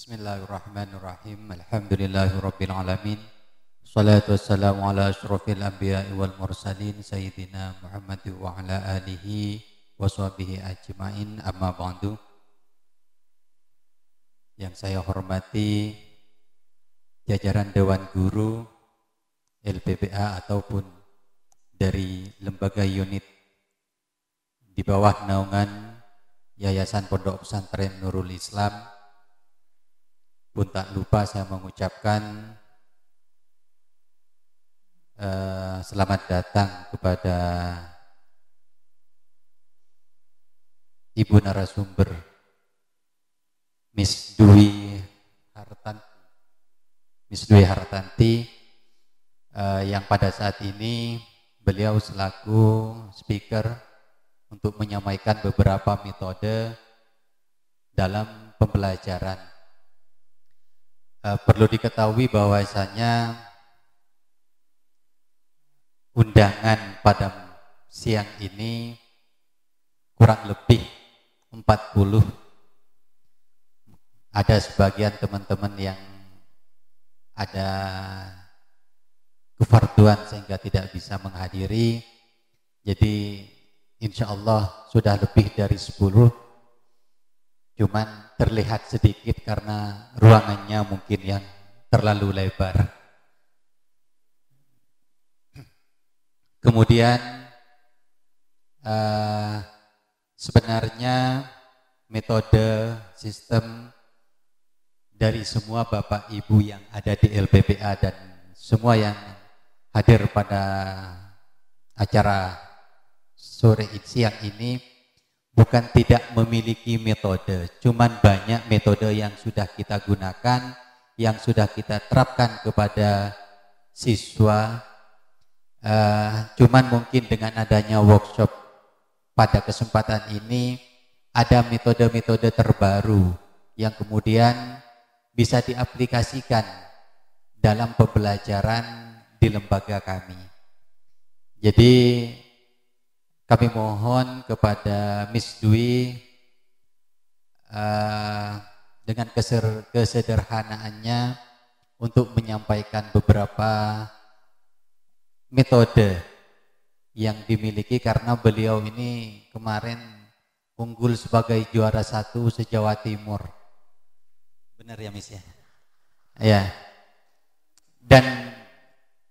Bismillahirrahmanirrahim. Alhamdulillahirabbil alamin. Shalatu wassalamu ala asyrofil anbiya'i wal mursalin sayyidina Muhammad wa ala alihi wa sahbihi ajmain. Amma ba'du. Yang saya hormati jajaran Dewan Guru LPPA ataupun dari lembaga unit di bawah naungan Yayasan Pondok Pesantren Nurul Islam. Pun tak lupa saya mengucapkan selamat datang kepada Ibu narasumber Miss Dwi Hartanti yang pada saat ini beliau selaku speaker untuk menyampaikan beberapa metode dalam pembelajaran. Perlu diketahui bahwasanya undangan pada siang ini kurang lebih 40. Ada sebagian teman-teman yang ada kefarduan sehingga tidak bisa menghadiri. Jadi insya Allah sudah lebih dari 10. Cuman terlihat sedikit karena ruangannya mungkin yang terlalu lebar. Kemudian sebenarnya metode sistem dari semua Bapak Ibu yang ada di LPPA dan semua yang hadir pada acara sore siang ini bukan tidak memiliki metode, cuman banyak metode yang sudah kita gunakan, yang sudah kita terapkan kepada siswa. Cuman mungkin dengan adanya workshop pada kesempatan ini, ada metode-metode terbaru yang kemudian bisa diaplikasikan dalam pembelajaran di lembaga kami. Jadi kami mohon kepada Miss Dwi dengan kesederhanaannya untuk menyampaikan beberapa metode yang dimiliki karena beliau ini kemarin unggul sebagai juara 1 se-Jawa Timur. Benar ya Miss ya? Ya. Dan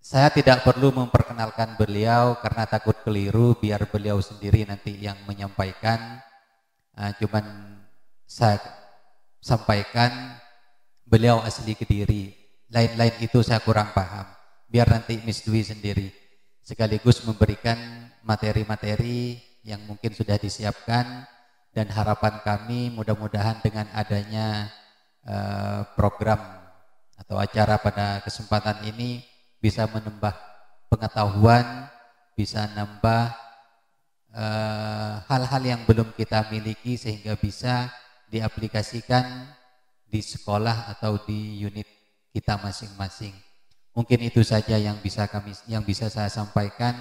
saya tidak perlu memperkenalkan beliau karena takut keliru, biar beliau sendiri nanti yang menyampaikan. Cuman saya sampaikan beliau asli Kediri. Lain-lain itu saya kurang paham. Biar nanti Miss Dwi sendiri sekaligus memberikan materi-materi yang mungkin sudah disiapkan, dan harapan kami mudah-mudahan dengan adanya program atau acara pada kesempatan ini bisa menambah pengetahuan, bisa nambah hal-hal yang belum kita miliki sehingga bisa diaplikasikan di sekolah atau di unit kita masing-masing. Mungkin itu saja yang bisa saya sampaikan.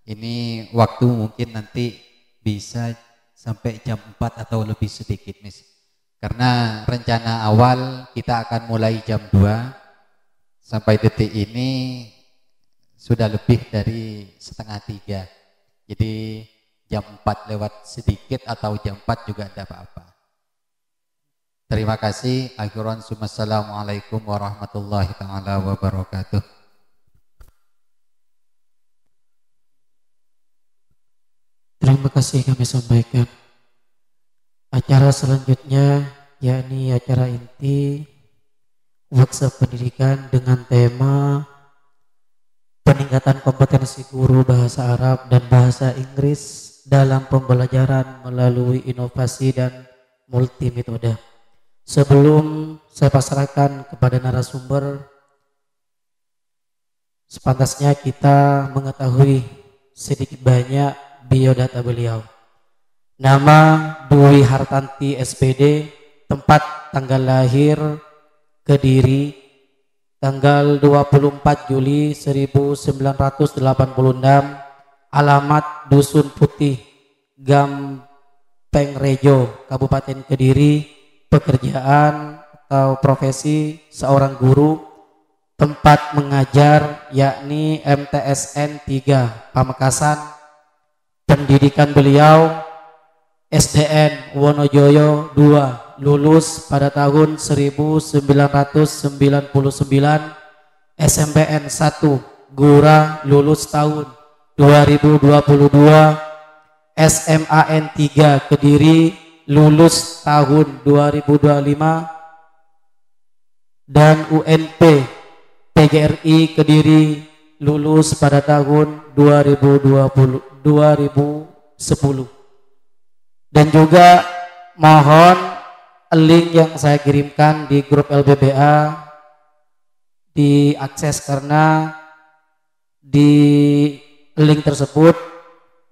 Ini waktu mungkin nanti bisa sampai jam 4 atau lebih sedikit, Miss. Karena rencana awal kita akan mulai jam 2. Sampai detik ini sudah lebih dari 2:30. Jadi jam 4 lewat sedikit atau jam 4 juga tidak apa-apa. Terima kasih. Akhiran Assalamualaikum warahmatullahi ta'ala wabarakatuh. Terima kasih kami sampaikan. Acara selanjutnya yakni acara inti workshop pendidikan dengan tema peningkatan kompetensi guru bahasa Arab dan bahasa Inggris dalam pembelajaran melalui inovasi dan multimetode. Sebelum saya pasrahkan kepada narasumber, sepantasnya kita mengetahui sedikit banyak biodata beliau. Nama Dwi Hartanti SPD, tempat tanggal lahir Kediri, tanggal 24 Juli 1986, alamat Dusun Putih, Gampeng Rejo, Kabupaten Kediri, pekerjaan atau profesi seorang guru, tempat mengajar yakni MTSN 3 Pamekasan. Pendidikan beliau SDN Wonojoyo 2, lulus pada tahun 1999. SMPN 1 Gura, lulus tahun 2022. SMAN 3 Kediri, lulus tahun 2025. Dan UNP PGRI Kediri, lulus pada tahun 2010. Dan juga mohon link yang saya kirimkan di grup LBBA diakses, karena di link tersebut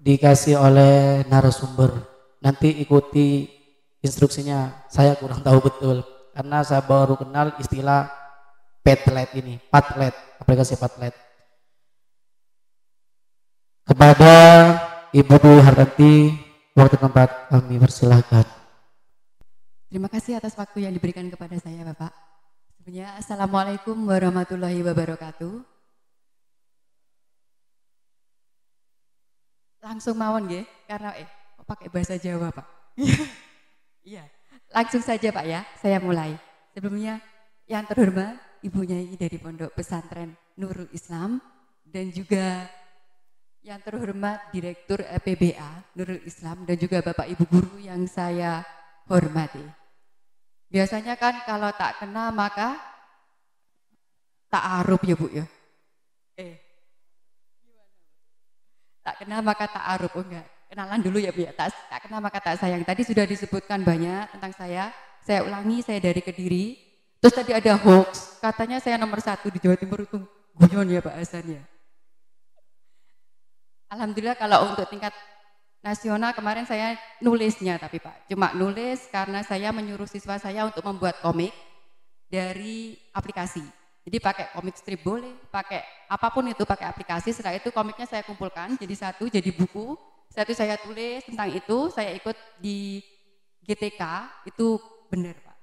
dikasih oleh narasumber. Nanti ikuti instruksinya, saya kurang tahu betul karena saya baru kenal istilah Padlet ini, Padlet, aplikasi Padlet. Kepada Ibu Dwi Hartanti, waktu tempat kami persilahkan. Terima kasih atas waktu yang diberikan kepada saya, Bapak. Sebenarnya Assalamualaikum warahmatullahi wabarakatuh. Langsung mawon nggih, karena kok pakai bahasa Jawa, Pak. Iya, langsung saja Pak ya, saya mulai. Sebelumnya yang terhormat Ibu Nyai dari Pondok Pesantren Nurul Islam, dan juga yang terhormat Direktur PBA Nurul Islam, dan juga Bapak Ibu guru yang saya hormati. Biasanya kan kalau tak kenal maka tak aruf ya Bu ya. Tak kenal maka tak aruf, oh enggak. Kenalan dulu ya Bu ya. Tak kenal maka tak sayang. Tadi sudah disebutkan banyak tentang saya. Saya ulangi, saya dari Kediri. Terus tadi ada hoax, katanya saya nomor 1 di Jawa Timur itu. Guyon ya Pak Hasan ya. Alhamdulillah kalau untuk tingkat nasional kemarin saya nulisnya, tapi Pak cuma nulis karena saya menyuruh siswa saya untuk membuat komik dari aplikasi. Jadi pakai komik strip boleh, pakai apapun itu, pakai aplikasi. Setelah itu komiknya saya kumpulkan jadi satu, jadi buku. Setelah itu saya tulis tentang itu, saya ikut di GTK, itu benar Pak.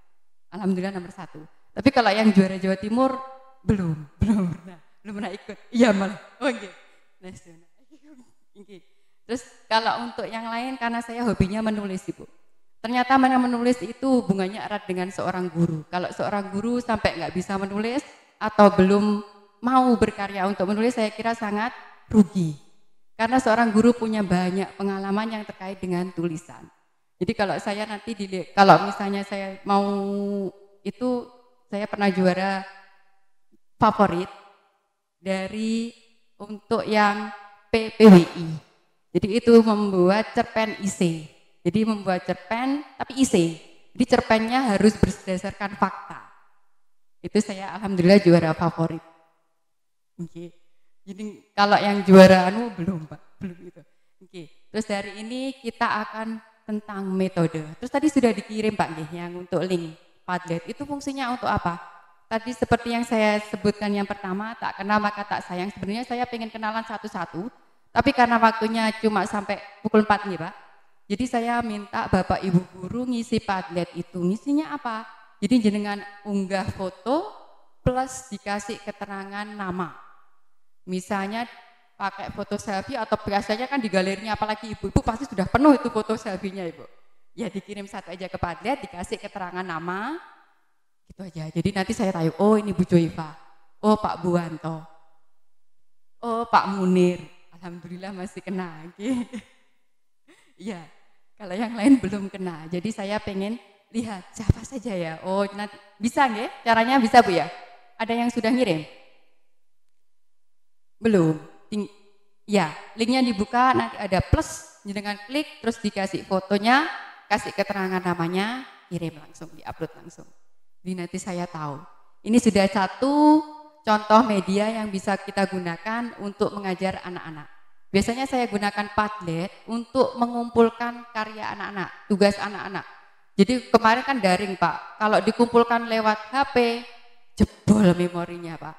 Alhamdulillah nomor 1. Tapi kalau yang juara Jawa Timur belum pernah ikut. Iya malah. Oh gitu. Nasional. Terus kalau untuk yang lain, karena saya hobinya menulis Ibu. Ternyata mana menulis itu hubungannya erat dengan seorang guru. Kalau seorang guru sampai nggak bisa menulis atau belum mau berkarya untuk menulis, saya kira sangat rugi. Karena seorang guru punya banyak pengalaman yang terkait dengan tulisan. Jadi kalau saya nanti kalau misalnya saya mau itu, saya pernah juara favorit dari untuk yang PPWI. Jadi itu membuat cerpen IC. Jadi membuat cerpen tapi IC. Jadi cerpennya harus berdasarkan fakta. Itu saya alhamdulillah juara favorit. Oke. Jadi kalau yang juara belum Pak, belum itu. Oke. Terus hari ini kita akan tentang metode. Terus tadi sudah dikirim Pak nggih yang untuk link Padlet. Itu fungsinya untuk apa? Tadi seperti yang saya sebutkan yang pertama, tak kenal maka tak sayang. Sebenarnya saya pengen kenalan satu-satu. Tapi karena waktunya cuma sampai pukul 4 nih Pak, jadi saya minta Bapak Ibu guru ngisi Padlet itu. Ngisinya apa? Jadi jenengan unggah foto plus dikasih keterangan nama. Misalnya pakai foto selfie atau biasanya kan di galerinya, apalagi ibu-ibu pasti sudah penuh itu foto selfie-nya Ibu. Ya dikirim satu aja ke Padlet, dikasih keterangan nama, gitu aja. Jadi nanti saya tahu, oh ini Bu Joiva, oh Pak Buwanto, oh Pak Munir. Alhamdulillah masih kena. Iya, kalau yang lain belum kena. Jadi saya pengen lihat siapa saja ya. Oh nanti bisa nggih? Caranya bisa Bu ya? Ada yang sudah ngirim? Belum. Ya, linknya dibuka, nanti ada plus, dengan klik terus dikasih fotonya, kasih keterangan namanya, kirim langsung, diupload langsung. Jadi nanti saya tahu. Ini sudah satu contoh media yang bisa kita gunakan untuk mengajar anak-anak. Biasanya saya gunakan Padlet untuk mengumpulkan karya anak-anak, tugas anak-anak. Jadi kemarin kan daring Pak, kalau dikumpulkan lewat HP, jebol memorinya Pak.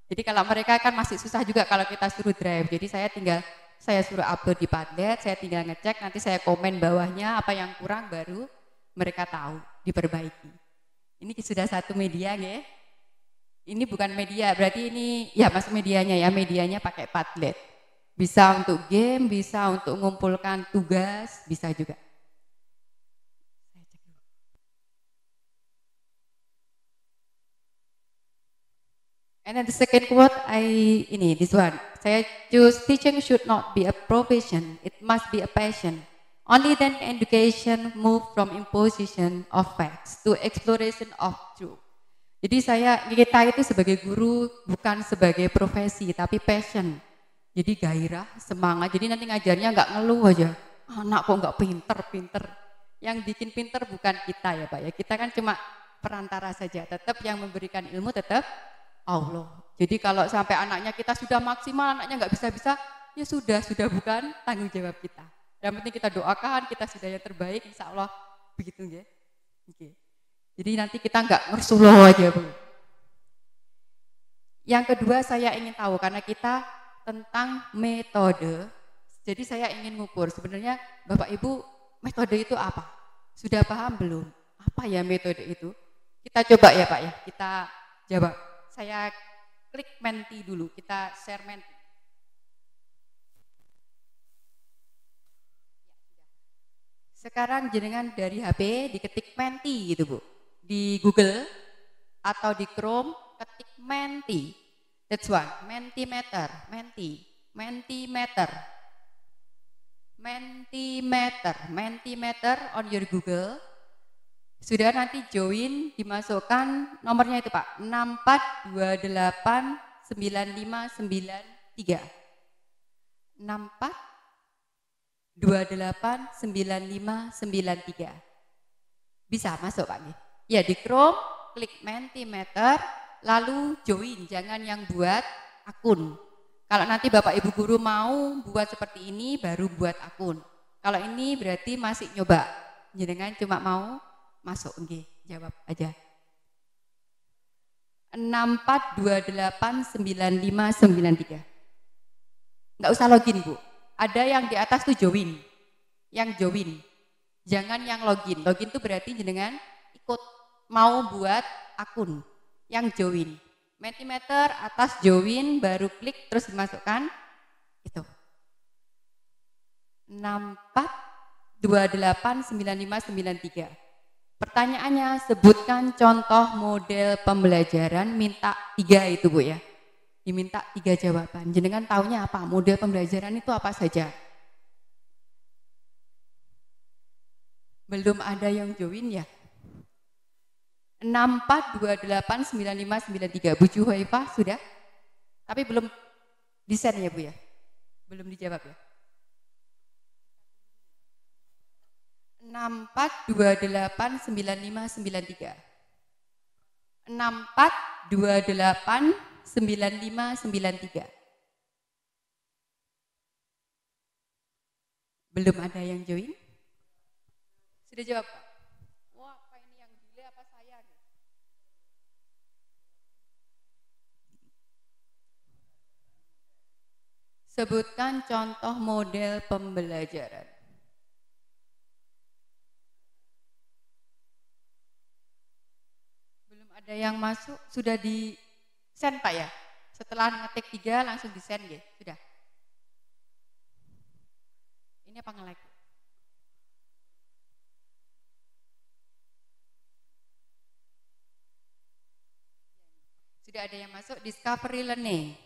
Jadi kalau mereka kan masih susah juga kalau kita suruh drive. Jadi saya suruh upload di Padlet, saya tinggal ngecek, nanti saya komen bawahnya apa yang kurang baru mereka tahu, diperbaiki. Ini sudah satu media ya. Ini bukan media, berarti ini ya masuk medianya ya, medianya pakai Padlet. Bisa untuk game, bisa untuk mengumpulkan tugas, bisa juga. And then the second quote, this one. Saya choose teaching should not be a profession, it must be a passion. Only then education move from imposition of facts to exploration of truth. Jadi kita itu sebagai guru bukan sebagai profesi, tapi passion. Jadi gairah, semangat. Jadi nanti ngajarnya nggak ngeluh aja. Anak kok nggak pinter. Yang bikin pinter bukan kita ya Pak ya. Kita kan cuma perantara saja. Tetap yang memberikan ilmu tetap Allah. Jadi kalau sampai anaknya kita sudah maksimal, anaknya nggak bisa-bisa, ya sudah bukan tanggung jawab kita. Yang penting kita doakan, kita sudah yang terbaik, insya Allah begitu ya. Oke. Jadi nanti kita nggak ngersuloh aja Bu. Yang kedua saya ingin tahu karena kita tentang metode. Jadi saya ingin ngukur sebenarnya Bapak Ibu metode itu apa? Sudah paham belum? Apa ya metode itu? Kita coba ya Pak ya, kita jawab. Saya klik Menti dulu, kita share Menti. Sekarang jenengan dari HP diketik Menti gitu Bu. Di Google atau di Chrome ketik Menti. That's one, Mentimeter, Mentimeter on your Google. Sudah nanti join, dimasukkan nomornya itu Pak, 64289593. 64289593. Bisa masuk Pak nih. Ya di Chrome, klik Mentimeter, lalu join, jangan yang buat akun. Kalau nanti Bapak Ibu guru mau buat seperti ini, baru buat akun. Kalau ini berarti masih nyoba, jenengan cuma mau masuk, nggih, jawab aja. 64289593. Nggak usah login Bu. Ada yang di atas tuh join, yang join. Jangan yang login. Login itu berarti jenengan ikut mau buat akun. Yang join. Mentimeter atas join, baru klik terus dimasukkan itu. 64289593. Pertanyaannya, sebutkan contoh model pembelajaran, minta 3 itu Bu ya. Diminta 3 jawaban. Jenengan taunya apa? Model pembelajaran itu apa saja? Belum ada yang join ya? 64289593. Bu Juhaifah sudah? Tapi belum di-send ya Bu ya? Belum dijawab ya? 64289593. 64289593. Belum ada yang join? Sudah jawab Pak? Wah, apa ini yang delay apa saya nih? Sebutkan contoh model pembelajaran. Belum ada yang masuk, sudah di send Pak ya? Setelah ngetik 3 langsung di send ya? Sudah? Ini apa nge-like? Sudah ada yang masuk, discovery learning.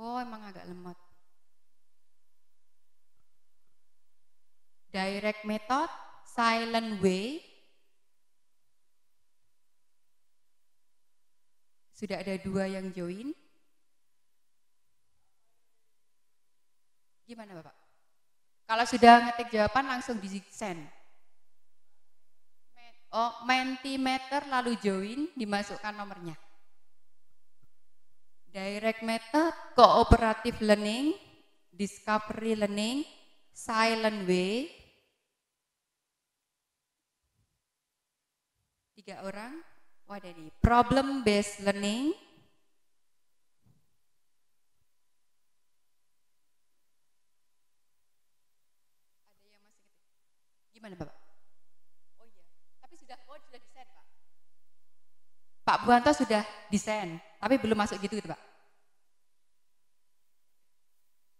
Oh, emang agak lemot. Direct method, silent way. Sudah ada 2 yang join. Gimana Bapak? Kalau sudah ngetik jawaban langsung di send. Oh, Mentimeter lalu join, dimasukkan nomornya. Direct method, cooperative learning, discovery learning, silent way. 3 orang. Wah, ada nih. Problem based learning. Ada yang masih ketik. Gimana Bapak? Oh iya, tapi sudah di-send Pak. Pak Buanto sudah desain, tapi belum masuk gitu Pak.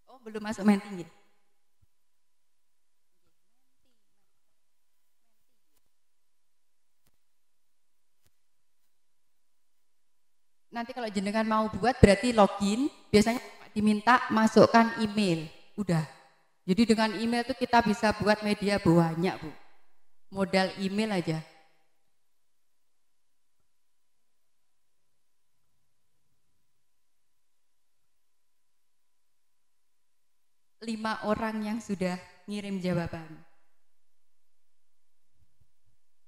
Oh, belum masuk Menti. Nanti kalau jenengan mau buat berarti login, biasanya diminta masukkan email. Udah. Jadi dengan email itu kita bisa buat media banyak, Bu. Modal email aja. Lima orang yang sudah ngirim jawaban.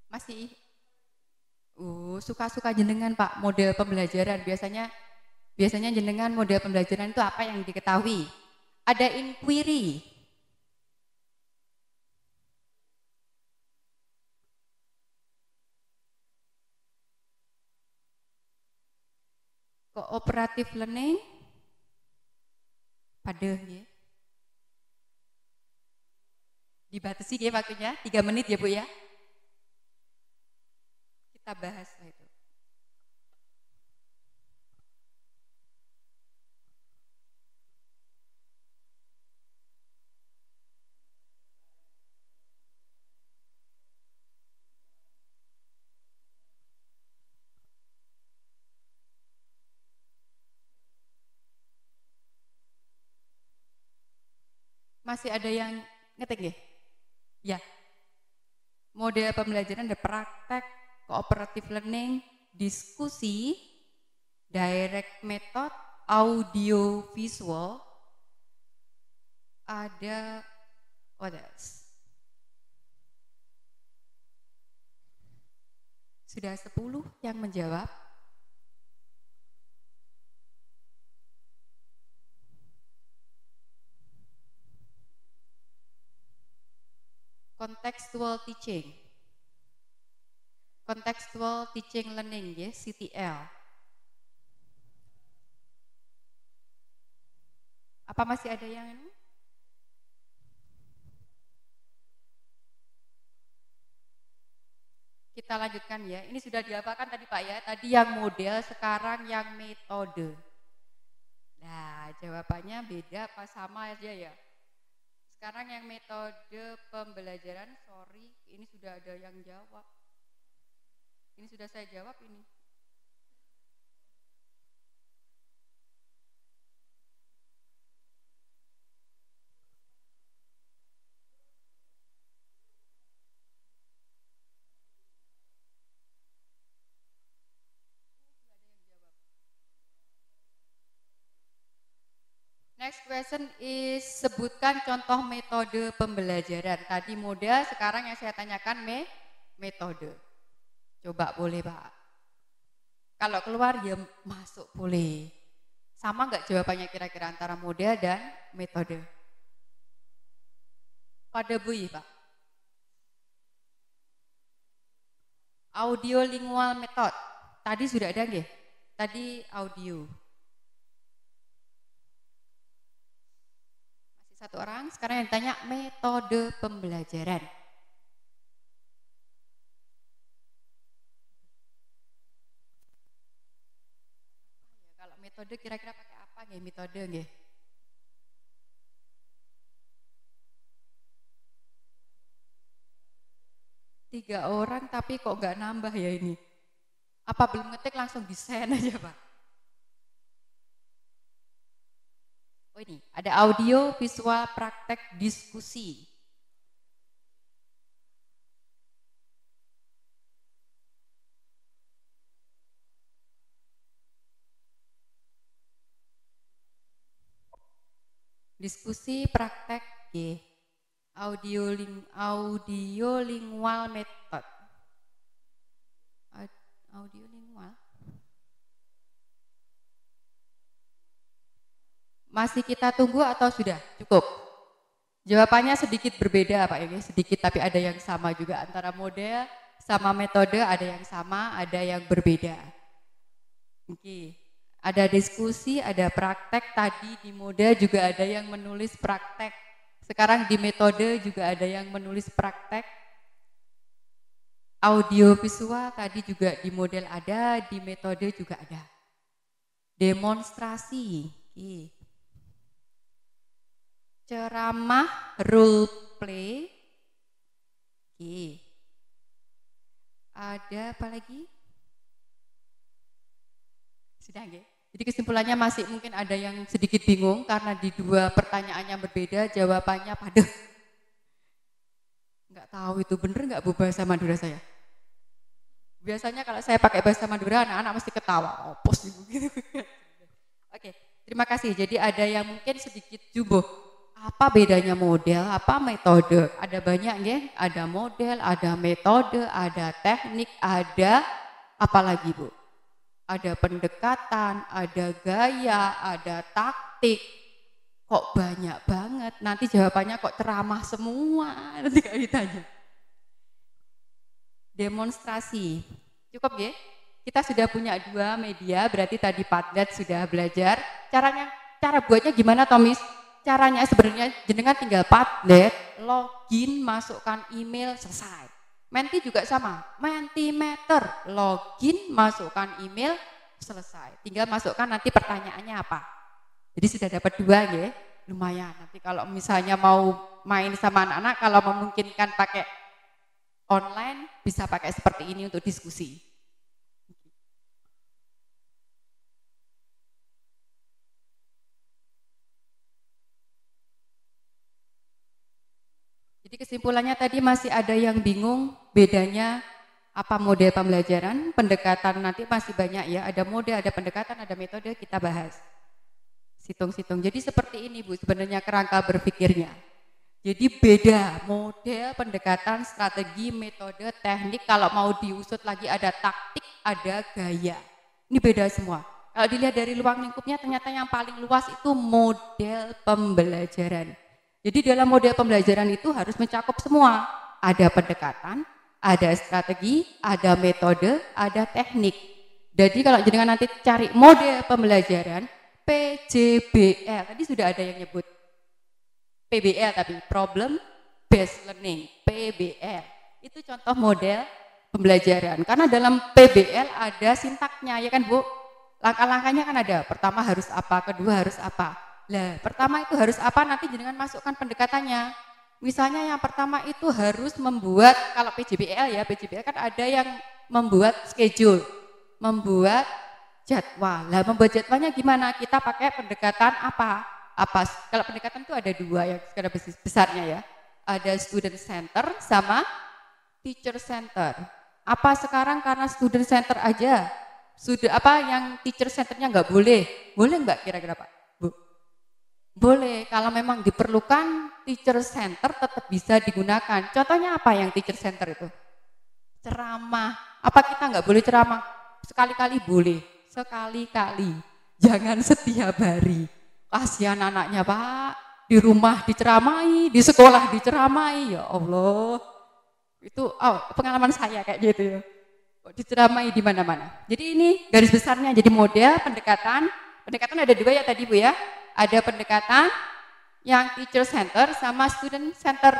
Masih suka-suka jenengan Pak, model pembelajaran. Biasanya jenengan model pembelajaran itu apa yang diketahui? Ada inquiry. Cooperative learning. Padeh ya. Dibatasi ya waktunya, 3 menit ya Bu ya. Kita bahas itu. Masih ada yang ngetik ya? Ya. Model pembelajaran ada praktek, cooperative learning, diskusi, direct method, audio visual, ada what else? Sudah 10 yang menjawab. Contextual teaching. Contextual teaching learning ya, CTL. Apa masih ada yang ini? Kita lanjutkan ya. Ini sudah dihafalkan tadi Pak ya. Tadi yang model, sekarang yang metode. Nah, jawabannya beda apa sama aja ya? Sekarang yang metode pembelajaran, sorry, ini sudah ada yang jawab. Ini sudah saya jawab ini. Next question is sebutkan contoh metode pembelajaran. Tadi model, sekarang yang saya tanyakan metode. Coba boleh Pak. Kalau keluar ya masuk boleh. Sama nggak jawabannya kira-kira antara model dan metode? Pada bui Pak. Audio lingual method. Tadi sudah ada nggih? Tadi audio. Satu orang, sekarang yang ditanya metode pembelajaran. Kalau metode kira-kira pakai apa nggih metode nggih? Tiga orang tapi kok nggak nambah ya ini? Apa belum ngetik langsung desain aja Pak? Oh ini, ada audio, visual, praktek, diskusi. Diskusi, praktek, G. Audio lingual method. Audio lingual. Masih kita tunggu atau sudah cukup? Jawabannya sedikit berbeda Pak ya, sedikit tapi ada yang sama juga antara model sama metode, ada yang sama, ada yang berbeda. Oke. Ada diskusi, ada praktek, tadi di model juga ada yang menulis praktek. Sekarang di metode juga ada yang menulis praktek. Audio visual tadi juga di model ada, di metode juga ada. Demonstrasi. Ceramah role play. Ada apa lagi? Sudah nggih. Jadi kesimpulannya masih mungkin ada yang sedikit bingung karena di dua pertanyaan yang berbeda jawabannya pada nggak tahu itu bener nggak Bu bahasa Madura saya. Biasanya kalau saya pakai bahasa Madura anak-anak mesti ketawa, opos gitu. Oke, terima kasih. Jadi ada yang mungkin sedikit jumbo. Apa bedanya model, apa metode? Ada banyak nggih, ada model, ada metode, ada teknik, ada apa lagi Bu? Ada pendekatan, ada gaya, ada taktik. Kok banyak banget? Nanti jawabannya kok ceramah semua nanti kalau ditanya. Demonstrasi. Cukup ya? Kita sudah punya dua media, berarti tadi Padlet sudah belajar. Cara buatnya gimana Tomis? Caranya sebenarnya jenengan tinggal Padlet, login, masukkan email, selesai. Menti juga sama, Mentimeter, login, masukkan email, selesai. Tinggal masukkan nanti pertanyaannya apa. Jadi sudah dapat dua ya, lumayan. Nanti kalau misalnya mau main sama anak-anak, kalau memungkinkan pakai online, bisa pakai seperti ini untuk diskusi. Jadi kesimpulannya tadi masih ada yang bingung bedanya apa model pembelajaran, pendekatan nanti masih banyak ya, ada model, ada pendekatan, ada metode, kita bahas. Situng-situng. Jadi seperti ini Bu sebenarnya kerangka berpikirnya. Jadi beda model, pendekatan, strategi, metode, teknik, kalau mau diusut lagi ada taktik, ada gaya. Ini beda semua. Kalau dilihat dari ruang lingkupnya ternyata yang paling luas itu model pembelajaran. Jadi dalam model pembelajaran itu harus mencakup semua. Ada pendekatan, ada strategi, ada metode, ada teknik. Jadi kalau jenengan nanti cari model pembelajaran, PJBL, tadi sudah ada yang nyebut. PBL tapi, Problem Based Learning, PBL. Itu contoh model pembelajaran. Karena dalam PBL ada sintaknya, ya kan Bu? Langkah-langkahnya kan ada. Pertama harus apa, kedua harus apa. Lah, pertama itu harus apa, nanti jenengan masukkan pendekatannya. Misalnya yang pertama itu harus membuat, kalau PJBL ya, PJBL kan ada yang membuat schedule, membuat jadwal. Lah, membuat jadwalnya gimana? Kita pakai pendekatan apa? Kalau pendekatan itu ada dua yang skala besarnya ya. Ada student center sama teacher center. Apa sekarang karena student center aja? Yang teacher centernya nggak boleh? Boleh nggak kira-kira Pak? Bu? Boleh, kalau memang diperlukan teacher center tetap bisa digunakan. Contohnya apa yang teacher center itu? Ceramah. Apa kita nggak boleh ceramah? Sekali-kali boleh, sekali-kali. Jangan setiap hari. Kasihan anaknya Pak, di rumah diceramai, di sekolah diceramai. Ya Allah, itu pengalaman saya kayak gitu ya. Diceramai di mana-mana. Jadi ini garis besarnya, jadi model pendekatan. Pendekatan ada dua ya tadi Bu ya. Ada pendekatan yang teacher center sama student center.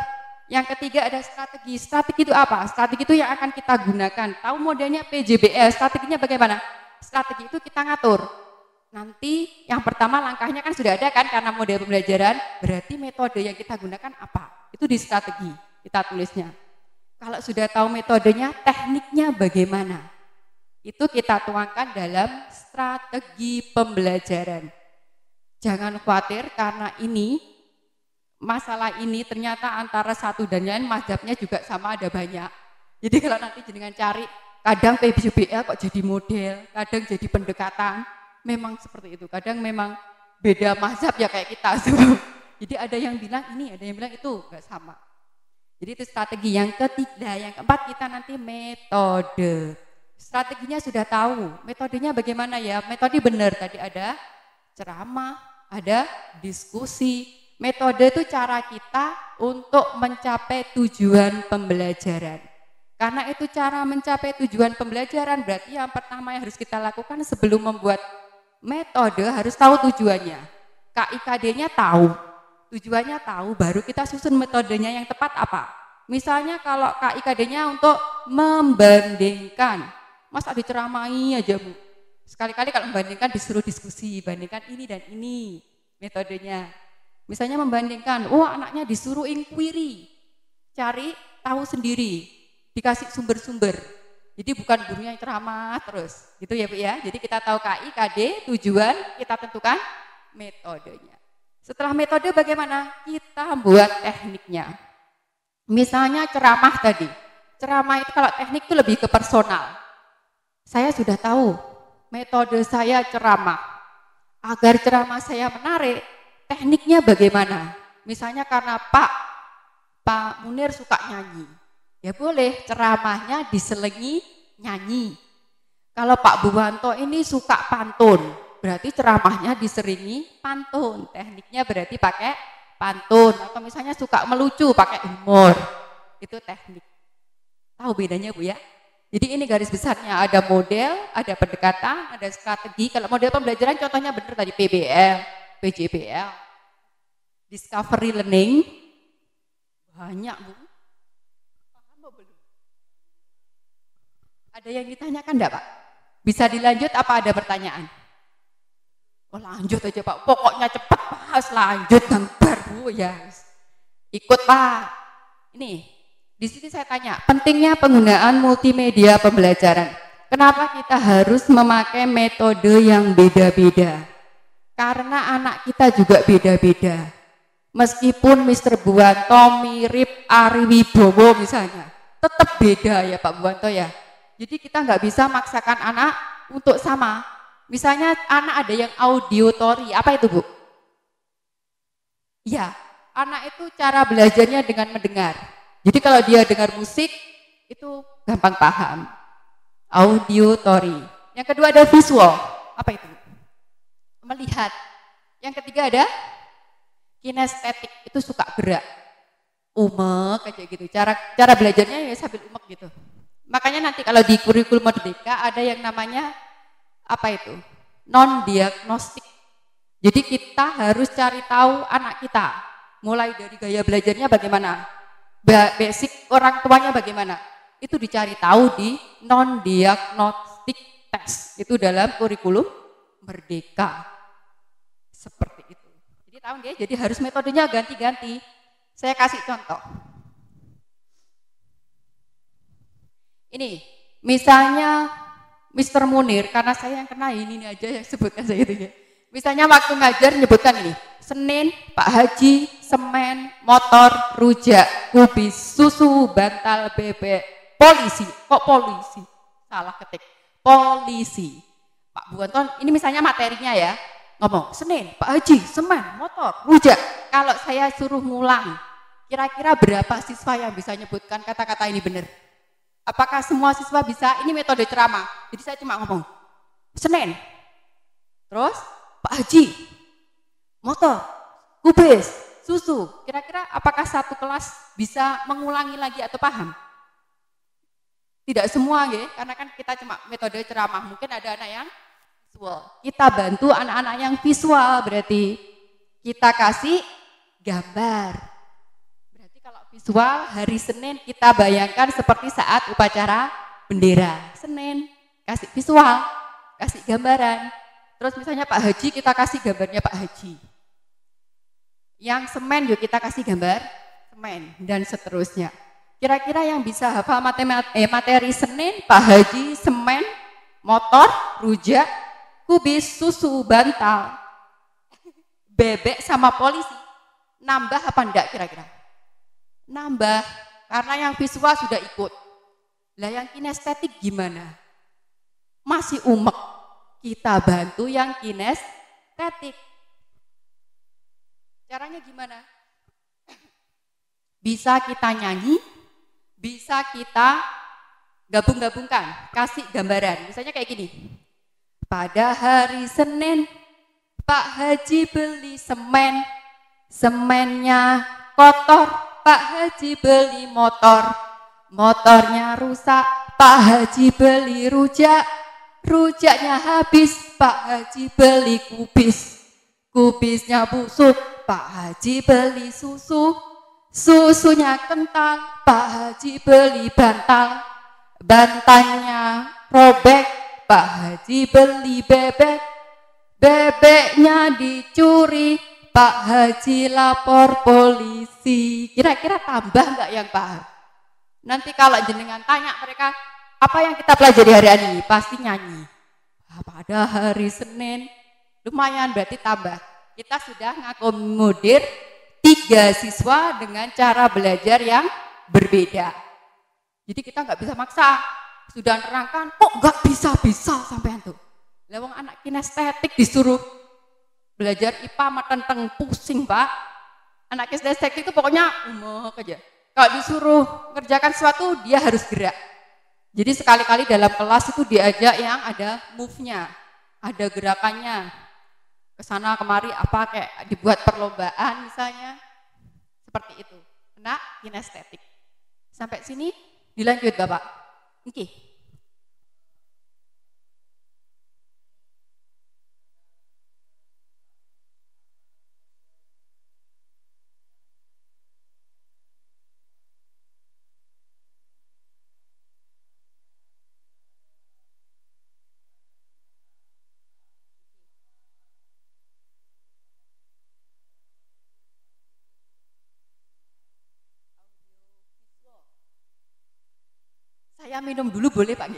Yang ketiga ada strategi. Strategi itu apa? Strategi itu yang akan kita gunakan. Tahu modelnya PJBL, strateginya bagaimana? Strategi itu kita ngatur. Nanti yang pertama langkahnya kan sudah ada kan karena model pembelajaran. Berarti metode yang kita gunakan apa? Itu di strategi, kita tulisnya. Kalau sudah tahu metodenya, tekniknya bagaimana? Itu kita tuangkan dalam strategi pembelajaran. Jangan khawatir karena ini, masalah ini ternyata antara satu dan lain mazhabnya juga sama ada banyak. Jadi kalau nanti jenengan cari, kadang PJBL kok jadi model, kadang jadi pendekatan, memang seperti itu. Kadang memang beda mazhab ya kayak kita. Jadi ada yang bilang ini, ada yang bilang itu, enggak sama. Jadi itu strategi. Yang ketiga, yang keempat kita nanti metode. Strateginya sudah tahu, metodenya bagaimana ya? Metode benar tadi ada ceramah, ada diskusi. Metode itu cara kita untuk mencapai tujuan pembelajaran. Karena itu cara mencapai tujuan pembelajaran, berarti yang pertama yang harus kita lakukan sebelum membuat metode harus tahu tujuannya. KIKD-nya tahu, tujuannya tahu, baru kita susun metodenya yang tepat apa. Misalnya kalau KIKD-nya untuk membandingkan. Masa diceramai aja Bu? Sekali-kali kalau membandingkan disuruh diskusi, bandingkan ini dan ini metodenya. Misalnya membandingkan, anaknya disuruh inquiry, cari tahu sendiri, dikasih sumber-sumber. Jadi bukan gurunya yang ceramah terus, gitu ya Bu ya. Jadi kita tahu KI, KD, tujuan, kita tentukan metodenya. Setelah metode bagaimana? Kita buat tekniknya. Misalnya ceramah tadi. Ceramah itu kalau teknik itu lebih ke personal. Saya sudah tahu metode saya ceramah. Agar ceramah saya menarik, tekniknya bagaimana? Misalnya karena Pak Munir suka nyanyi. Ya boleh ceramahnya diselingi nyanyi. Kalau Pak Buwanto ini suka pantun, berarti ceramahnya diseringi pantun. Tekniknya berarti pakai pantun. Atau misalnya suka melucu, pakai humor. Itu teknik. Tahu bedanya Bu ya? Jadi ini garis besarnya, ada model, ada pendekatan, ada strategi. Kalau model pembelajaran contohnya benar tadi PBL, PJBL, Discovery Learning. Banyak Bu. Ada yang ditanyakan enggak Pak? Bisa dilanjut apa ada pertanyaan? Lanjut aja Pak, pokoknya cepat Pak, lanjut gambar Bu ya. Ikut Pak. Ini, di sini saya tanya, pentingnya penggunaan multimedia pembelajaran. Kenapa kita harus memakai metode yang beda-beda? Karena anak kita juga beda-beda. Meskipun Mr. Buwanto mirip Ari Wibowo misalnya, tetap beda ya Pak Buwanto ya. Jadi kita nggak bisa maksakan anak untuk sama. Misalnya anak ada yang auditory, apa itu Bu? Ya, anak itu cara belajarnya dengan mendengar. Jadi kalau dia dengar musik, itu gampang paham. Auditory. Yang kedua ada visual, apa itu? Melihat. Yang ketiga ada kinestetik, itu suka gerak. Umek aja gitu, cara belajarnya ya sambil umek gitu. Makanya nanti kalau di kurikulum Merdeka ada yang namanya apa itu? Non-diagnostik. Jadi kita harus cari tahu anak kita. Mulai dari gaya belajarnya bagaimana? Basic orang tuanya bagaimana? Itu dicari tahu di non-diagnostik test. Itu dalam kurikulum Merdeka. Seperti itu. Jadi tahu ya, jadi harus metodenya ganti-ganti. Saya kasih contoh. Ini, misalnya Mr. Munir, karena saya yang kena ini aja yang sebutkan saya itu ya. Misalnya waktu ngajar nyebutkan ini, Senin, Pak Haji, semen, motor, rujak, kubis, susu, bantal, bebek, polisi. Kok polisi? Salah ketik. Polisi. Pak Buwanto, ini misalnya materinya ya, ngomong, Senin, Pak Haji, semen, motor, rujak. Kalau saya suruh ngulang, kira-kira berapa siswa yang bisa nyebutkan kata-kata ini benar? Apakah semua siswa bisa? Ini metode ceramah. Jadi saya cuma ngomong, Senin, terus Pak Haji, motor, kubis, susu. Kira-kira apakah satu kelas bisa mengulangi lagi atau paham? Tidak semua ya, karena kan kita cuma metode ceramah. Mungkin ada anak yang visual. Kita bantu anak-anak yang visual, berarti kita kasih gambar. Visual hari Senin kita bayangkan seperti saat upacara bendera. Senin kasih visual, kasih gambaran. Terus misalnya Pak Haji kita kasih gambarnya Pak Haji. Yang semen yuk kita kasih gambar semen dan seterusnya. Kira-kira yang bisa hafal materi Senin, Pak Haji, semen, motor, rujak, kubis, susu, bantal, bebek sama polisi. Nambah apa enggak kira-kira? Nambah, karena yang visual sudah ikut. Lah yang kinestetik gimana? Masih umek. Kita bantu yang kinestetik. Caranya gimana? Bisa kita nyanyi, bisa kita gabung-gabungkan, kasih gambaran. Misalnya kayak gini. Pada hari Senin, Pak Haji beli semen, semennya kotor. Pak Haji beli motor, motornya rusak. Pak Haji beli rujak, rujaknya habis. Pak Haji beli kubis, kubisnya busuk. Pak Haji beli susu, susunya kental. Pak Haji beli bantal, bantannya robek, Pak Haji beli bebek, bebeknya dicuri, Pak Haji lapor polisi. Kira-kira tambah nggak yang paham? Nanti kalau jenengan tanya mereka, apa yang kita pelajari hari ini? Pasti nyanyi. Pada hari Senin, lumayan berarti tambah. Kita sudah ngakomodir 3 siswa dengan cara belajar yang berbeda. Jadi kita nggak bisa maksa. Sudah nerangkan, kok nggak bisa-bisa sampai itu. Lewang anak kinestetik disuruh belajar IPA matenteng pusing Pak. Anak kinestetik itu pokoknya umek aja. Kalau disuruh ngerjakan sesuatu dia harus gerak. Jadi sekali-kali dalam kelas itu diajak yang ada move-nya, ada gerakannya. Kesana kemari apa kayak dibuat perlombaan misalnya. Seperti itu. Kena kinestetik. Sampai sini dilanjut Bapak. Oke. Saya minum dulu boleh Pak?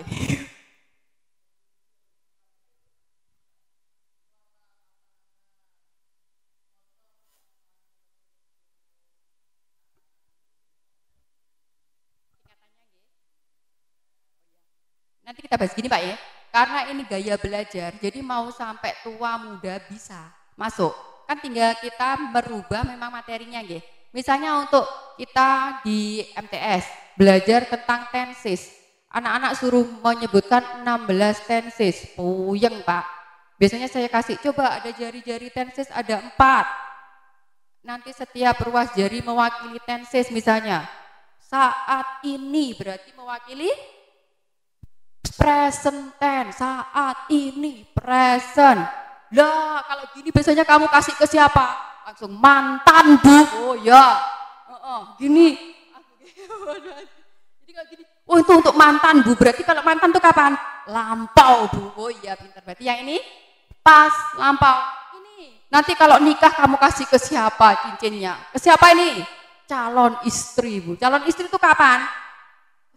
Nanti kita bahas gini Pak ya, karena ini gaya belajar, jadi mau sampai tua muda bisa masuk. Kan tinggal kita merubah memang materinya ya. Misalnya untuk kita di MTS, belajar tentang tenses. Anak-anak suruh menyebutkan 16 tenses, puyeng Pak. Biasanya saya kasih, coba ada jari-jari tenses ada 4. Nanti setiap ruas jari mewakili tenses misalnya. Saat ini berarti mewakili present tense, saat ini present. Lah kalau gini biasanya kamu kasih ke siapa? Langsung mantan Bu. Oh ya, gini. Jadi kalau gini, oh itu untuk mantan Bu. Berarti kalau mantan tuh kapan? Lampau Bu. Oh iya pintar. Berarti yang ini pas lampau. Ini nanti kalau nikah kamu kasih ke siapa cincinnya? Ke siapa ini? Calon istri Bu. Calon istri itu kapan?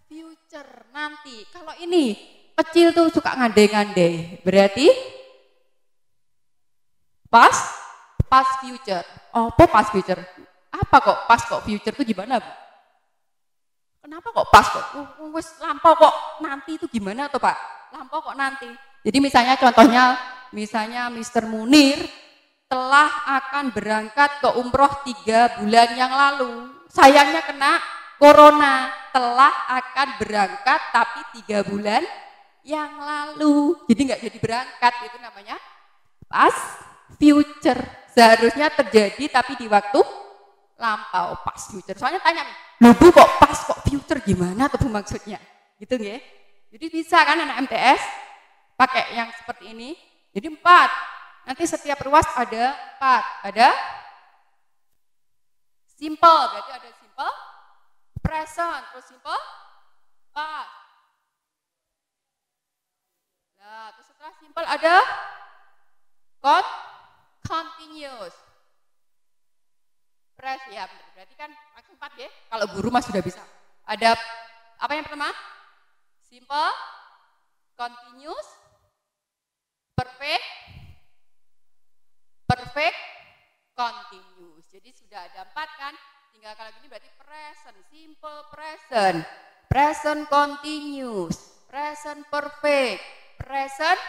Future nanti. Kalau ini kecil tuh suka ngandai-ngandai. Berarti pas future. Oh, pas future. Apa kok pas kok future itu gimana Bu? Kenapa kok pas kok? Wes lampau kok nanti itu gimana tuh Pak? Lampau kok nanti. Jadi misalnya contohnya, misalnya Mr. Munir telah akan berangkat ke umroh 3 bulan yang lalu. Sayangnya kena corona, telah akan berangkat tapi 3 bulan yang lalu. Jadi nggak jadi berangkat, itu namanya pas future. Seharusnya terjadi tapi di waktu lampau, pas future. Soalnya tanya nih, loh Bu kok pas kok future gimana tuh Bu maksudnya? Gitu nggih. Jadi bisa kan anak MTS pakai yang seperti ini. Jadi 4. Nanti setiap ruas ada 4. Ada simple, berarti ada simple, present, terus simple, past. Nah, terus setelah simple ada continuous. Ya, berarti kan langsung 4 ya. Kalau guru mah sudah bisa. Ada apa yang pertama? Simple, continuous, perfect, continuous. Jadi sudah ada 4 kan? Tinggal kalau gini berarti present, simple present, present continuous, present perfect, present.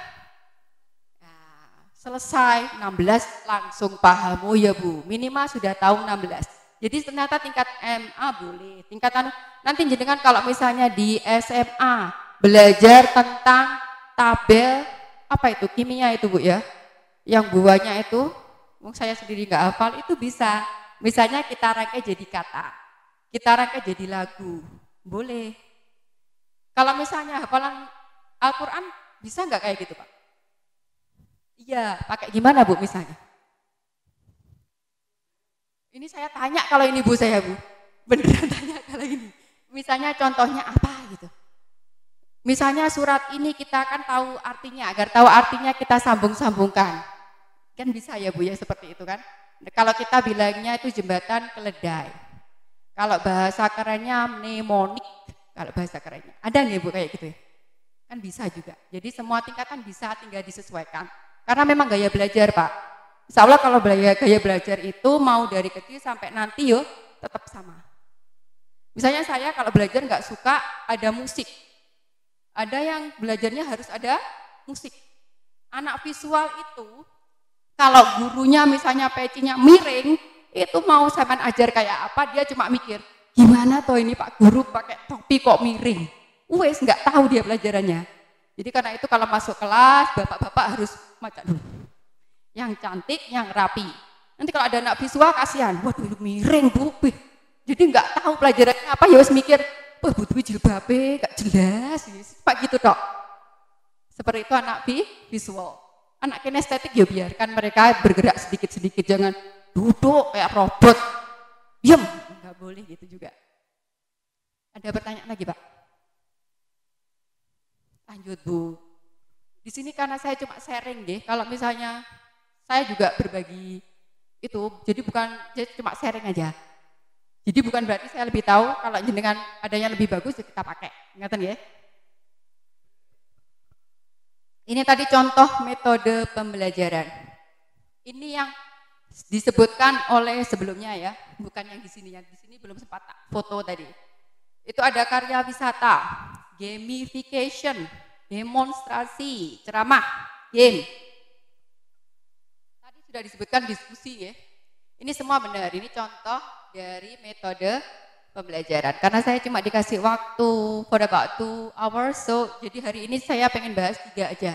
Nah, selesai 16 langsung paham. Oh ya Bu, minimal sudah tahu 16. Jadi ternyata tingkat MA boleh, tingkatan nanti jenengan kalau misalnya di SMA belajar tentang tabel apa itu kimia itu Bu ya, yang buahnya itu, saya sendiri nggak hafal itu bisa. Misalnya kita rangkai jadi kata, kita rangkai jadi lagu, boleh. Kalau misalnya hafalan Al-Quran bisa nggak kayak gitu Pak? Iya, pakai gimana Bu misalnya? Ini saya tanya kalau ini Bu saya Bu, beneran tanya kalau ini. Misalnya contohnya apa gitu? Misalnya surat ini kita kan tahu artinya, agar tahu artinya kita sambung-sambungkan. Kan bisa ya Bu ya seperti itu kan. Kalau kita bilangnya itu jembatan keledai. Kalau bahasa kerennya mnemonik, kalau bahasa kerennya. Ada nggak Bu kayak gitu ya? Kan bisa juga. Jadi semua tingkatan bisa, tinggal disesuaikan. Karena memang gaya belajar Pak. Insya Allah kalau gaya belajar itu mau dari kecil sampai nanti yo tetap sama. Misalnya saya kalau belajar nggak suka ada musik. Ada yang belajarnya harus ada musik. Anak visual itu, kalau gurunya misalnya pecinya miring, itu mau saya ajar kayak apa, dia cuma mikir, gimana toh ini Pak Guru pakai topi kok miring. Wes nggak tahu dia pelajarannya. Jadi karena itu kalau masuk kelas, bapak-bapak harus macam dulu. Yang cantik, yang rapi. Nanti kalau ada anak visual kasihan, waduh miring Bu. Jadi nggak tahu pelajarannya apa, ya wes mikir, wah butuh jilbabe, gak jelas, Pak gitu dok. Seperti itu anak visual. Anak kinestetik ya biarkan mereka bergerak sedikit-sedikit, jangan duduk kayak robot. Diam, nggak boleh gitu juga. Ada pertanyaan lagi Pak? Lanjut Bu. Di sini karena saya cuma sharing deh, kalau misalnya saya juga berbagi itu, jadi cuma sharing aja. Jadi bukan berarti saya lebih tahu, kalau jenengan adanya lebih bagus ya kita pakai. Ingatan ya? Ini tadi contoh metode pembelajaran. Ini yang disebutkan oleh sebelumnya ya, bukan yang di sini. Yang di sini belum sempat foto tadi. Itu ada karya wisata, gamification, demonstrasi, ceramah, game. Tadi sudah disebutkan diskusi ya. Ini semua benar, ini contoh dari metode pembelajaran. Karena saya cuma dikasih waktu for about 2 hours, so jadi hari ini saya pengen bahas 3 aja.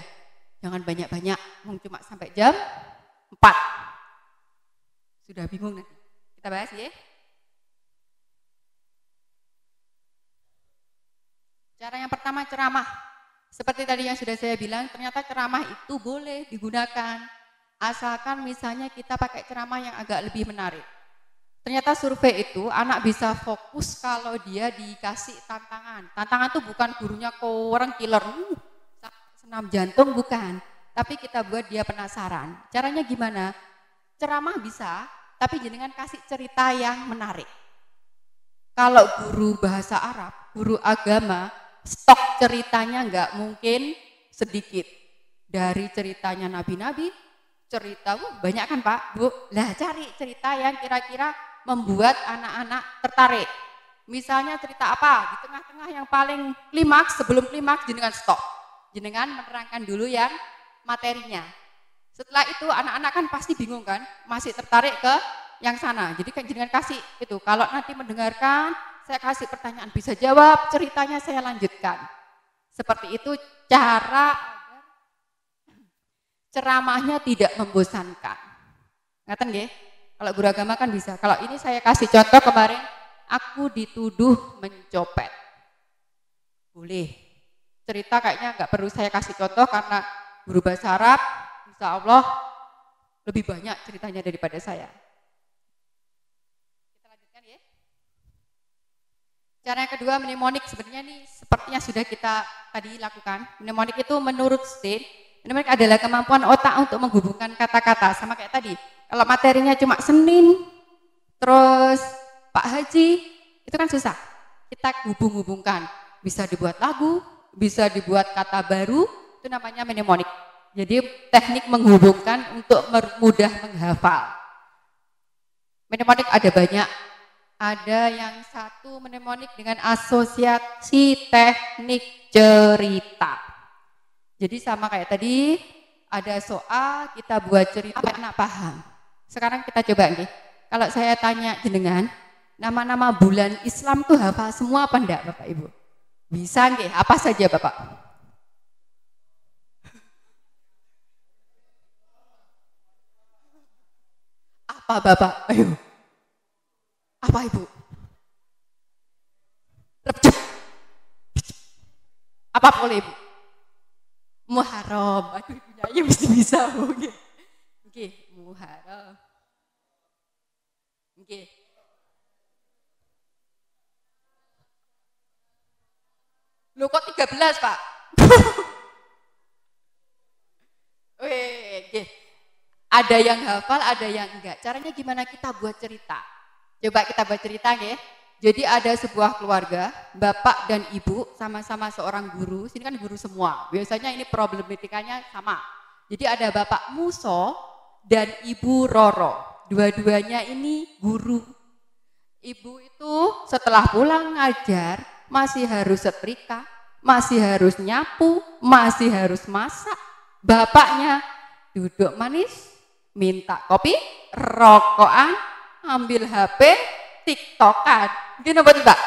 Jangan banyak-banyak, cuma sampai jam 4. Sudah bingung nanti. Kita bahas ya. Cara yang pertama ceramah. Seperti tadi yang sudah saya bilang, ternyata ceramah itu boleh digunakan. Asalkan misalnya kita pakai ceramah yang agak lebih menarik. Ternyata survei itu anak bisa fokus kalau dia dikasih tantangan. Tantangan itu bukan gurunya orang killer, senam jantung bukan. Tapi kita buat dia penasaran. Caranya gimana? Ceramah bisa, tapi jenengan kasih cerita yang menarik. Kalau guru bahasa Arab, guru agama, stok ceritanya nggak mungkin sedikit. Dari ceritanya nabi-nabi, cerita banyak kan Pak, Bu. Lah cari cerita yang kira-kira membuat anak-anak tertarik. Misalnya cerita apa? Di tengah-tengah yang paling klimaks, sebelum klimaks jenengan stop. Jenengan menerangkan dulu yang materinya. Setelah itu anak-anak kan pasti bingung kan, masih tertarik ke yang sana. Jadi kan jenengan kasih itu. Kalau nanti mendengarkan, saya kasih pertanyaan bisa jawab, ceritanya saya lanjutkan. Seperti itu cara ceramahnya tidak membosankan. Ngaten nggih? Kalau guru agama kan bisa. Kalau ini saya kasih contoh kemarin, aku dituduh mencopet. Boleh. Cerita kayaknya nggak perlu saya kasih contoh karena guru bahasa Arab, insya Allah lebih banyak ceritanya daripada saya. Kita lanjutkan ya. Cara yang kedua mnemonik, sebenarnya nih sepertinya sudah kita tadi lakukan. Mnemonik itu menurut Stein, mnemonik adalah kemampuan otak untuk menghubungkan kata-kata, sama kayak tadi. Kalau materinya cuma Senin, terus Pak Haji, itu kan susah. Kita hubung-hubungkan, bisa dibuat lagu, bisa dibuat kata baru, itu namanya mnemonik. Jadi teknik menghubungkan untuk mudah menghafal. Mnemonik ada banyak. Ada yang satu mnemonik dengan asosiasi teknik cerita. Jadi sama kayak tadi, ada soal, kita buat cerita, anak paham. Sekarang kita coba nih, kalau saya tanya jenengan, nama-nama bulan Islam tuh hafal semua apa enggak Bapak Ibu? Bisa nggih? Apa saja Bapak? Apa Bapak? Ayo. Apa Ibu? Rejab. Apa boleh Ibu? Muharram. Aduh, nyanyi mesti bisa mungkin. Oke, Muharram. Oke. Loh kok 13 Pak? Wih, ada yang hafal, ada yang enggak. Caranya gimana kita buat cerita? Coba kita buat cerita ya. Jadi ada sebuah keluarga, bapak dan ibu sama-sama seorang guru. Sini kan guru semua. Biasanya ini problematikanya sama. Jadi ada bapak Muso dan ibu Roro. Dua-duanya ini guru. Ibu itu setelah pulang ngajar masih harus setrika, masih harus nyapu, masih harus masak. Bapaknya duduk manis, minta kopi, rokokan, ambil HP, TikTokan. Gini betul Mbak?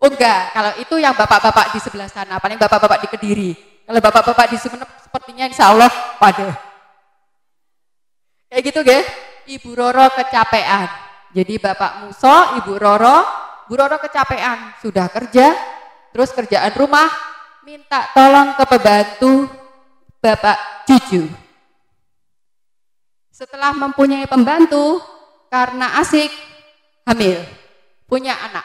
Oh enggak, kalau itu yang bapak-bapak di sebelah sana, paling bapak-bapak di Kediri. Kalau bapak-bapak di Sumeneb sepertinya insya Allah pada. Kayak gitu guys, Ibu Roro kecapean. Jadi Bapak Muso, Ibu Roro kecapean, sudah kerja, terus kerjaan rumah, minta tolong ke pembantu Bapak Cucu. Setelah mempunyai pembantu, karena asik, hamil, punya anak.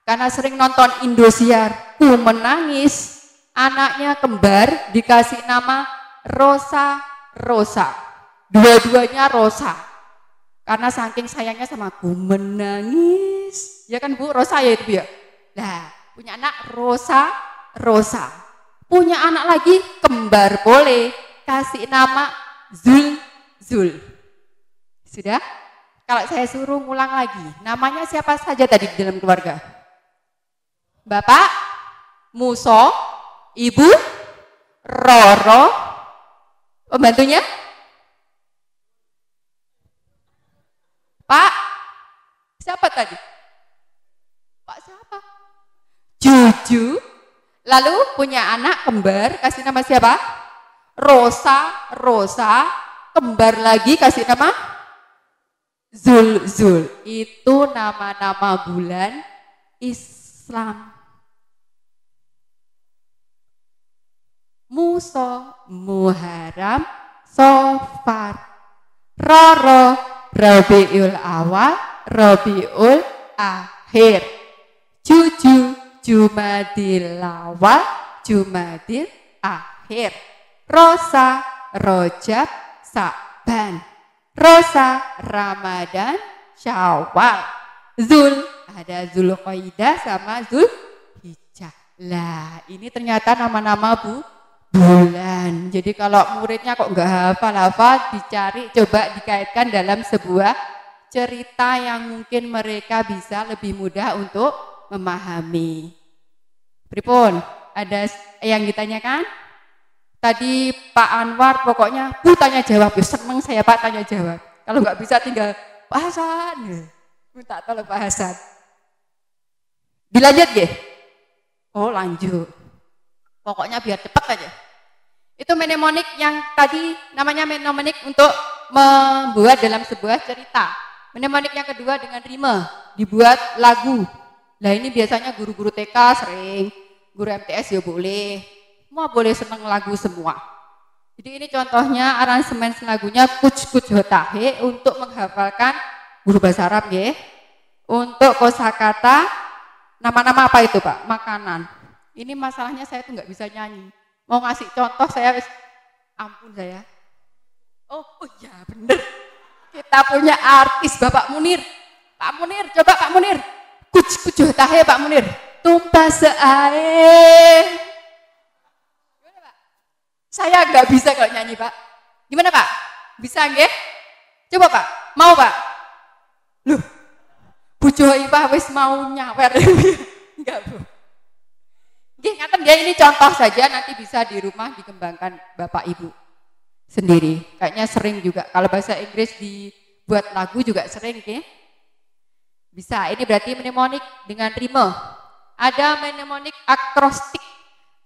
Karena sering nonton Indosiar, ku menangis, anaknya kembar dikasih nama Rosa. Dua-duanya Rosa. Karena saking sayangnya sama ku menangis. Ya kan Bu, Rosa ya itu ya. Nah, punya anak Rosa. Punya anak lagi kembar boleh, kasih nama Zul. Sudah? Kalau saya suruh ngulang lagi, namanya siapa saja tadi di dalam keluarga? Bapak Muso, Ibu Roro, pembantunya Pak siapa tadi? Pak siapa? Cucu. Lalu punya anak kembar, kasih nama siapa? Rosa, kembar lagi kasih nama Zul. Itu nama-nama bulan Islam. Muso, Muharram, Sofar, Roro, Rabiul Awal, Rabiul Akhir, Cucu, Jumadil Awal, Jumadil Akhir, Rosa, Rojab, Sa'ban, Rosa, Ramadan, Syawal, Zul, ada Zulqaidah sama Zulhijjah. Lah, ini ternyata nama-nama bulan. Jadi kalau muridnya kok nggak hafal-hafal, dicari, coba dikaitkan dalam sebuah cerita yang mungkin mereka bisa lebih mudah untuk memahami. Pripun, ada yang ditanyakan? Tadi Pak Anwar pokoknya tanya jawab, seneng saya Pak tanya jawab. Kalau nggak bisa tinggal Pak Hasan, minta tolong Pak Hasan. Dilanjut ya? Oh lanjut. Pokoknya biar cepat aja. Itu mnemonik yang tadi namanya mnemonik untuk membuat dalam sebuah cerita. Mnemonik yang kedua dengan rime, dibuat lagu. Nah ini biasanya guru-guru TK sering, guru MTS ya boleh, semua boleh seneng lagu semua. Jadi ini contohnya aransemen lagunya Kuc Hotahe untuk menghafalkan guru bahasa Arab ya. Untuk kosakata, nama-nama apa itu Pak? Makanan. Ini masalahnya saya tuh nggak bisa nyanyi. Mau ngasih contoh saya, ampun saya. Oh ya bener. Kita punya artis Bapak Munir. Pak Munir, coba Pak Munir. Kuc Hotahe Pak Munir. Tumpah seair. Gimana Pak? Saya nggak bisa kalau nyanyi Pak. Gimana Pak? Bisa nggih? Coba Pak, mau Pak? Loh, Bu Joipah wis mau nyawer. Enggak Bu. Nggih, ngaten ya, ini contoh saja, nanti bisa di rumah dikembangkan Bapak Ibu sendiri. Kayaknya sering juga, kalau bahasa Inggris dibuat lagu juga sering nggih. Bisa, ini berarti mnemonik dengan rime. Ada mnemonik akrostik.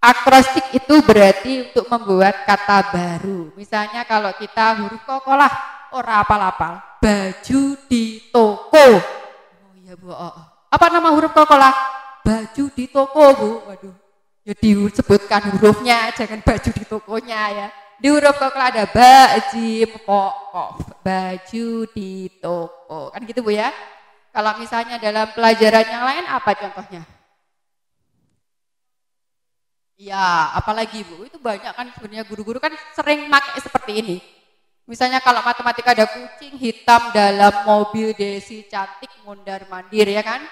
Akrostik itu berarti untuk membuat kata baru. Misalnya kalau kita huruf kokolah, ora apal-apal. Baju di toko. Oh iya Bu. Apa nama huruf kokolah? Baju di toko Bu. Waduh. Ya disebutkan hurufnya, jangan baju di tokonya ya. Di huruf kokolah ada ba, jim, kokof. Baju di toko. Kan gitu Bu ya. Kalau misalnya dalam pelajaran yang lain apa contohnya? Ya, apalagi Bu, itu banyak kan sebenarnya guru-guru kan sering pakai seperti ini. Misalnya kalau matematika ada kucing hitam dalam mobil Desi cantik mondar-mandir ya kan?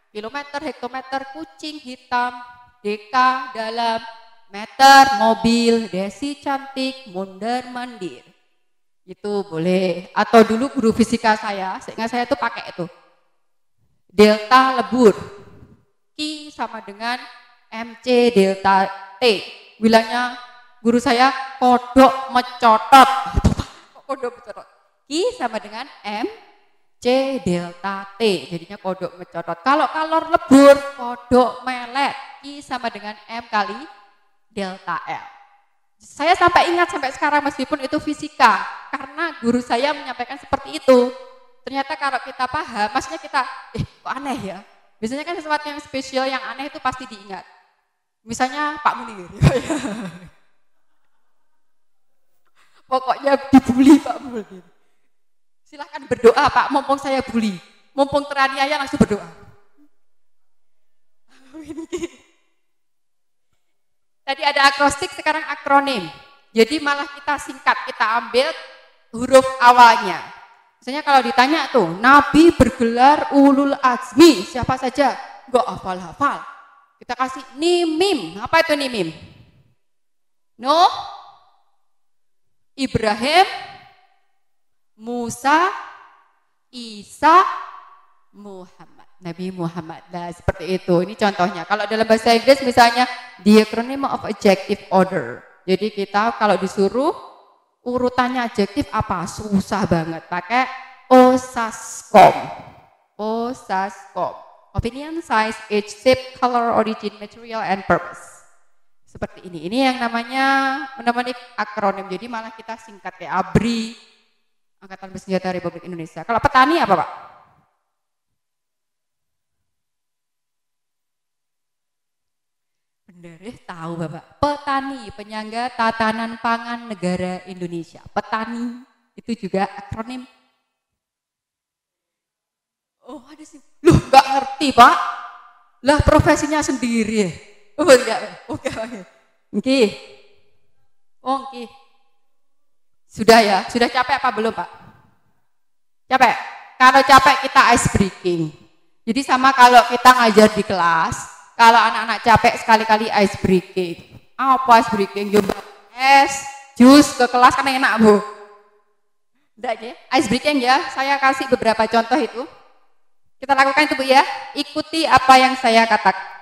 Kilometer, hektometer, kucing hitam, deka dalam meter mobil Desi cantik mondar-mandir. Itu boleh. Atau dulu guru fisika saya, seingat saya tuh pakai itu. Delta lebur. Q sama dengan MC delta T. Bilangnya guru saya kodok mencotot. Kok kodok mencotot? Q sama dengan M C delta T. Jadinya kodok mencotot. Kalau kalor lebur, kodok melet. Q sama dengan M kali delta L. Saya sampai ingat sampai sekarang meskipun itu fisika. Karena guru saya menyampaikan seperti itu. Ternyata kalau kita paham, maksudnya kita, kok aneh ya? Biasanya kan sesuatu yang spesial, yang aneh itu pasti diingat. Misalnya Pak Munir. Pokoknya dibully Pak Munir. Silahkan berdoa Pak, mumpung saya bully. Mumpung teraniaya langsung berdoa. Tadi ada akrostik, sekarang akronim. Jadi malah kita singkat, kita ambil huruf awalnya. Misalnya kalau ditanya tuh, Nabi bergelar ulul azmi, siapa saja? Enggak hafal-hafal. Kita kasih nimim. Apa itu nimim? Nuh, Ibrahim, Musa, Isa, Muhammad. Nabi Muhammad. Nah, seperti itu. Ini contohnya. Kalau dalam bahasa Inggris misalnya diacronym of adjective order. Jadi kita kalau disuruh urutannya adjektif apa? Susah banget. Pakai OSASCOM. OSASCOM. Opinion, size, age, shape, color, origin, material, and purpose. Seperti ini. Ini yang namanya akronim. Jadi malah kita singkat kayak ABRI, Angkatan Bersenjata Republik Indonesia. Kalau petani apa Pak? Bener tahu Bapak. Petani, penyangga tatanan pangan negara Indonesia. Petani itu juga akronim. Oh ada sih. Loh nggak ngerti Pak. Lah profesinya sendiri. Oh enggak. Oke. Oke. Oh oke. Sudah ya. Sudah capek apa belum Pak? Capek. Kalau capek kita ice breaking. Jadi sama kalau kita ngajar di kelas. Kalau anak-anak capek sekali-kali ice breaking. Apa ice breaking? Coba es, jus ke kelas kan enak Bu. Udah aja. Ice breaking ya. Saya kasih beberapa contoh itu. Kita lakukan itu Bu ya. Ikuti apa yang saya katakan.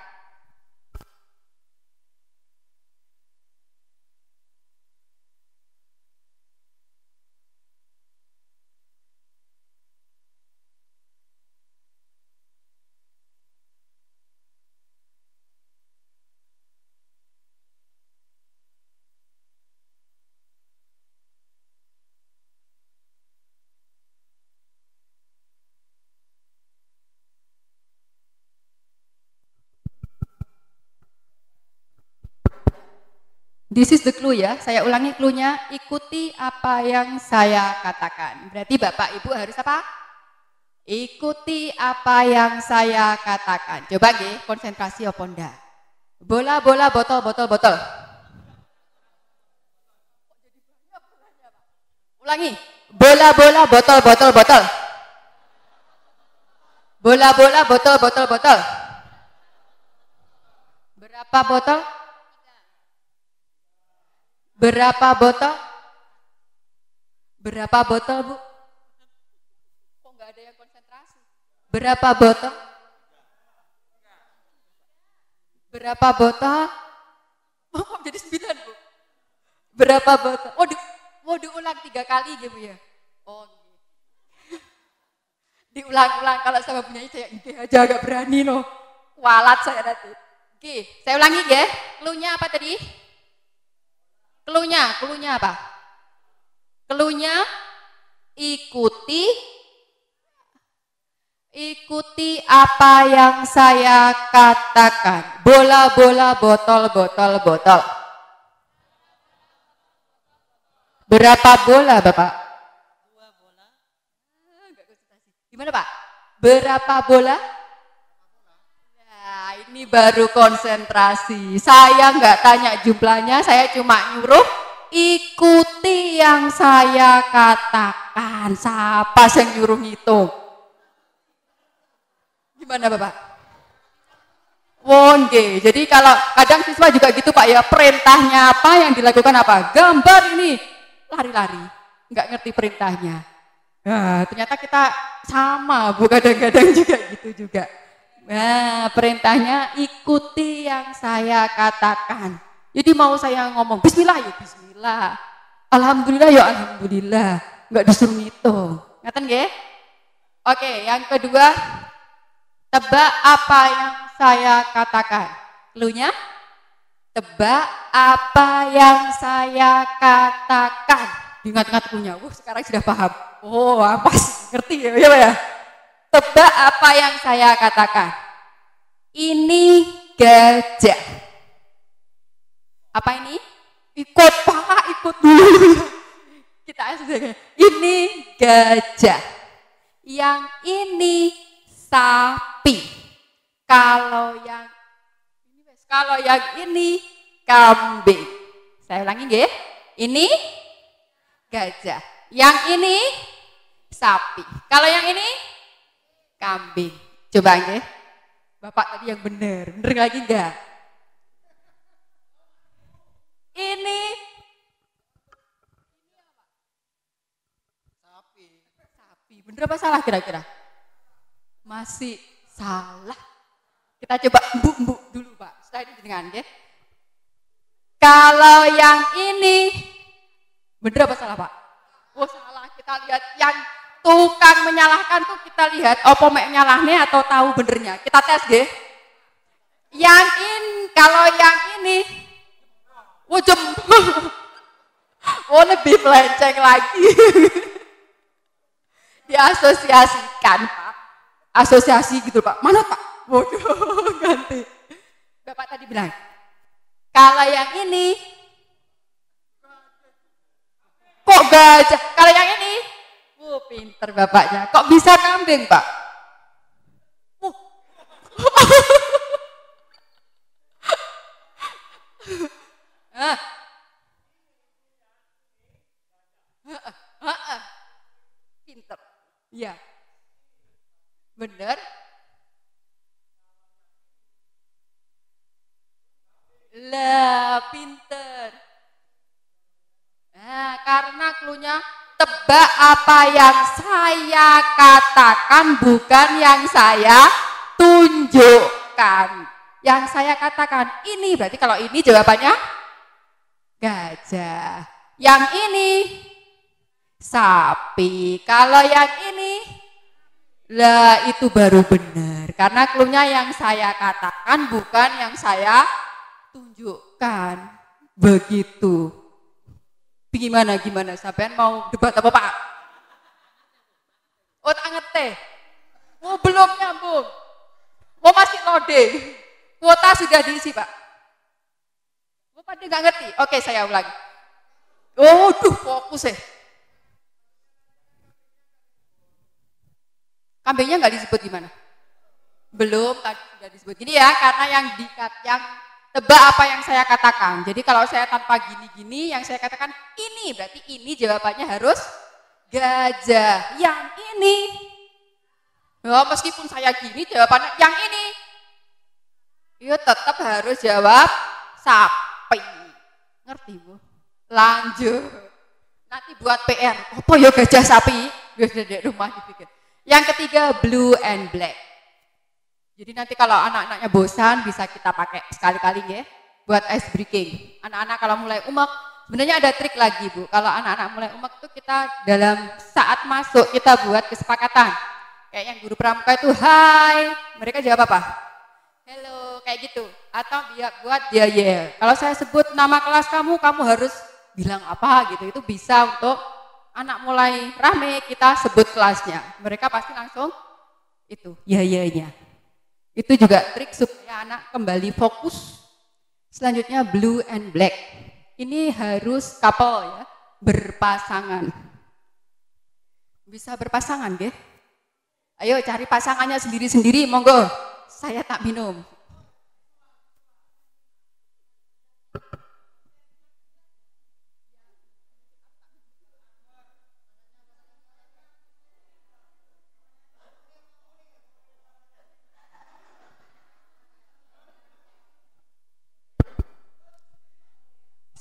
This is the clue ya, saya ulangi clue-nya, ikuti apa yang saya katakan. Berarti Bapak Ibu harus apa? Ikuti apa yang saya katakan. Coba nggih, konsentrasi apa ndak? Bola, bola, botol, botol, botol. Ulangi. Bola, bola, botol, botol, botol. Bola, bola, botol, botol, botol. Berapa botol? Berapa botol? Berapa botol, Bu? Kok nggak ada yang konsentrasi? Berapa botol? Berapa botol? Oh, kok jadi 9, Bu? Berapa botol? Oh, diulang 3 kali gitu ya? Oh, diulang-ulang. Kalau sama penyanyi saya aja agak berani loh. Kualat saya nanti. Oke, saya ulangi ya. Clue-nya apa tadi? Clue-nya apa? Clue-nya ikuti apa yang saya katakan. Bola, bola, botol, botol, botol. Berapa bola, Bapak? 2 bola. Gimana, Pak? Berapa bola? Nah, ini Ini baru konsentrasi. Saya nggak tanya jumlahnya, saya cuma nyuruh ikuti yang saya katakan. Siapa yang nyuruh ngitung? Gimana Bapak? Wonge. Jadi kalau kadang siswa juga gitu Pak ya, perintahnya apa, yang dilakukan apa? Gambar ini, lari-lari. Nggak ngerti perintahnya. Nah, ternyata kita sama, Bu, kadang-kadang juga gitu juga. Nah, perintahnya ikuti yang saya katakan. Jadi mau saya ngomong bismillah ya bismillah. Alhamdulillah ya alhamdulillah. Enggak disuruh ngitung. Ngaten nggih? Oke, yang kedua, tebak apa yang saya katakan. Cluenya? Tebak apa yang saya katakan. Ingat-ingat cluenya. Sekarang sudah paham. Oh, apa sih? Ngerti ya, ya Pak ya? Tebak apa yang saya katakan. Ini gajah. Apa ini? Ikut Pak, ikut dulu. Kita sudah. Ini gajah. Yang ini sapi. Kalau yang ini kambing. Saya ulangi nggih. Ini gajah. Yang ini sapi. Kalau yang ini kambing. Coba nggih. Bapak tadi yang benar. Bener lagi enggak? Ini sapi. Sapi. Bener apa salah kira-kira? Masih salah. Kita coba embuk dulu Pak. Setelah ini dengan nggih. Kalau yang ini bener apa salah Pak? Oh salah. Kita lihat yang tukang menyalahkan tuh kita lihat opo mek nyalahne atau tahu benernya. Kita tes deh. Kalau yang ini wujem. Oh lebih melenceng lagi. Diasosiasikan Pak. Asosiasi gitu Pak. Mana Pak? Waduh ganti. Bapak tadi bilang. Kalau yang ini kok gajah? Kalau yang ini pinter bapaknya. Kok bisa kambing, Pak? Pinter. Iya. Bener. Lah, pinter. Nah, karena cluenya tebak apa yang saya katakan, bukan yang saya tunjukkan. Yang saya katakan ini, berarti kalau ini jawabannya gajah. Yang ini sapi. Kalau yang ini, lah itu baru benar. Karena cluenya yang saya katakan, bukan yang saya tunjukkan. Begitu. Gimana sampean mau debat apa Pak? Oh tak ngerti. Oh belum nyambung. Oh masih loading. Kuota sudah diisi Pak. Oh pada nggak ngerti. Oke saya ulangi. Oh duh fokus ya. Kambingnya nggak disebut gimana? Belum tadi sudah disebut. Gini ya karena yang tebak apa yang saya katakan. Jadi kalau saya tanpa gini-gini, yang saya katakan ini, berarti ini jawabannya harus gajah. Yang ini, oh, meskipun saya gini jawabannya yang ini, ya tetap harus jawab sapi. Ngerti Bu? Lanjut. Nanti buat PR, apa ya gajah sapi? Biar di rumah dipikir. Yang ketiga, blue and black. Jadi nanti kalau anak-anaknya bosan bisa kita pakai sekali-kali ya buat ice breaking. Anak-anak kalau mulai umek, sebenarnya ada trik lagi Bu. Kalau anak-anak mulai umek itu kita dalam saat masuk kita buat kesepakatan. Kayak yang guru pramuka itu hai, mereka jawab apa? Hello, kayak gitu. Atau buat ya. Kalau saya sebut nama kelas kamu harus bilang apa gitu. Itu bisa untuk anak mulai rame kita sebut kelasnya. Mereka pasti langsung itu ya-nya. Itu juga trik supaya anak kembali fokus. Selanjutnya blue and black. Ini harus couple ya, berpasangan. Bisa berpasangan deh. Ayo cari pasangannya sendiri-sendiri, monggo. Saya tak minum.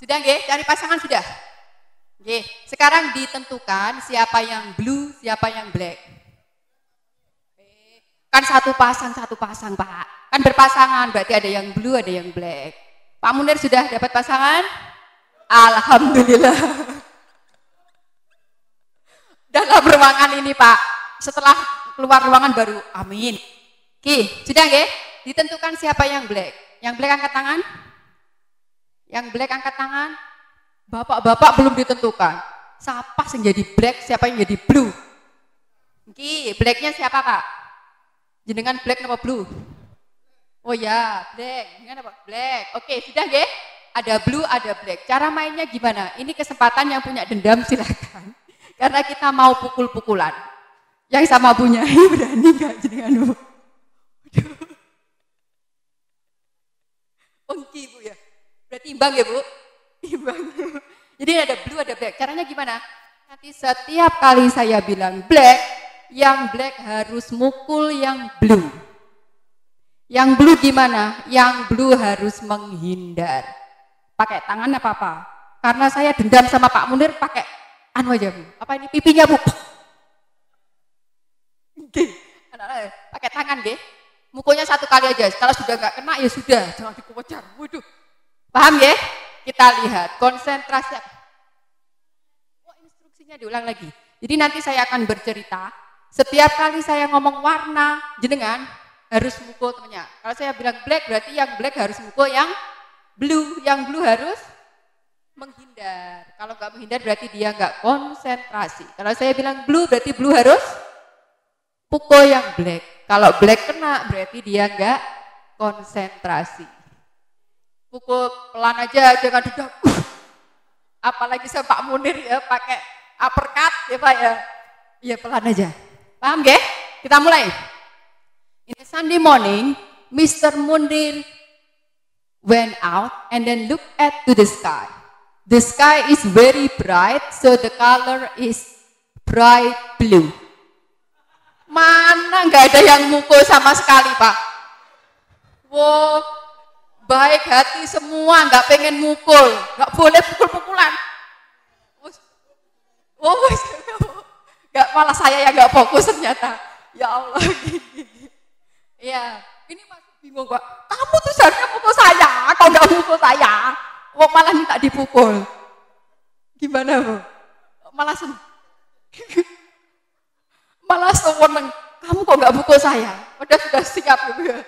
Sudah nggih? Cari pasangan sudah? Nggih. Sekarang ditentukan siapa yang blue, siapa yang black. Kan satu pasang, Pak. Kan berpasangan, berarti ada yang blue, ada yang black. Pak Munir sudah dapat pasangan? Alhamdulillah. Dalam ruangan ini, Pak. Setelah keluar ruangan baru, amin. Oke, sudah nggih? Ditentukan siapa yang black. Yang black angkat tangan? Yang black angkat tangan? Bapak-bapak belum ditentukan. Siapa yang jadi black, siapa yang jadi blue? Oke, blacknya siapa, Pak? Jenengan black apa blue? Oh ya, black. Jenengan apa? Black. Oke, sudah nggih? Ada blue, ada black. Cara mainnya gimana? Ini kesempatan yang punya dendam silakan. Karena kita mau pukul-pukulan. Yang sama punya, berani nggak jenengan? Ongki Bu ya. Berarti imbang ya Bu? Imbang. Jadi ada blue, ada black. Caranya gimana? Nanti setiap kali saya bilang black, yang black harus mukul yang blue. Yang blue gimana? Yang blue harus menghindar. Pakai tangan apa-apa. Karena saya dendam sama Pak Munir pakai anu aja Bu. Apa ini pipinya Bu? Oke. Pakai tangan deh. Mukulnya satu kali aja. Kalau sudah nggak kena ya sudah, jangan dikejar. Waduh. Paham ya? Kita lihat konsentrasi. Oh, instruksinya diulang lagi. Jadi nanti saya akan bercerita. Setiap kali saya ngomong warna, jenengan harus mukul temannya. Kalau saya bilang black, berarti yang black harus mukul yang blue. Yang blue harus menghindar. Kalau nggak menghindar berarti dia nggak konsentrasi. Kalau saya bilang blue, berarti blue harus pukul yang black. Kalau black kena berarti dia nggak konsentrasi. Pukul pelan aja, jangan dudak. Apalagi saya Pak Munir ya pakai uppercut ya Pak ya. Ya pelan aja. Paham nggih? Kita mulai. In the Sunday morning, Mr. Munir went out and then looked at to the sky. The sky is very bright, so the color is bright blue. Mana nggak ada yang mukul sama sekali Pak. Wow, baik hati semua, nggak pengen mukul, nggak boleh pukul-pukulan. Oh, nggak malah saya yang nggak fokus ternyata. Ya Allah, gini. Ya, ini masih bingung Pak. Kamu tuh seharusnya mukul saya, kau nggak mukul saya. Oh, malah minta dipukul. Gimana Bu? Malah malah seneng, kamu kok nggak pukul saya? Udah sudah siap ya.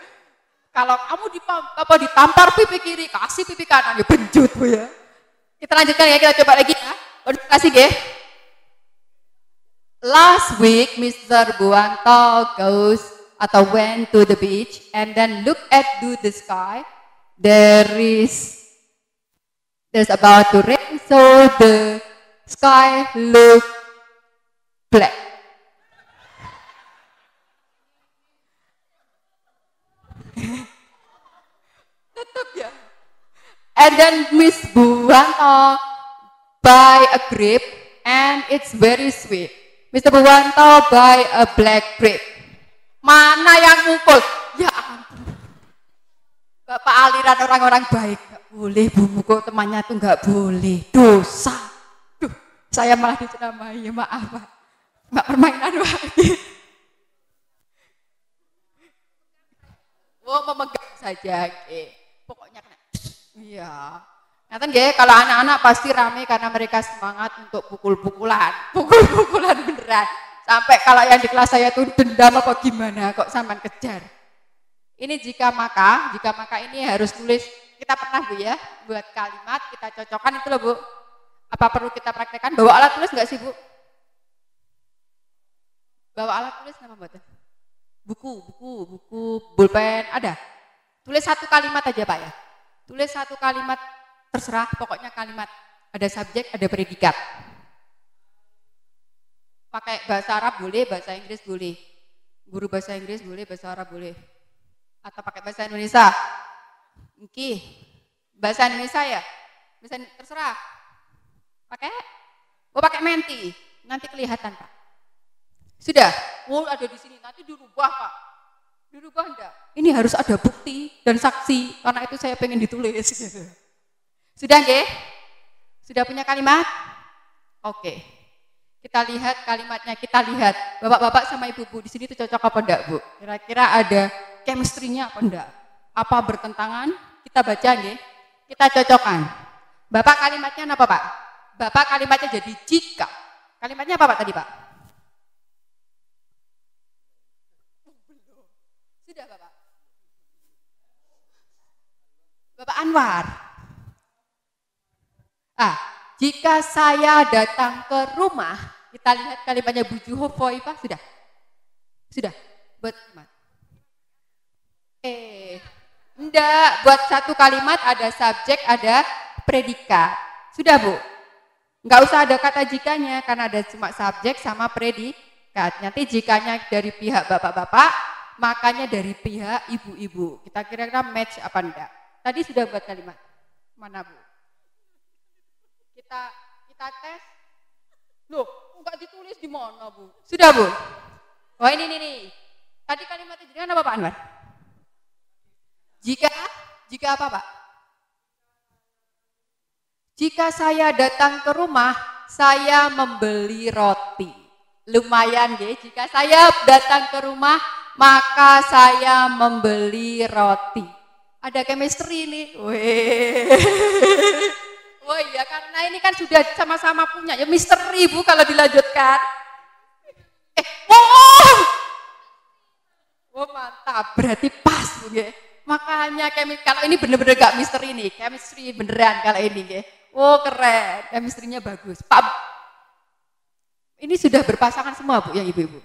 Kalau kamu ditampar pipi kiri, kasih pipi kanan, ya benjut Bu ya. Kita lanjutkan ya, kita coba lagi ya. Kasih ya. Last week, Mr. Buwanto went to the beach and then look at the sky. There's about to rain, so the sky look black. Tetap ya. And then Miss Buwanto buy a grape and it's very sweet. Mr. Buwanto buy a black grape. Mana yang mukul? Ya ampun. Bapak aliran orang-orang baik. Gak boleh Bu mukul temannya tuh gak boleh. Dosa. Duh, saya malah diceramai. Ya maaf Pak. Mbak permainan Pak. Oh, memegang saja, pokoknya kena. Iya. Nanti nggih, kalau anak-anak pasti rame karena mereka semangat untuk pukul-pukulan beneran. Sampai kalau yang di kelas saya tuh dendam apa gimana, kok sampean kejar. Ini jika maka ini harus tulis. Kita pernah Bu ya, buat kalimat kita cocokkan itu loh Bu. Apa perlu kita praktekkan? Bawa alat tulis nggak sih Bu? Bawa alat tulis nama buat? Buku, pulpen, ada. Tulis satu kalimat aja Pak ya. Tulis satu kalimat, terserah, pokoknya kalimat. Ada subjek, ada predikat. Pakai bahasa Arab boleh, bahasa Inggris boleh. Guru bahasa Inggris boleh, bahasa Arab boleh. Atau pakai bahasa Indonesia. Oke. Bahasa Indonesia ya? Terserah. Pakai menti. Nanti kelihatan Pak. Sudah? Oh, ada di sini. Nanti dirubah Pak. Dirubah enggak? Ini harus ada bukti dan saksi. Karena itu saya pengen ditulis. Sudah nggih? Sudah punya kalimat? Oke. Kita lihat kalimatnya, kita lihat. Bapak-bapak sama ibu-ibu di sini tuh cocok apa enggak, Bu? Kira-kira ada chemistry-nya apa enggak? Apa bertentangan? Kita baca nggih. Kita cocokkan. Bapak kalimatnya apa, Pak? Bapak kalimatnya jadi jika. Kalimatnya apa, Pak, tadi, Pak? Sudah, Bapak. Bapak Anwar. Jika saya datang ke rumah, kita lihat kalimatnya Bu Juhofoi, Pak. Sudah? Sudah? Buat kalimat. Enggak, buat satu kalimat ada subjek, ada predikat. Sudah, Bu? Enggak usah ada kata jikanya, karena ada cuma subjek sama predikat. Nanti jikanya dari pihak bapak-bapak, makanya dari pihak ibu-ibu. Kita kira-kira match apa enggak? Tadi sudah buat kalimat. Mana, Bu? Kita tes. Loh, enggak ditulis di mana, Bu? Sudah, Bu? Oh, ini nih. Tadi kalimatnya jadi apa, Pak Anwar? Jika apa, Pak? Jika saya datang ke rumah, saya membeli roti. Lumayan deh, jika saya datang ke rumah, maka saya membeli roti. Ada chemistry nih. Oh iya, karena ini kan sudah sama-sama punya. Ya misteri, Bu, kalau dilanjutkan. Oh mantap, berarti pas, Bu. Makanya kalau ini bener-bener gak misteri nih, chemistry beneran kalau ini. Oh keren, chemistry-nya bagus. Pak, ini sudah berpasangan semua, Bu, yang ibu-ibu.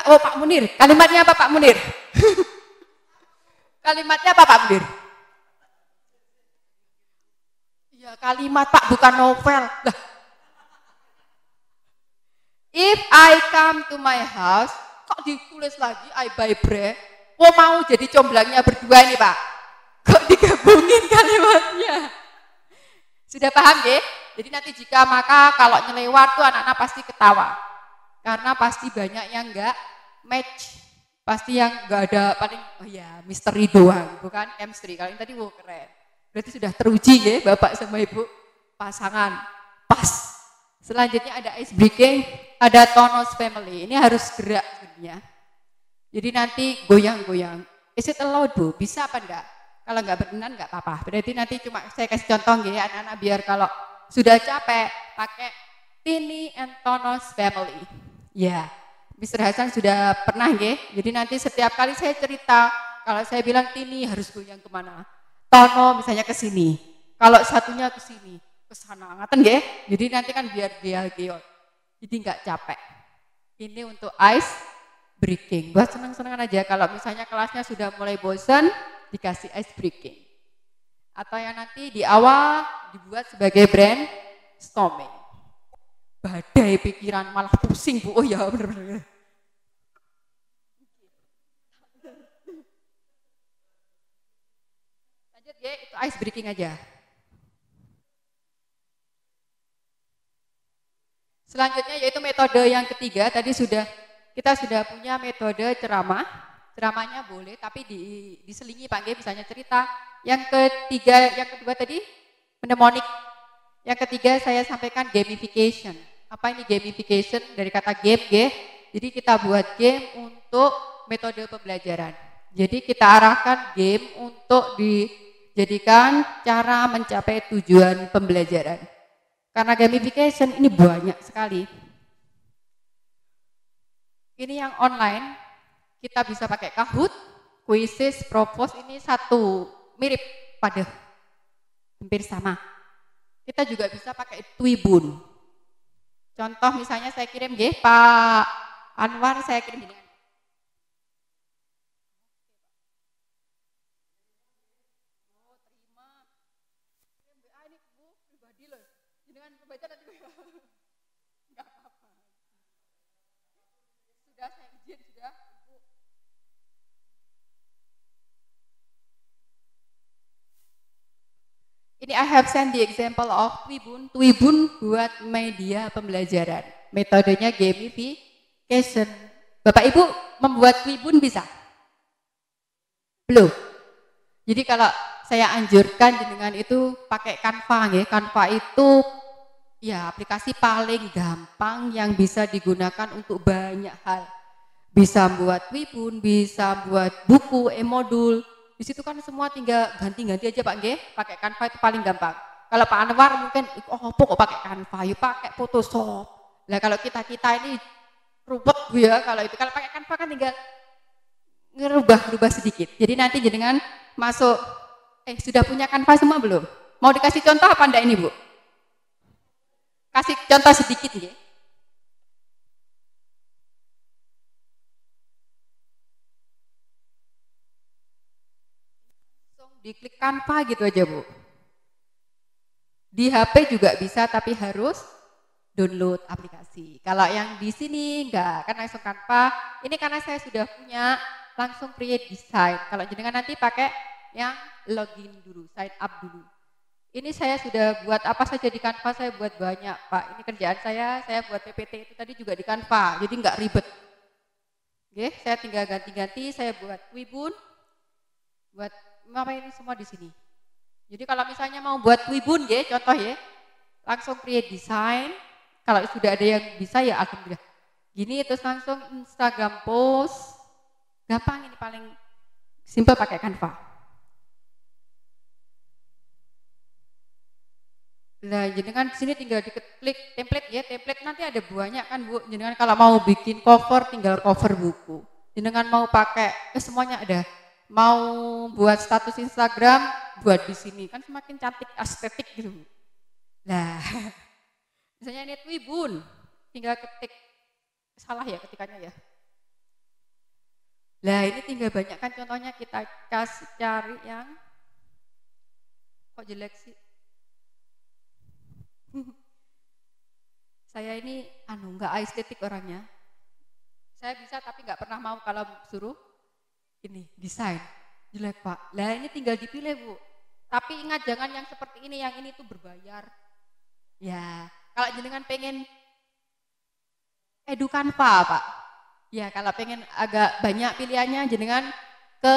Oh Pak Munir, kalimatnya apa Pak Munir? Kalimatnya apa Pak Munir? Ya kalimat Pak, bukan novel. Lah. If I come to my house, kok ditulis lagi I buy bread? Oh mau jadi comblangnya berdua ini Pak? Kok digabungin kalimatnya? Sudah paham ya? Jadi nanti jika maka kalau nyelewat tuh anak-anak pasti ketawa. Karena pasti banyak yang enggak match. Pasti yang enggak ada paling, oh ya misteri doang, bukan chemistry. Kalau ini tadi keren. Berarti sudah teruji ya Bapak sama Ibu. Pasangan, pas. Selanjutnya ada ice breaking, ada Tonos family. Ini harus gerak sebenarnya. Jadi nanti goyang-goyang. Is it allowed, Bu? Bisa apa enggak? Kalau enggak berkenan enggak apa-apa. Berarti nanti cuma saya kasih contoh ya anak-anak biar kalau sudah capek pakai Tini and Tonos family. Ya, Mr. Hasan sudah pernah ya. Jadi nanti setiap kali saya cerita, kalau saya bilang Tini harus goyang kemana? Tono misalnya ke sini. Kalau satunya ke sini, ke sana. Ngaten ya? Jadi nanti kan biar dia geot. Jadi enggak capek. Ini untuk ice breaking. Buat senang-senangan aja. Kalau misalnya kelasnya sudah mulai bosan, dikasih ice breaking. Atau yang nanti di awal dibuat sebagai brainstorming. Badai pikiran malah pusing Bu. Oh ya benar-benar. Lanjut ya, itu ice breaking aja. Selanjutnya yaitu metode yang ketiga. Tadi kita sudah punya metode ceramah. Ceramahnya boleh tapi diselingi Pak G, misalnya cerita. Yang kedua tadi mnemonik. Yang ketiga saya sampaikan gamification. Apa ini gamification? Dari kata game, G. Jadi kita buat game untuk metode pembelajaran. Jadi kita arahkan game untuk dijadikan cara mencapai tujuan pembelajaran. Karena gamification ini banyak sekali. Ini yang online, kita bisa pakai Kahoot, Quizzes, Propose, ini satu mirip pada hampir sama. Kita juga bisa pakai Twibun. Contoh misalnya saya kirim nggih Pak Anwar, saya kirim gini. Oh, terima. Kirim WA ini Bu pribadi loh. Dengan membaca nanti enggak apa-apa. Sudah saya izin sudah Ibu. Ini I have sent the example of Twibun. Twibun buat media pembelajaran. Metodenya gamification. Bapak Ibu membuat Twibun bisa? Belum. Jadi kalau saya anjurkan jenengan itu pakai Canva ya. Canva itu ya aplikasi paling gampang yang bisa digunakan untuk banyak hal. Bisa buat webtoon, bisa buat buku, e-modul. Di situ kan semua tinggal ganti-ganti aja Pak nggih. Pakai Canva itu paling gampang. Kalau Pak Anwar mungkin kok pakai Canva, yuk pakai Photoshop. Nah kalau kita ini rupet ya kalau itu. Kalau pakai Canva kan tinggal ngerubah sedikit. Jadi nanti jenengan masuk, sudah punya Canva semua belum? Mau dikasih contoh apa enggak ini Bu? Kasih contoh sedikit ya. Langsung diklik Canva gitu aja Bu. Di HP juga bisa tapi harus download aplikasi. Kalau yang di sini enggak, kan langsung Canva. Ini karena saya sudah punya langsung create design. Kalau jenengan nanti pakai yang login dulu, sign up dulu. Ini saya sudah buat apa saja di Canva, saya buat banyak Pak. Ini kerjaan saya buat PPT itu tadi juga di Canva, jadi nggak ribet. Oke, saya tinggal ganti-ganti, saya buat Wibun, buat apa ini semua di sini. Jadi kalau misalnya mau buat Wibun ya, contoh ya, langsung create design. Kalau sudah ada yang bisa ya alhamdulillah. Gini terus langsung Instagram post. Gampang, ini paling simpel pakai Canva. Nah, jenengan di sini tinggal diklik template ya, template nanti ada banyak kan Bu. Jenengan kalau mau bikin cover tinggal cover buku. Jenengan mau pakai semuanya ada. Mau buat status Instagram buat di sini kan semakin cantik estetik gitu. Nah, misalnya ini Wibun, tinggal ketik salah ya ketikannya ya. Nah, ini tinggal banyak kan contohnya kita kasih cari yang kok jelek sih. Saya ini nggak estetik orangnya. Saya bisa tapi nggak pernah mau kalau suruh ini desain jelek Pak. Lah ini tinggal dipilih Bu. Tapi ingat jangan yang seperti ini, yang ini tuh berbayar. Ya, kalau jenengan pengen Canva Pak. Ya, kalau pengen agak banyak pilihannya jenengan ke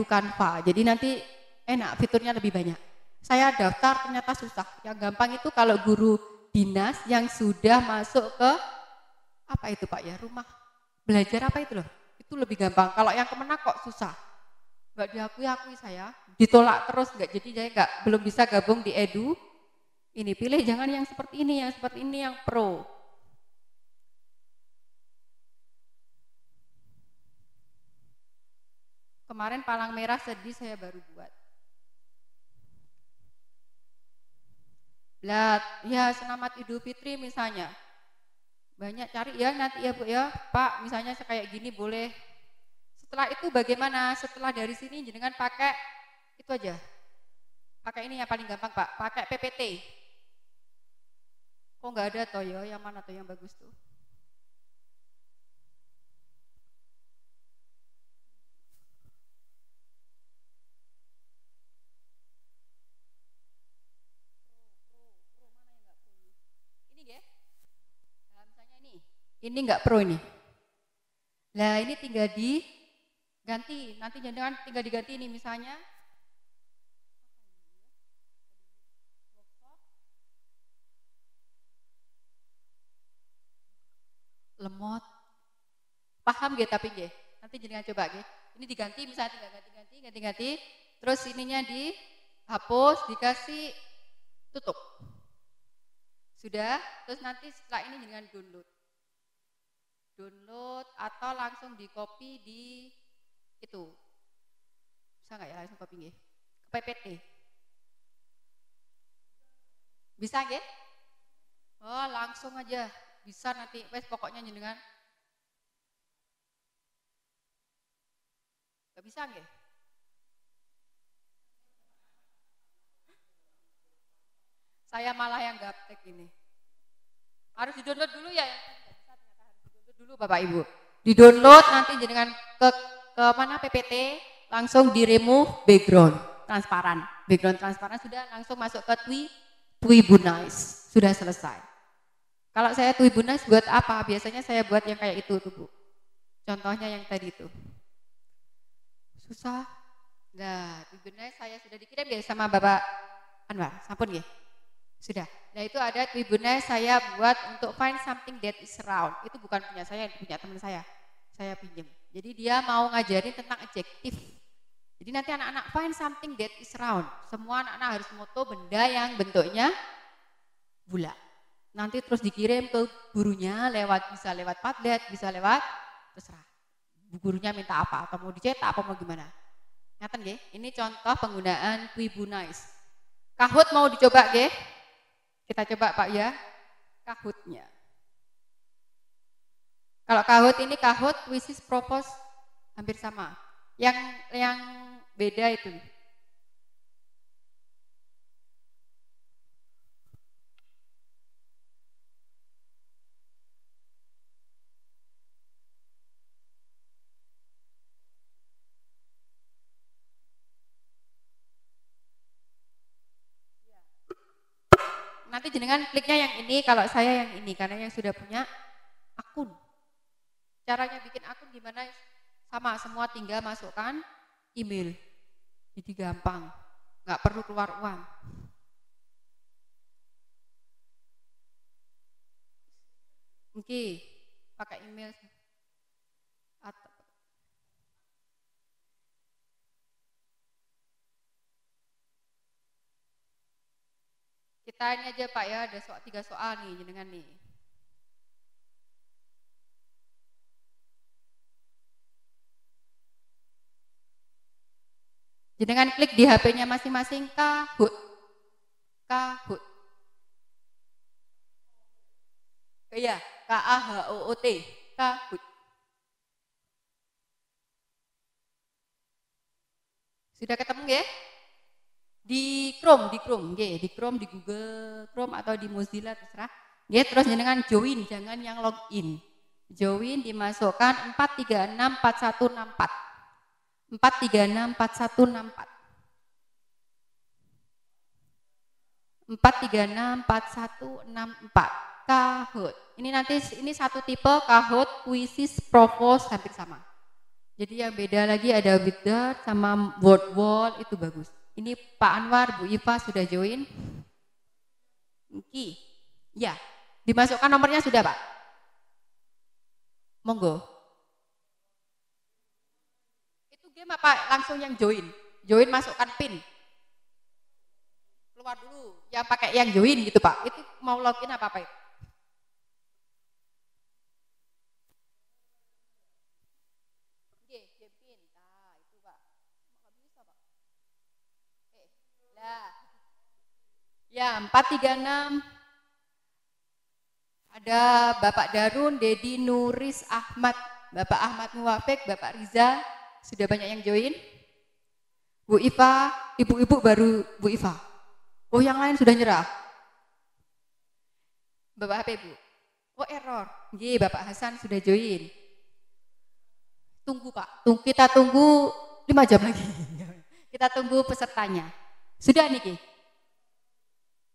Canva. Jadi nanti enak, fiturnya lebih banyak. Saya daftar ternyata susah. Yang gampang itu kalau guru dinas yang sudah masuk ke apa itu Pak ya, rumah belajar apa itu loh. Itu lebih gampang. Kalau yang Kemenak kok susah. Enggak diakui saya, ditolak terus enggak. Jadi saya belum bisa gabung di Edu. Ini pilih jangan yang seperti ini, yang pro. Kemarin palang merah sedih saya baru buat. Ya selamat Idul Fitri misalnya. Banyak cari ya nanti ya Bu ya. Pak misalnya kayak gini boleh. Setelah itu bagaimana? Setelah dari sini jenengan pakai itu aja. Pakai ini yang paling gampang Pak. Pakai PPT. Kok nggak ada toh ya? Yang mana tuh yang bagus tuh? Ini enggak pro ini. Nah ini tinggal diganti, nanti jangan tinggal diganti ini misalnya. Lemot. Paham gak tapi gak? Nanti jangan coba gak? Ini diganti misalnya tinggal ganti. Terus ininya dihapus, dikasih tutup. Sudah, terus nanti setelah ini jangan download atau langsung di copy di itu bisa nggak ya langsung copy nggih ke PPT bisa nggih? Oh langsung aja bisa nanti wes pokoknya jenengan nggak bisa nggih? Saya malah yang gaptek ini harus di-download dulu ya dulu Bapak Ibu. Di-download nanti jenengan ke mana PPT langsung di-remove background transparan. Background transparan sudah langsung masuk ke Twibunize. Sudah selesai. Kalau saya Twibunize buat apa? Biasanya saya buat yang kayak itu tuh Bu. Contohnya yang tadi itu. Susah. Nah, Tribunai saya sudah dikirim ya sama Bapak Anwar, sampun ya? Sudah. Nah itu ada Tribunai saya buat untuk find something that is around. Itu bukan punya saya, punya teman saya pinjam. Jadi dia mau ngajarin tentang adjektif. Jadi nanti anak-anak find something that is round. Semua anak-anak harus moto benda yang bentuknya bulat. Nanti terus dikirim ke gurunya bisa lewat Padlet, bisa lewat terserah. Gurunya minta apa, atau mau dicetak apa mau gimana. Ngaten nggih? Ini contoh penggunaan Tribunais. Kahoot mau dicoba nggih? Kita coba Pak ya. Kahootnya. Kalau Kahoot ini Kahoot, Quizzes, Propose hampir sama. Yang beda itu. Nanti jenengan kliknya yang ini, kalau saya yang ini, karena yang sudah punya akun. Caranya bikin akun gimana? Sama, semua tinggal masukkan email. Jadi gampang, nggak perlu keluar uang. Oke, pakai email. Kita ini aja Pak ya, ada 3 soal nih jenengan nih. Jenengan klik di HP-nya masing-masing Kahoot. Kahoot. Iya, Kahoot. Kahoot. Sudah ketemu nggih? Di Chrome, nggih, di Chrome, di Google Chrome atau di Mozilla terserah. Nggih, terus jenengan join, jangan yang login. Join dimasukkan 4364164. 4364164. 4364164. Kahoot. Ini nanti ini satu tipe Kahoot, Quizzes, Propose hampir sama. Jadi yang beda lagi ada Witdart sama Word Wall itu bagus. Ini Pak Anwar, Bu Iva sudah join. Oke. Ya, dimasukkan nomornya sudah Pak. Monggo. Itu game apa? Langsung yang join. Join masukkan PIN. Keluar dulu. Yang pakai yang join gitu Pak. Itu mau login apa itu? Ya, 436. Ada Bapak Darun, Dedi Nuris Ahmad, Bapak Ahmad Muwafik, Bapak Riza, sudah banyak yang join. Bu Iva, ibu-ibu baru Bu Iva. Oh, yang lain sudah nyerah. Bapak HP Bu. Oh, error. Nggih, Bapak Hasan sudah join. Tunggu Pak. Kita tunggu 5 jam lagi. Kita tunggu pesertanya. Sudah niki.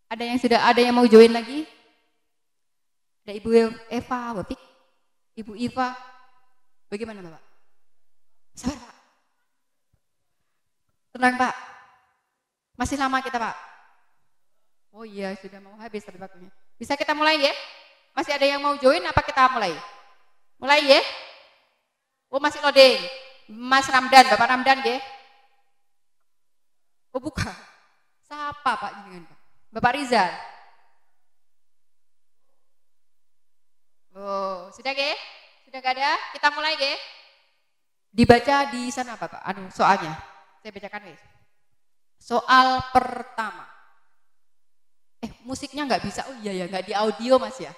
Ada yang mau join lagi? Ada Ibu Eva, Bapak, Ibu Iva. Bagaimana Bapak? Sabar Pak. Tenang Pak. Masih lama kita Pak. Oh iya, sudah mau habis tapi waktunya. Bisa kita mulai ya? Masih ada yang mau join apa kita mulai? Mulai ya? Oh masih loading. Mas Ramdan, Bapak Ramdan ya? Oh bukan. Siapa Pak jenengan Pak? Bapak Rizal. Oh, sudah ge? Sudah gak ada? Kita mulai ge? Dibaca di sana Bapak. Soalnya. Saya bacakan guys. Soal pertama. Musiknya nggak bisa. Oh iya ya, nggak di audio Mas ya.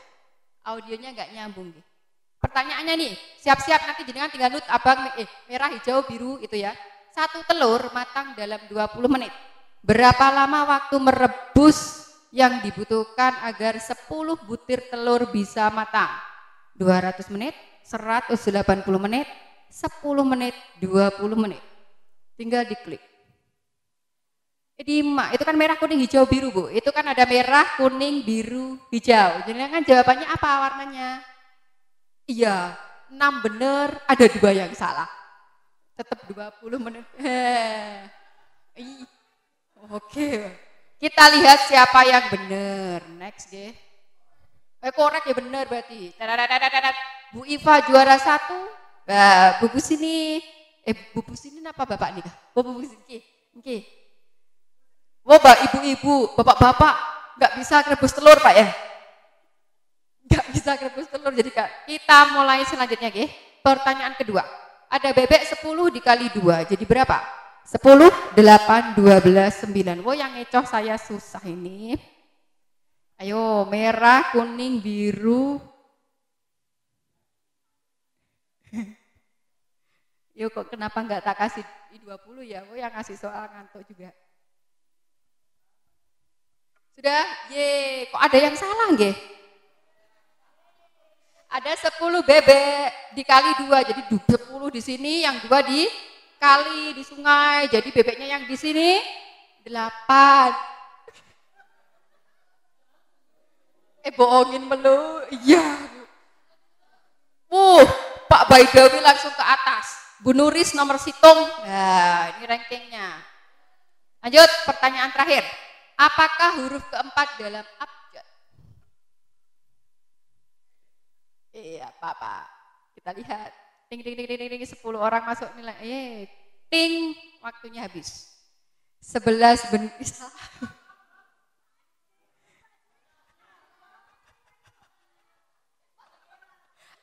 Audionya nggak nyambung ge. Pertanyaannya nih, siap-siap nanti jenengan tinggal nut abang merah, hijau, biru itu ya. 1 telur matang dalam 20 menit. Berapa lama waktu merebus yang dibutuhkan agar 10 butir telur bisa matang? 200 menit, 180 menit, 10 menit, 20 menit. Tinggal diklik. Itu kan merah, kuning, hijau, biru Bu. Itu kan ada merah, kuning, biru, hijau. Jadi kan jawabannya apa warnanya? Iya, 6 benar, ada 2 yang salah. Tetap 20 menit. Oke. Kita lihat siapa yang benar. Next deh. Korek ya benar berarti. Bu Iva juara 1. Bu Busini. Bu Busini apa bapak nih? Bu Busini. Oke. Ibu-ibu, bapak-bapak nggak bisa rebus telur Pak ya? Nggak bisa rebus telur. Jadi kita mulai selanjutnya, oke? Pertanyaan kedua. Ada bebek 10 dikali 2, jadi berapa? 10, 8, 12, 9. Yang ngecoh saya susah ini. Ayo, merah, kuning, biru. Yo kok kenapa nggak tak kasih 20 ya? Yang ngasih soal ngantuk juga. Sudah? Kok ada yang salah nggih? Ada 10 bebek dikali 2, jadi 10 di sini, yang 2 di kali di sungai. Jadi bebeknya yang di sini 8. Bohongin melu. Iya. Pak Baidawi langsung ke atas. Bu Nuris nomor situng. Nah, ini rankingnya. Lanjut, pertanyaan terakhir. Apakah huruf keempat dalam abjad? Iya, Pak. Kita lihat. Ting, ting, ting, ting, ting, 10 orang masuk nilai. Ting, waktunya habis. 11 benar.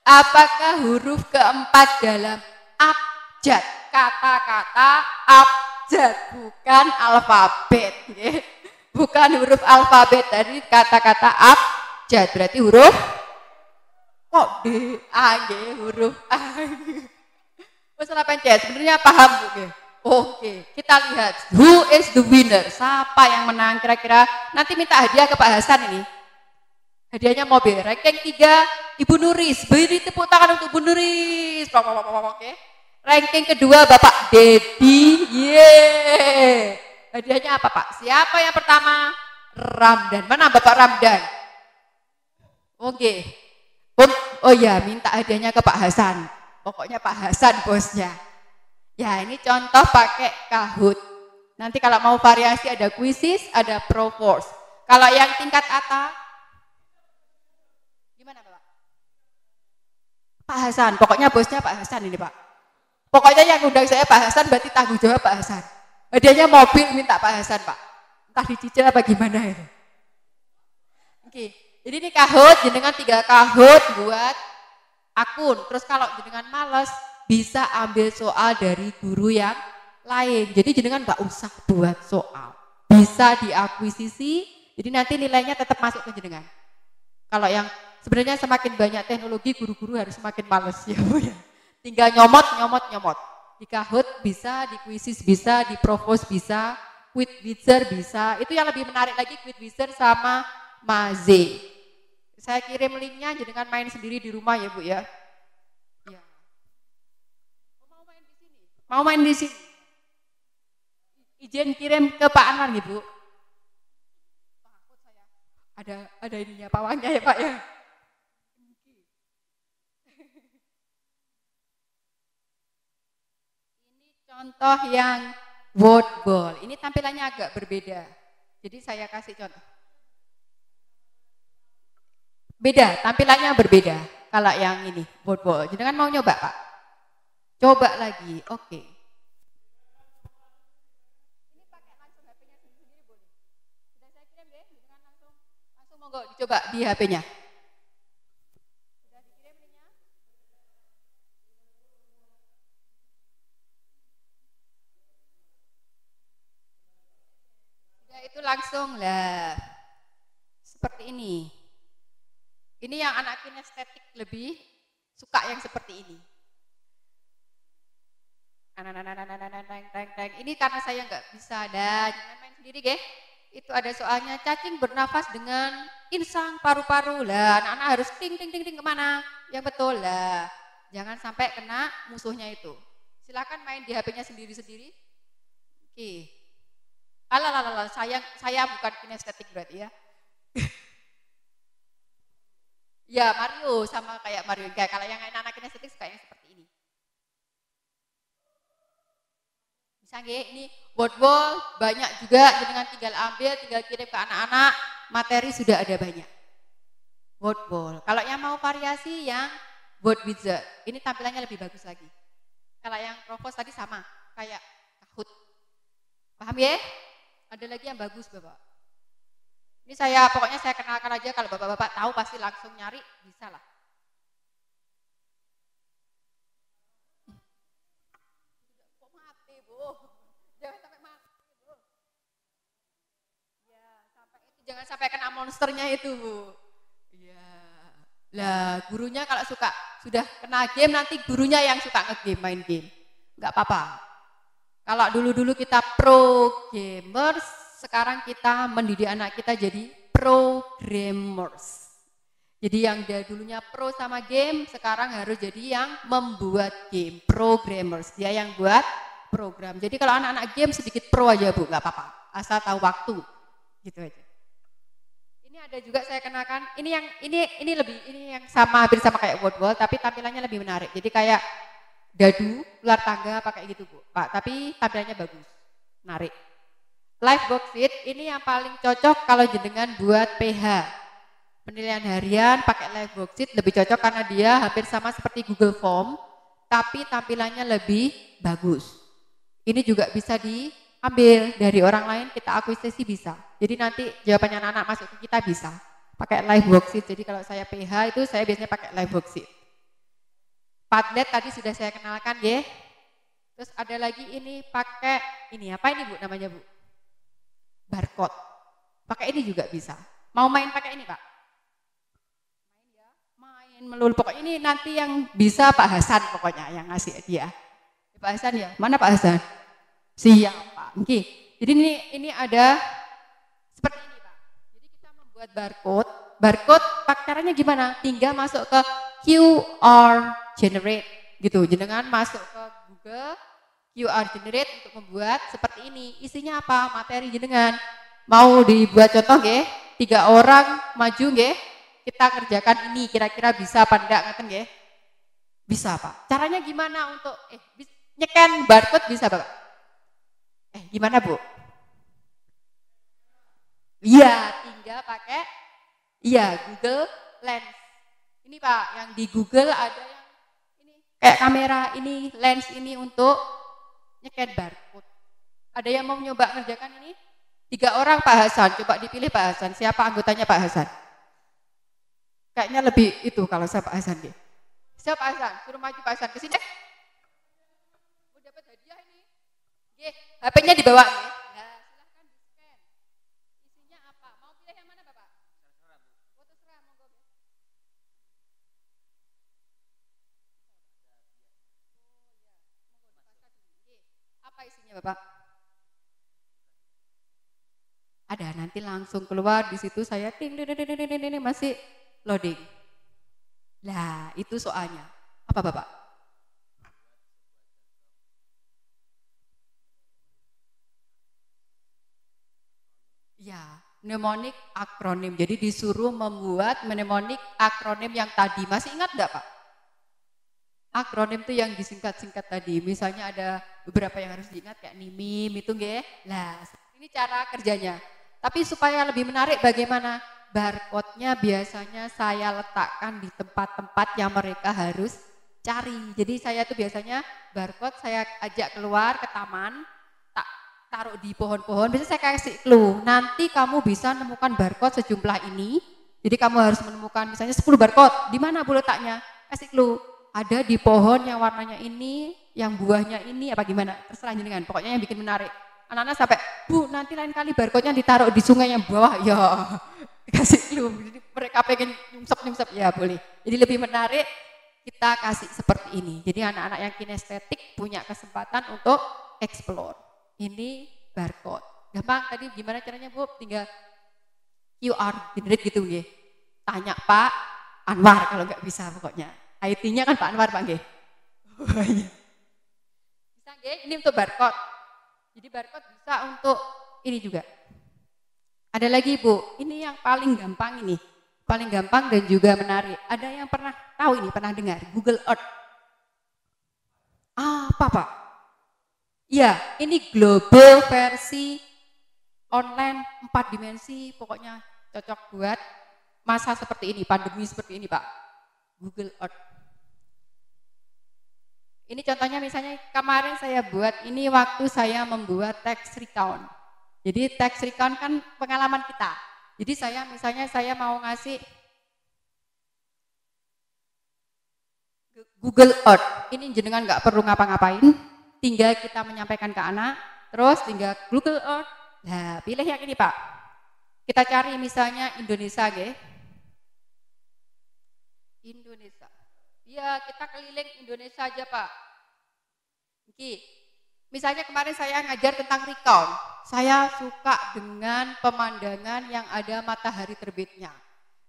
Apakah huruf keempat dalam abjad? Kata-kata abjad, bukan alfabet. Bukan huruf alfabet, dari kata-kata abjad. Berarti huruf kok D, A, G, huruf A. Masalah pencet, sebenarnya paham Bu? Oke, kita lihat. Who is the winner? Siapa yang menang kira-kira? Nanti minta hadiah ke Pak Hasan ini. Hadiahnya mobil. Ranking 3, Ibu Nuris. Beri tepuk tangan untuk Bu Nuris. Oke. Ranking kedua Bapak Dedi. Yeay. Hadiahnya apa Pak? Siapa yang pertama? Ramdan. Mana Bapak Ramdan? Oke. Oh ya, minta hadiahnya ke Pak Hasan. Pokoknya Pak Hasan bosnya. Ya, ini contoh pakai Kahoot. Nanti kalau mau variasi ada quizzes, ada Proforce. Kalau yang tingkat atas, gimana Pak? Pak Hasan, pokoknya bosnya Pak Hasan ini Pak. Pokoknya yang undang saya Pak Hasan, berarti tanggung jawab Pak Hasan. Hadiahnya mobil minta Pak Hasan Pak. Entah dicicil apa gimana itu. Oke. Jadi ini Kahoot, jenengan 3 Kahoot buat akun. Terus kalau jenengan males, bisa ambil soal dari guru yang lain. Jadi jenengan nggak usah buat soal. Bisa diakuisisi, jadi nanti nilainya tetap masuk ke jenengan. Kalau yang sebenarnya semakin banyak teknologi, guru-guru harus semakin males ya Bu ya. Tinggal nyomot. Di Kahoot bisa, di quizzes bisa, di Proforce bisa, Quizwizard bisa. Itu yang lebih menarik lagi, Quizwizard sama Maze. Saya kirim linknya, jenengan main sendiri di rumah ya Bu ya. Ya. Mau main di sini? Mau main di sini. Izin kirim ke Pak Anwar ya Bu. Takut saya. Ada ininya pawangnya ya Pak ya. Ini contoh yang word ball. Ini tampilannya agak berbeda. Jadi saya kasih contoh. Beda, tampilannya berbeda. Kalau yang ini, word ball. Jangan mau nyoba Pak? Coba lagi, oke. Ini pakai langsung HP-nya sendiri boleh. Sudah saya kirim deh, jangan langsung monggo dicoba di HP-nya. Sudah dikirim linknya? Sudah itu langsung lah. Seperti ini. Ini yang anak kinestetik lebih suka yang seperti ini. Ini karena saya nggak bisa, jangan main sendiri deh. Itu ada soalnya, cacing bernafas dengan insang paru-paru lah. Anak-anak harus ting kemana? Yang betul lah. Jangan sampai kena musuhnya itu. Silakan main di HP-nya sendiri-sendiri. Oke. Alah, saya bukan kinestetik berarti ya. Ya Mario, sama kayak Mario. Kayak kalau yang anak-anak kinestetik suka yang seperti ini. Bisa nggih, ini word-wall banyak juga, dengan tinggal ambil, tinggal kirim ke anak-anak, materi sudah ada banyak. Word-wall. Kalau yang mau variasi yang word wizard, ini tampilannya lebih bagus lagi. Kalau yang Provos tadi sama, kayak Kahoot. Paham ya? Ada lagi yang bagus Bapak. Ini pokoknya saya kenalkan aja, kalau Bapak-Bapak tahu pasti langsung nyari, bisa lah. Jangan sampai mati, Bu. Ya, jangan sampai kena monsternya itu, Bu. Ya. Lah, gurunya kalau sudah kena game, nanti gurunya yang suka nge-game, main game. Enggak apa-apa. Kalau dulu-dulu kita pro gamers, sekarang kita mendidik anak kita jadi programmers. Jadi yang dulunya pro sama game, sekarang harus jadi yang membuat game, programmers. Dia yang buat program. Jadi kalau anak-anak game sedikit pro aja Bu, nggak apa-apa. Asal tahu waktu, gitu aja. Ini ada juga saya kenalkan. Ini yang hampir sama kayak word-wall, tapi tampilannya lebih menarik. Jadi kayak dadu, ular tangga, pakai gitu Bu, Pak. Tapi tampilannya bagus, menarik. Live worksheet ini yang paling cocok kalau jenengan buat PH. Penilaian harian pakai live worksheet lebih cocok karena dia hampir sama seperti Google Form, tapi tampilannya lebih bagus. Ini juga bisa diambil dari orang lain, kita akuisisi bisa. Jadi nanti jawabannya anak-anak masuk ke kita bisa. Pakai live worksheet, jadi kalau saya PH itu saya biasanya pakai live worksheet. Padlet tadi sudah saya kenalkan ya. Terus ada lagi ini pakai, ini apa ini Bu namanya Bu? Barcode. Pakai ini juga bisa. Mau main pakai ini Pak? Main ya, main melulu. Pokoknya ini nanti yang bisa Pak Hasan pokoknya yang ngasih dia. Pak Hasan ya, mana Pak Hasan? Siap Pak. Oke. Jadi ini ada seperti ini Pak. Jadi kita membuat barcode. Barcode caranya gimana? Tinggal masuk ke QR generate gitu. Jenengan masuk ke Google QR generate untuk membuat seperti ini. Isinya apa? Materi jenengan. Mau dibuat contoh nggih? 3 orang maju nggih? Kita kerjakan ini. Kira-kira bisa apa enggak ngeten nggih? Bisa Pak. Caranya gimana untuk nyekan barcode bisa Bapak? Gimana Bu? Iya, tinggal pakai Google Lens. Ini Pak, yang di Google ada yang ini kayak kamera ini, lens ini untuk nyekan barcode. Ada yang mau nyoba ngerjakan ini? 3 orang Pak Hasan, coba dipilih Pak Hasan. Siapa anggotanya Pak Hasan? Kayaknya lebih itu kalau saya Pak Hasan deh. Siapa Pak Hasan? Suruh maju Pak Hasan ke sini. Mau dapat hadiah ini. Oke, HP-nya dibawa ya. Nah, silahkan di-scan. Isinya apa? Mau pilih yang mana Bapak? Terserah Bu. Oh, terserah, monggo. Oh ya, monggo dipasang dulu. Oke. Apa isinya Bapak? Ada, nanti langsung keluar di situ saya masih loading. Lah, itu soalnya. Apa Bapak? Ya, mnemonic akronim. Jadi disuruh membuat mnemonic akronim yang tadi. Masih ingat enggak Pak? Akronim itu yang disingkat-singkat tadi. Misalnya ada beberapa yang harus diingat kayak NIMIM itu nggih. Lah, ini cara kerjanya. Tapi supaya lebih menarik bagaimana? Barcode-nya biasanya saya letakkan di tempat-tempat yang mereka harus cari. Jadi saya tuh biasanya barcode saya ajak keluar ke taman, tak taruh di pohon-pohon, biasanya saya kasih clue. Nanti kamu bisa menemukan barcode sejumlah ini. Jadi kamu harus menemukan misalnya 10 barcode. Di mana Bu letaknya? Kasih clue. Ada di pohon yang warnanya ini, yang buahnya ini, apa gimana? Terserah jenengan. Pokoknya yang bikin menarik. Anak-anak sampai, Bu nanti lain kali barcode-nya ditaruh di sungai yang bawah. Ya, kasih clue. Jadi mereka pengen nyungsep-nyungsep, ya boleh. Jadi lebih menarik kita kasih seperti ini. Jadi anak-anak yang kinestetik punya kesempatan untuk explore. Ini barcode. Gampang tadi gimana caranya Bu? Tinggal QR generate gitu ya. Tanya Pak Anwar kalau nggak bisa pokoknya. IT-nya kan Pak Anwar Pak nggih. Oh, iya. Bisa nggih? Ini untuk barcode. Jadi barcode bisa untuk ini juga. Ada lagi Bu, ini yang paling gampang ini. Paling gampang dan juga menarik. Ada yang pernah tahu ini, pernah dengar? Google Earth. Apa Pak? Iya, ini global versi online 4 dimensi, pokoknya cocok buat masa seperti ini, pandemi seperti ini Pak. Google Earth. Ini contohnya misalnya kemarin saya buat, ini waktu saya membuat tax recount. Jadi tax recount kan pengalaman kita. Jadi saya mau ngasih Google Earth. Ini jenengan nggak perlu ngapa-ngapain, tinggal kita menyampaikan ke anak, terus tinggal Google Earth. Nah, pilih yang ini Pak. Kita cari misalnya Indonesia, ya. Indonesia. Ya, kita keliling Indonesia aja, Pak. Oke. Misalnya kemarin saya ngajar tentang recount. Saya suka dengan pemandangan yang ada matahari terbitnya.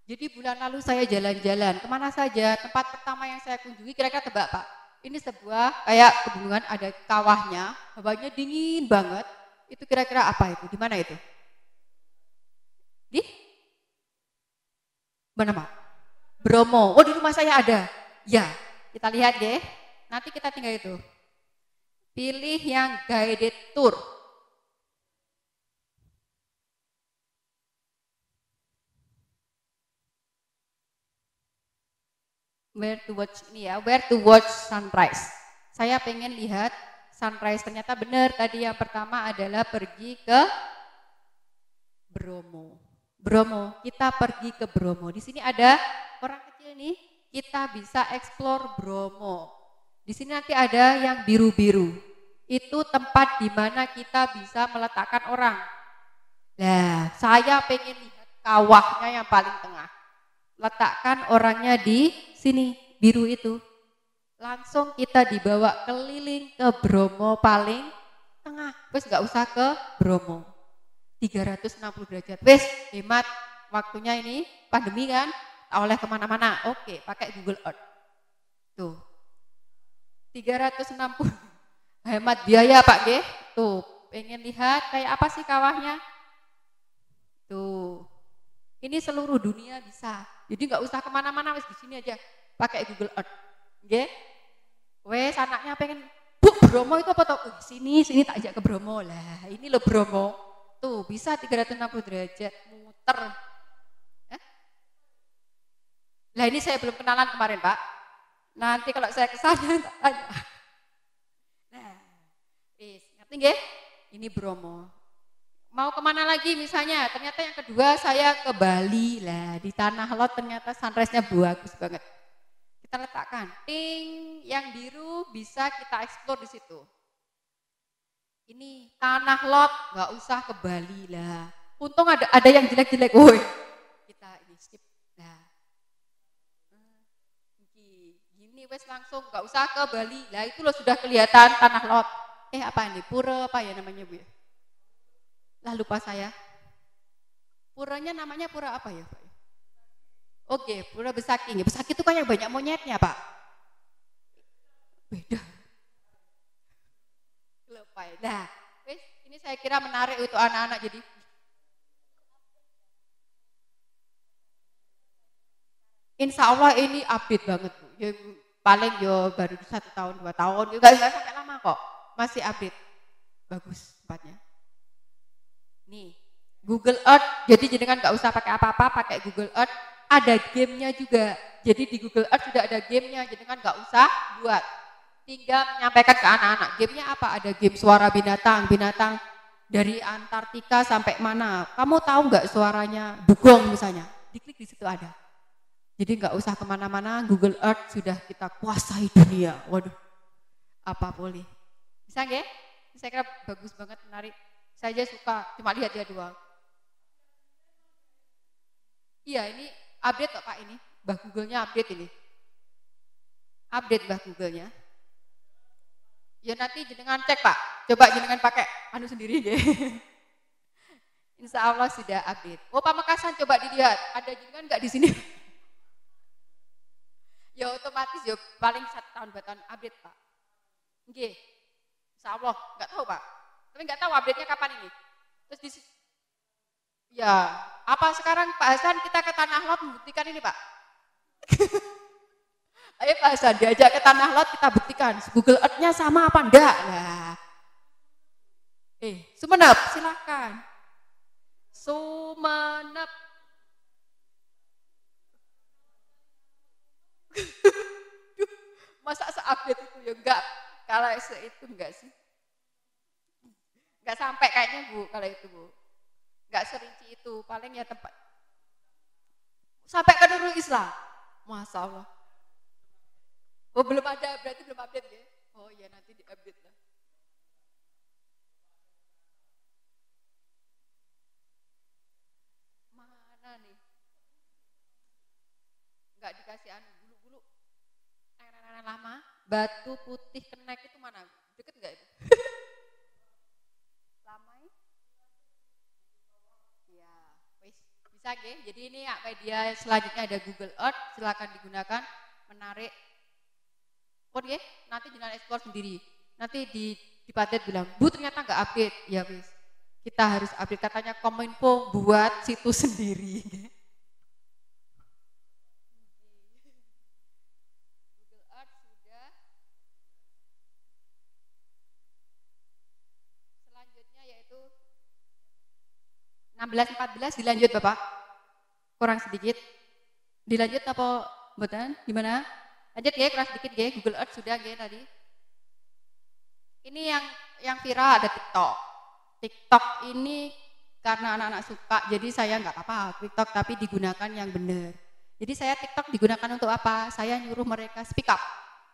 Jadi bulan lalu saya jalan-jalan, kemana saja, tempat pertama yang saya kunjungi, kira-kira tebak Pak. Ini sebuah kayak pegunungan, ada kawahnya, hawanya dingin banget. Itu kira-kira apa itu? Di mana itu? Di? Mana Pak? Bromo. Oh, di rumah saya ada. Ya, kita lihat deh. Nanti kita tinggal itu. Pilih yang guided tour. Where to watch ini ya, where to watch sunrise. Saya pengen lihat sunrise, ternyata benar tadi yang pertama adalah pergi ke Bromo. Bromo, kita pergi ke Bromo. Di sini ada orang kecil nih, kita bisa explore Bromo. Di sini nanti ada yang biru-biru. Itu tempat di mana kita bisa meletakkan orang. Nah, saya pengen lihat kawahnya yang paling tengah. Letakkan orangnya di sini, biru itu. Langsung kita dibawa keliling ke Bromo paling tengah. Wes nggak usah ke Bromo. 360 derajat. Wes hemat waktunya ini, pandemi kan, tak oleh kemana-mana. Oke, pakai Google Earth. Tuh, 360. Hemat biaya Pak G. Tuh, pengen lihat kayak apa sih kawahnya? Tuh, ini seluruh dunia bisa. Jadi nggak usah kemana-mana, wes di sini aja. Pakai Google Earth. Oke? Wes anaknya pengen, Bu, Bromo itu apa toh? Sini tak ajak ke Bromo lah. Ini loh Bromo. Tuh, bisa 360 derajat muter. Lah ini saya belum kenalan kemarin, Pak. Nanti kalau saya kesana tak tanya. Nah, ngerti nggih? Ini Bromo. Mau kemana lagi misalnya? Ternyata yang kedua saya ke Bali lah. Di Tanah Lot ternyata sunrise-nya bagus banget. Kita letakkan, ting, yang biru bisa kita explore di situ. Ini Tanah Lot, nggak usah ke Bali lah. Untung ada yang jelek-jelek, woi. Kita ini skip. Nah, gini wes langsung nggak usah ke Bali. Lah itu loh sudah kelihatan Tanah Lot. Apa ini? Pura apa ya namanya Bu ya? Lah lupa saya. Puranya namanya pura apa ya Pak? Oke, Pura Besaki. Besaki itu kayak banyak monyetnya Pak. Beda. Lupa ya. Nah, ini saya kira menarik untuk anak-anak jadi. Insya Allah ini update banget Bu. Ya, paling yo baru 1 tahun 2 tahun, juga nggak sampai lama kok. Masih update. Bagus tempatnya. Nih, Google Earth. Jadi jenengan nggak usah pakai apa-apa, pakai Google Earth. Ada gamenya juga. Jadi di Google Earth sudah ada gamenya, jenengan nggak usah buat. Tinggal menyampaikan ke anak-anak. Gamenya apa? Ada game suara binatang dari Antartika sampai mana. Kamu tahu nggak suaranya dugong misalnya? Diklik di situ ada. Jadi nggak usah kemana-mana, Google Earth sudah kita kuasai dunia. Waduh, apa boleh. Bisa nggak? Saya kira bagus banget, menarik. Saya aja suka, cuma lihat dia doang. Iya, ini update kok Pak ini. Mbah Google-nya update ini. Update Mbah Google-nya. Ya nanti jenengan cek Pak. Coba jenengan pakai sendiri deh. Insya Allah sudah update. Oh Pamekasan coba dilihat. Ada jenengan nggak di sini? Ya otomatis ya paling 1 tahun 2 tahun update Pak. Oke. Insya Allah nggak tahu Pak. Tapi nggak tahu update-nya kapan ini. Terus di ya, apa sekarang Pak Hasan kita ke Tanah Lot membuktikan ini Pak? Ayo Pak Hasan diajak ke Tanah Lot kita buktikan Google Earth-nya sama apa enggak? Nah, Sumenep, silakan. Sumenep. Duh, masa se-update itu ya enggak? Kalau itu enggak sih. Enggak sampai kayaknya Bu, kalau itu Bu. Enggak serinci itu, paling ya tempat. Sampai ke Nurul Islam. Masya Allah. Oh belum ada, berarti belum update ya? Oh ya nanti di-update lah. Mana nih? Enggak dikasih anu, bulu-bulu. Lama. Batu Putih Kenek itu mana? Deket enggak itu? Lama ya? Ya, wis bisa nggih. Jadi ini media selanjutnya ada Google Earth, silakan digunakan, menarik. Pun nggih, nanti jangan explore sendiri. Nanti di Padet bilang, "Bu ternyata enggak update." Ya wis. Kita harus update, katanya Kominfo buat situs sendiri. Google Earth sudah. Selanjutnya yaitu 1614 dilanjut Bapak. Kurang sedikit. Dilanjut apa mboten? Gimana? Lanjut ya, kurang sedikit ya. Google Earth sudah ya tadi. Ini yang viral ada TikTok. TikTok ini karena anak-anak suka, jadi saya nggak apa-apa TikTok, tapi digunakan yang benar. Jadi saya TikTok digunakan untuk apa? Saya nyuruh mereka speak up.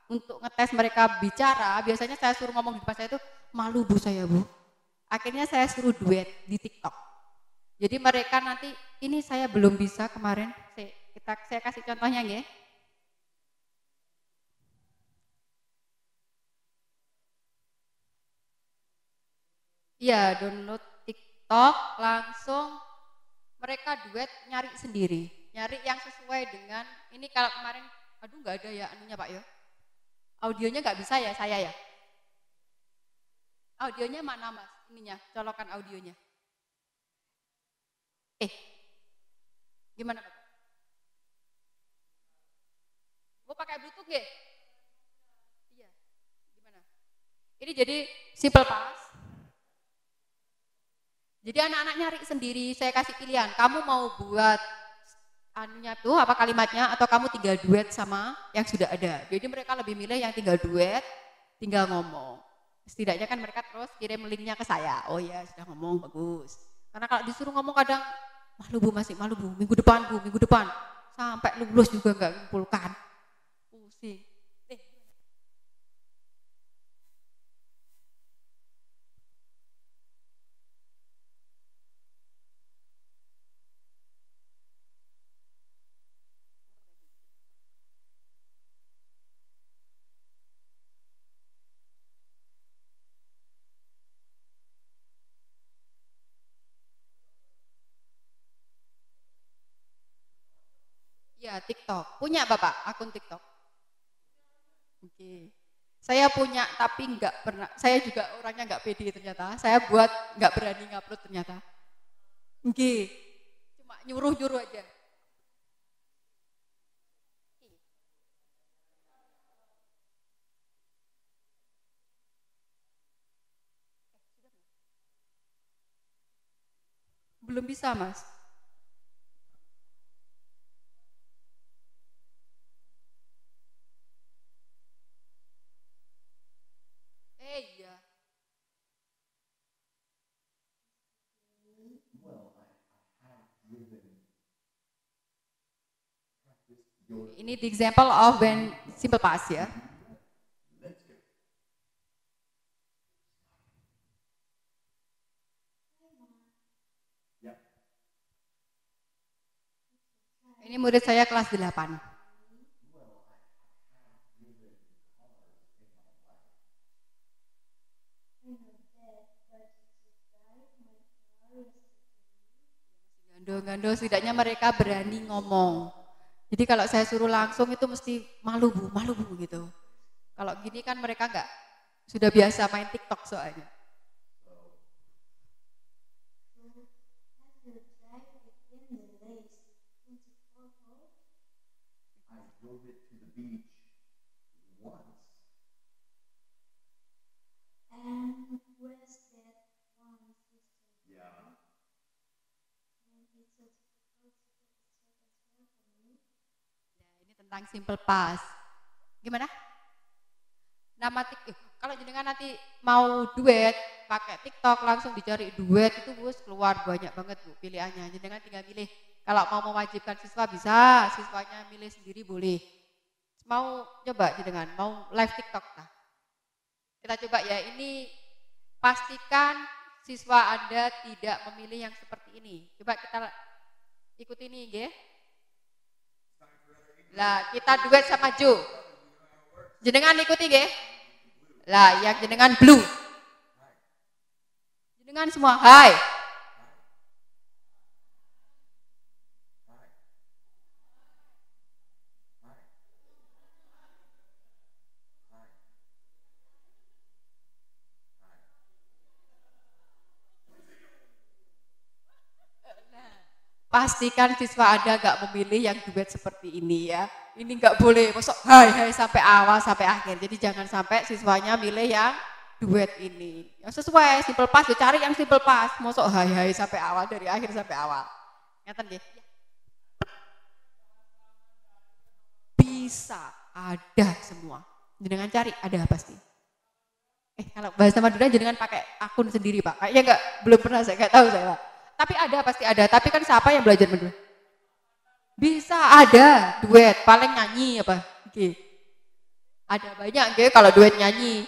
Untuk ngetes mereka bicara, biasanya saya suruh ngomong di depan saya itu, malu Bu saya Bu. Akhirnya saya suruh duet di TikTok. Jadi mereka nanti, ini saya belum bisa kemarin, saya kasih contohnya ya. Iya, download TikTok, langsung mereka duet nyari sendiri. Nyari yang sesuai dengan, ini kalau kemarin, aduh nggak ada ya anunya Pak ya. Audionya nggak bisa ya, saya ya. Audionya mana Mas? Ininya, colokan audionya. Gimana Pak? Mau pakai Bluetooth nggak? Iya, gimana? Ini jadi simple pass. Jadi anak-anak nyari sendiri, saya kasih pilihan, kamu mau buat anunya tuh apa kalimatnya atau kamu tinggal duet sama yang sudah ada. Jadi mereka lebih milih yang tinggal duet, tinggal ngomong. Setidaknya kan mereka terus kirim linknya ke saya. Oh ya sudah ngomong bagus. Karena kalau disuruh ngomong kadang malu Bu, masih malu Bu, minggu depan. Sampai lulus juga nggak ngumpulkan. Pusing. Ya TikTok. Punya Bapak akun TikTok? Oke. Saya punya tapi nggak pernah. Saya juga orangnya nggak pede ternyata. Saya buat nggak berani ngupload ternyata. Oke. Cuma nyuruh-nyuruh aja. Belum bisa Mas. Iya. Ini the example of when simple past ya. Ini murid saya kelas 8. Gando-gando setidaknya mereka berani ngomong. Jadi kalau saya suruh langsung itu mesti malu bu gitu. Kalau gini kan mereka nggak sudah biasa main TikTok soalnya. tentang simple past. Gimana? Nama kalau jenengan nanti mau duet pakai TikTok langsung dicari duet itu bos keluar banyak banget Bu pilihannya. Jenengan tinggal milih. Kalau mau mewajibkan siswa bisa, siswanya milih sendiri boleh. Mau coba jenengan, mau live TikTok nah. Kita coba ya, ini pastikan siswa Anda tidak memilih yang seperti ini. Coba kita ikuti ini ya. Lah, kita duet sama Jo. Jenengan ikuti nggih? Lah, yang jenengan blue. Jenengan semua hai. Pastikan siswa Anda gak memilih yang duet seperti ini ya. Ini gak boleh, masuk hai sampai awal sampai akhir. Jadi jangan sampai siswanya milih yang duet ini. Yang sesuai, simple past, cari yang simple past. Masuk hai sampai awal, dari akhir sampai awal. Ngeten nggih? Bisa, ada semua. Jenengan cari, ada pasti. Kalau bahasa Madura jenengan pakai akun sendiri Pak. Kayaknya belum pernah saya nggak tahu saya Pak. Tapi ada, pasti ada. Tapi kan siapa yang belajar Madura? Bisa, ada. Duet, paling nyanyi apa? Oke. Ada banyak gitu kalau duet nyanyi.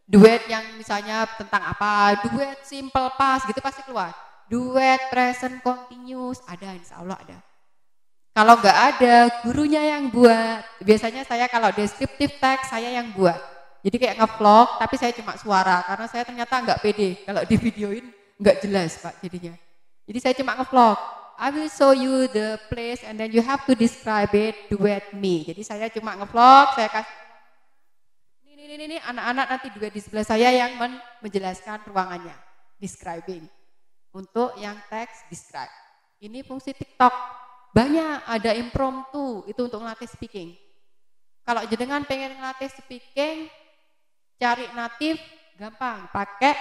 Duet yang misalnya tentang apa? Duet simple past gitu pasti keluar. Duet present continuous, ada, insya Allah ada. Kalau nggak ada, gurunya yang buat. Biasanya saya kalau descriptive text, saya yang buat. Jadi kayak nge-vlog, tapi saya cuma suara. Karena saya ternyata nggak pede. Kalau di videoin nggak jelas Pak jadinya. Jadi saya cuma nge-vlog. I will show you the place and then you have to describe it, duet me. Jadi saya cuma nge-vlog, saya kasih ini anak-anak nanti duet di sebelah saya yang menjelaskan ruangannya, describing. Untuk yang teks describe. Ini fungsi TikTok. Banyak ada impromptu, itu untuk ngelatih speaking. Kalau jenengan pengen ngelatih speaking, cari native gampang, pakai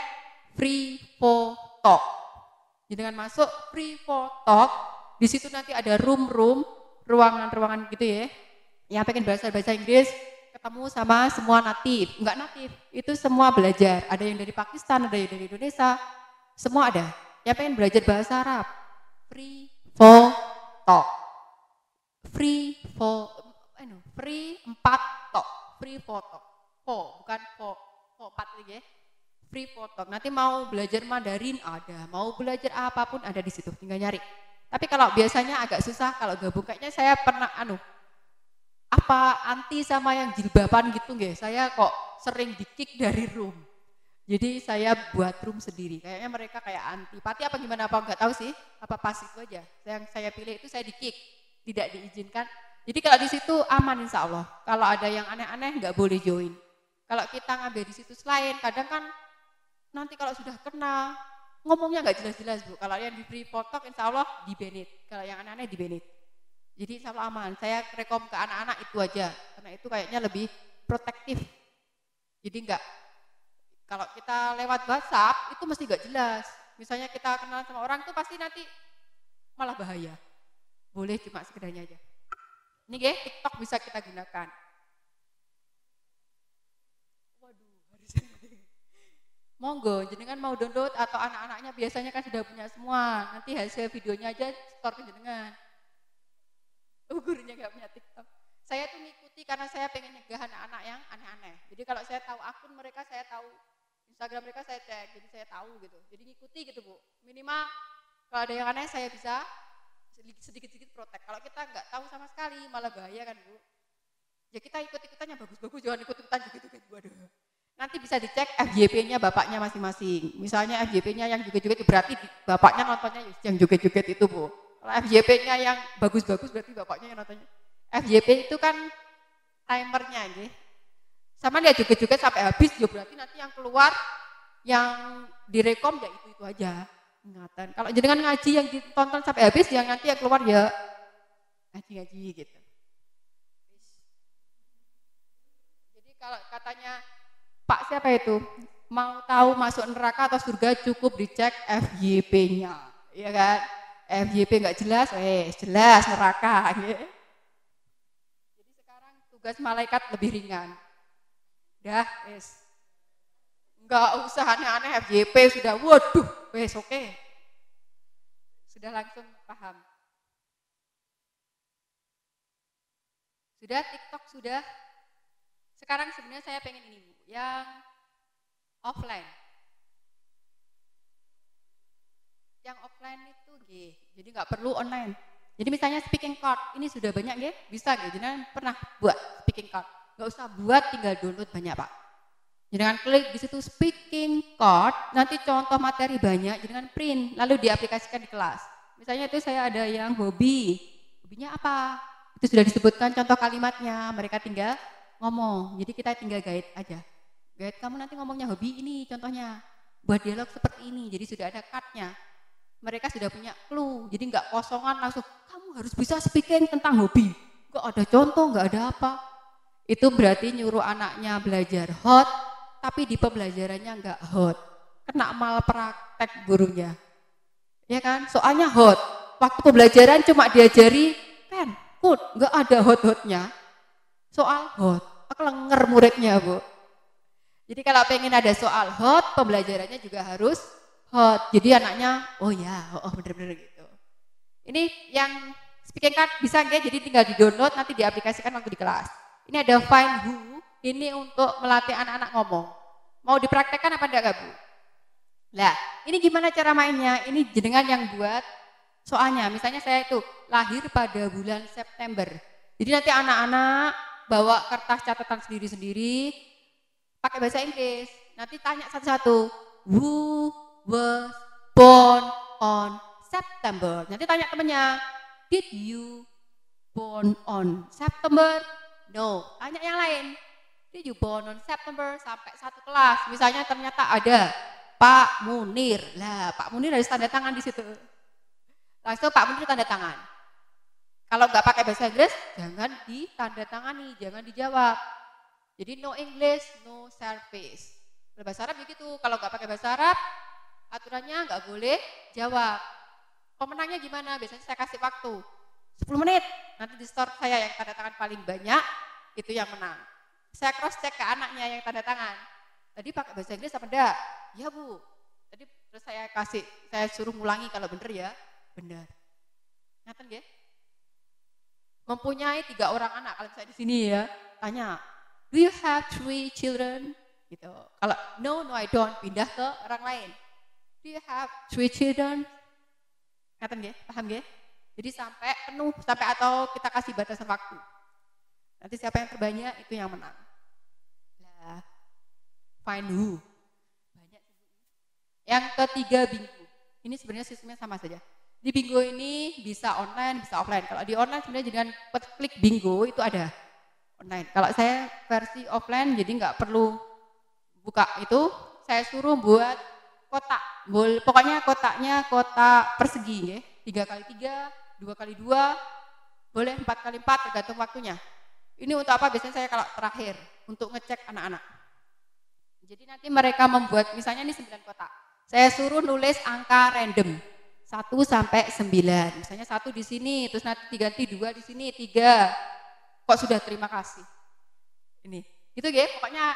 free for talk. Jangan masuk free for talk, di situ nanti ada ruangan-ruangan gitu ya. Yang pengen bahasa Inggris, ketemu sama semua native, enggak native, itu semua belajar. Ada yang dari Pakistan, ada yang dari Indonesia, semua ada. Yang pengen belajar bahasa Arab, free for talk. Free 4 talk, free for talk. Bukan for 4 lagi ya. Free for talk. Nanti mau belajar Mandarin ada, mau belajar apapun ada di situ, tinggal nyari. Tapi kalau biasanya agak susah kalau gabung, kayaknya saya pernah anti sama yang jilbaban gitu nggih. Saya kok sering di-kick dari room. Jadi saya buat room sendiri. Kayaknya mereka kayak antipati apa gimana apa enggak tahu sih. Apa pas itu aja. Yang saya pilih itu saya di-kick, tidak diizinkan. Jadi kalau di situ aman insya Allah. Kalau ada yang aneh-aneh nggak boleh join. Kalau kita ngambil di situs lain, kadang kan nanti kalau sudah kena, ngomongnya nggak jelas-jelas Bu. Kalau yang di free for talk insya Allah di-banned. Kalau yang aneh-aneh di-banned. Jadi insya Allah aman. Saya rekom ke anak-anak itu aja. Karena itu kayaknya lebih protektif. Jadi enggak, kalau kita lewat WhatsApp itu mesti nggak jelas. Misalnya kita kenal sama orang tuh pasti nanti malah bahaya. Boleh cuma sekedarnya aja. Ini guys, TikTok bisa kita gunakan. Monggo, jenengan mau download atau anak-anaknya biasanya kan sudah punya semua. Nanti hasil videonya aja store ke jenengan. Gurunya nggak punya TikTok. Saya tuh ngikuti karena saya pengen nyegah anak-anak yang aneh-aneh. Jadi kalau saya tahu akun mereka, saya tahu Instagram mereka, saya cek. Jadi saya tahu gitu. Jadi ngikuti gitu Bu. Minimal kalau ada yang aneh saya bisa sedikit-sedikit protek. Kalau kita nggak tahu sama sekali malah bahaya kan Bu. Ya kita ikut-ikutan yang bagus-bagus, jangan ikut-ikutan joget-joget. Waduh. Nanti bisa dicek FYP-nya bapaknya masing-masing. Misalnya FYP-nya yang joget-joget berarti bapaknya nontonnya yang joget-joget itu Bu. Kalau FYP-nya yang bagus-bagus berarti bapaknya yang nontonnya. FYP itu kan timernya gitu. Sama dia joget-joget sampai habis, ya berarti nanti yang keluar yang direkom ya itu aja. Ingatan. Kalau jenengan ngaji yang ditonton sampai habis, yang nanti yang keluar ya ngaji-ngaji gitu. Jadi kalau katanya Pak siapa itu? Mau tahu masuk neraka atau surga cukup dicek FYP-nya, ya kan? FYP nggak jelas, jelas neraka. Gitu. Jadi tugas malaikat lebih ringan. Dah, wes. Enggak usah aneh-aneh FYP sudah, waduh, wes oke. Sudah langsung paham. Sudah TikTok sudah. Sekarang sebenarnya saya pengen ini Bu, yang offline. Yang offline itu jadi nggak perlu online. Jadi misalnya speaking card, ini sudah banyak bisa jadi pernah buat speaking card. Nggak usah buat, tinggal download banyak Pak. Jangan klik di situ speaking card, nanti contoh materi banyak, jangan print, lalu diaplikasikan di kelas. Misalnya itu saya ada yang hobinya apa? Itu sudah disebutkan contoh kalimatnya, mereka tinggal ngomong. Jadi kita tinggal guide aja. Guide kamu nanti ngomongnya hobi ini contohnya. Buat dialog seperti ini, jadi sudah ada card-nya. Mereka sudah punya clue, jadi nggak kosongan langsung, kamu harus bisa speaking tentang hobi. Nggak ada contoh, nggak ada apa. Itu berarti nyuruh anaknya belajar hot, tapi di pembelajarannya nggak hot. Kena malpraktek gurunya. Ya kan, soalnya hot. Waktu pembelajaran cuma diajari pen, code, nggak ada hot-hotnya. Soal hot, kelenger muridnya Bu. Jadi kalau pengen ada soal hot, pembelajarannya juga harus hot. Jadi anaknya, oh ya, bener-bener gitu. Ini yang speaking card bisa nggak? Jadi tinggal di-download, nanti diaplikasikan waktu di kelas. Ini ada Find Who, ini untuk melatih anak-anak ngomong. Mau dipraktekkan apa enggak Bu? Nah, ini gimana cara mainnya? Ini jenengan yang buat soalnya. Misalnya saya itu lahir pada bulan September. Jadi nanti anak-anak bawa kertas catatan sendiri-sendiri, pakai bahasa Inggris. Nanti tanya satu-satu, who was born on September. Nanti tanya temennya, did you born on September? No. Tanya yang lain, did you born on September? Sampai satu kelas. Misalnya ternyata ada Pak Munir. Lah, Pak Munir harus tanda tangan di situ. Langsung Pak Munir tanda tangan. Kalau nggak pakai bahasa Inggris, jangan ditandatangani, jangan dijawab. Jadi no English, no service. Bahasa Arab begitu. Kalau nggak pakai bahasa Arab, aturannya nggak boleh jawab. Pemenangnya gimana? Biasanya saya kasih waktu 10 menit. Nanti di store saya yang tanda tangan paling banyak, itu yang menang. Saya cross check ke anaknya yang tanda tangan. Tadi pakai bahasa Inggris apa enggak? Ya Bu. Tadi terus saya suruh ngulangi kalau benar ya, benar. Ngatan nggih? Mempunyai 3 orang anak, kalau saya di sini ya, tanya, do you have 3 children? Gitu. Kalau no I don't, pindah ke orang lain. Do you have 3 children? Ngatan nggih? Paham nggih? Jadi sampai penuh, sampai atau kita kasih batasan waktu. Nanti siapa yang terbanyak itu yang menang. Nah, find who. Banyak. Yang ketiga bingo. Ini sebenarnya sistemnya sama saja. Di bingo ini bisa online, bisa offline. Kalau di online sebenarnya dengan klik bingo itu ada online. Kalau saya versi offline jadi nggak perlu buka itu, saya suruh buat kotak. Pokoknya kotaknya kotak persegi ya. 3x3, 2x2, boleh 4x4 tergantung waktunya. Ini untuk apa? Biasanya saya kalau terakhir untuk ngecek anak-anak. Jadi nanti mereka membuat misalnya ini 9 kotak. Saya suruh nulis angka random 1 sampai 9. Misalnya 1 di sini, terus nanti diganti 2 di sini, 3. Kok sudah terima kasih. Ini. Gitu ya, pokoknya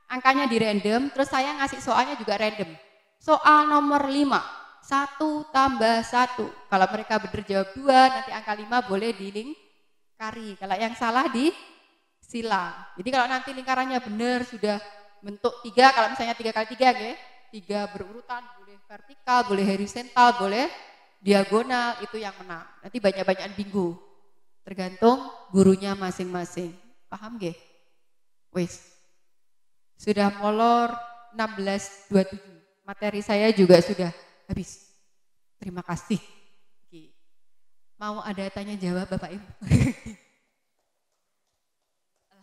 angkanya di random, terus saya ngasih soalnya juga random. Soal nomor 5. 1 tambah 1. Kalau mereka benar jawab 2, nanti angka 5 boleh dilingkari. Kalau yang salah disilang. Jadi kalau nanti lingkarannya benar sudah bentuk 3, kalau misalnya 3x3 ya, 3 berurutan, boleh vertikal, boleh horizontal, boleh diagonal, itu yang menang. Nanti banyak-banyakan bingo. Tergantung gurunya masing-masing. Paham nggih? Wis. Sudah molor 16.27. Materi saya juga sudah habis. Terima kasih. Mau ada tanya jawab Bapak Ibu?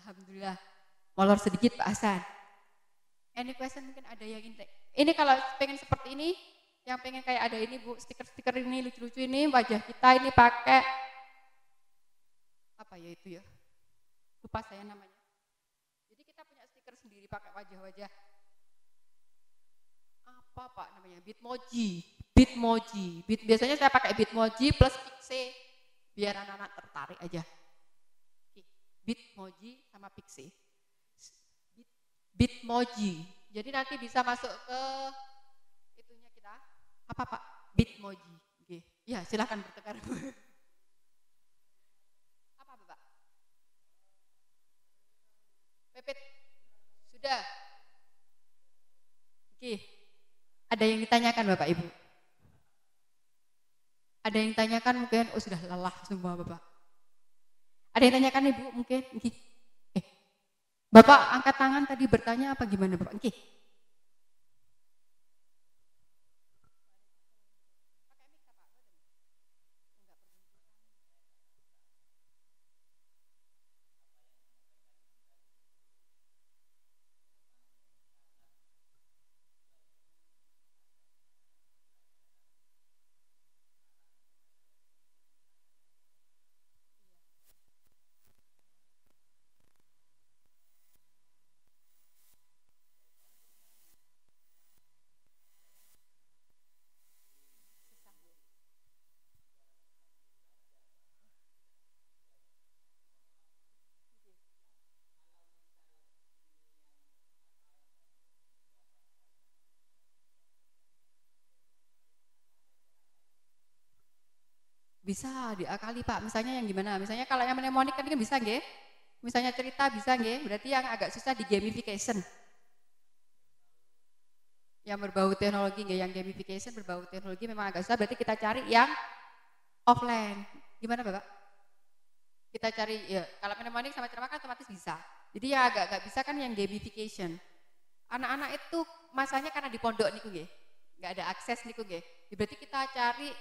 Alhamdulillah. Molor sedikit Pak Hasan. Any question mungkin ada yang ini kalau pengen seperti ini, yang pengen kayak ada ini Bu, stiker-stiker ini lucu-lucu ini, wajah kita ini pakai apa ya itu ya? Lupa saya namanya. Jadi kita punya stiker sendiri pakai wajah-wajah. Apa Pak namanya? Bitmoji. Biasanya saya pakai Bitmoji plus Pixie biar anak-anak tertarik aja. Bitmoji sama Pixie. Bitmoji. Jadi nanti bisa masuk ke itunya kita. Apa Pak? Bitmoji. Oke. Ya, silakan bertukar. Apa Bapak? Pepet. Sudah. Oke. Ada yang ditanyakan Bapak Ibu? Ada yang tanyakan mungkin, oh sudah lelah semua Bapak. Ada yang tanyakan Ibu mungkin? Oke. Bapak angkat tangan tadi bertanya apa gimana Bapak? Oke. Bisa diakali Pak, misalnya yang gimana? Misalnya kalau yang mnemonik kan bisa nggih? Misalnya cerita bisa nggih? Berarti yang agak susah di gamification. Yang berbau teknologi nggih, yang gamification berbau teknologi memang agak susah, berarti kita cari yang offline. Gimana Bapak? Kita cari, ya kalau mnemonik sama ceramah kan otomatis bisa. Jadi yang agak nggak bisa kan yang gamification. Anak-anak itu masanya karena di pondok niku nggih, nggak ada akses niku nggih. Berarti kita cari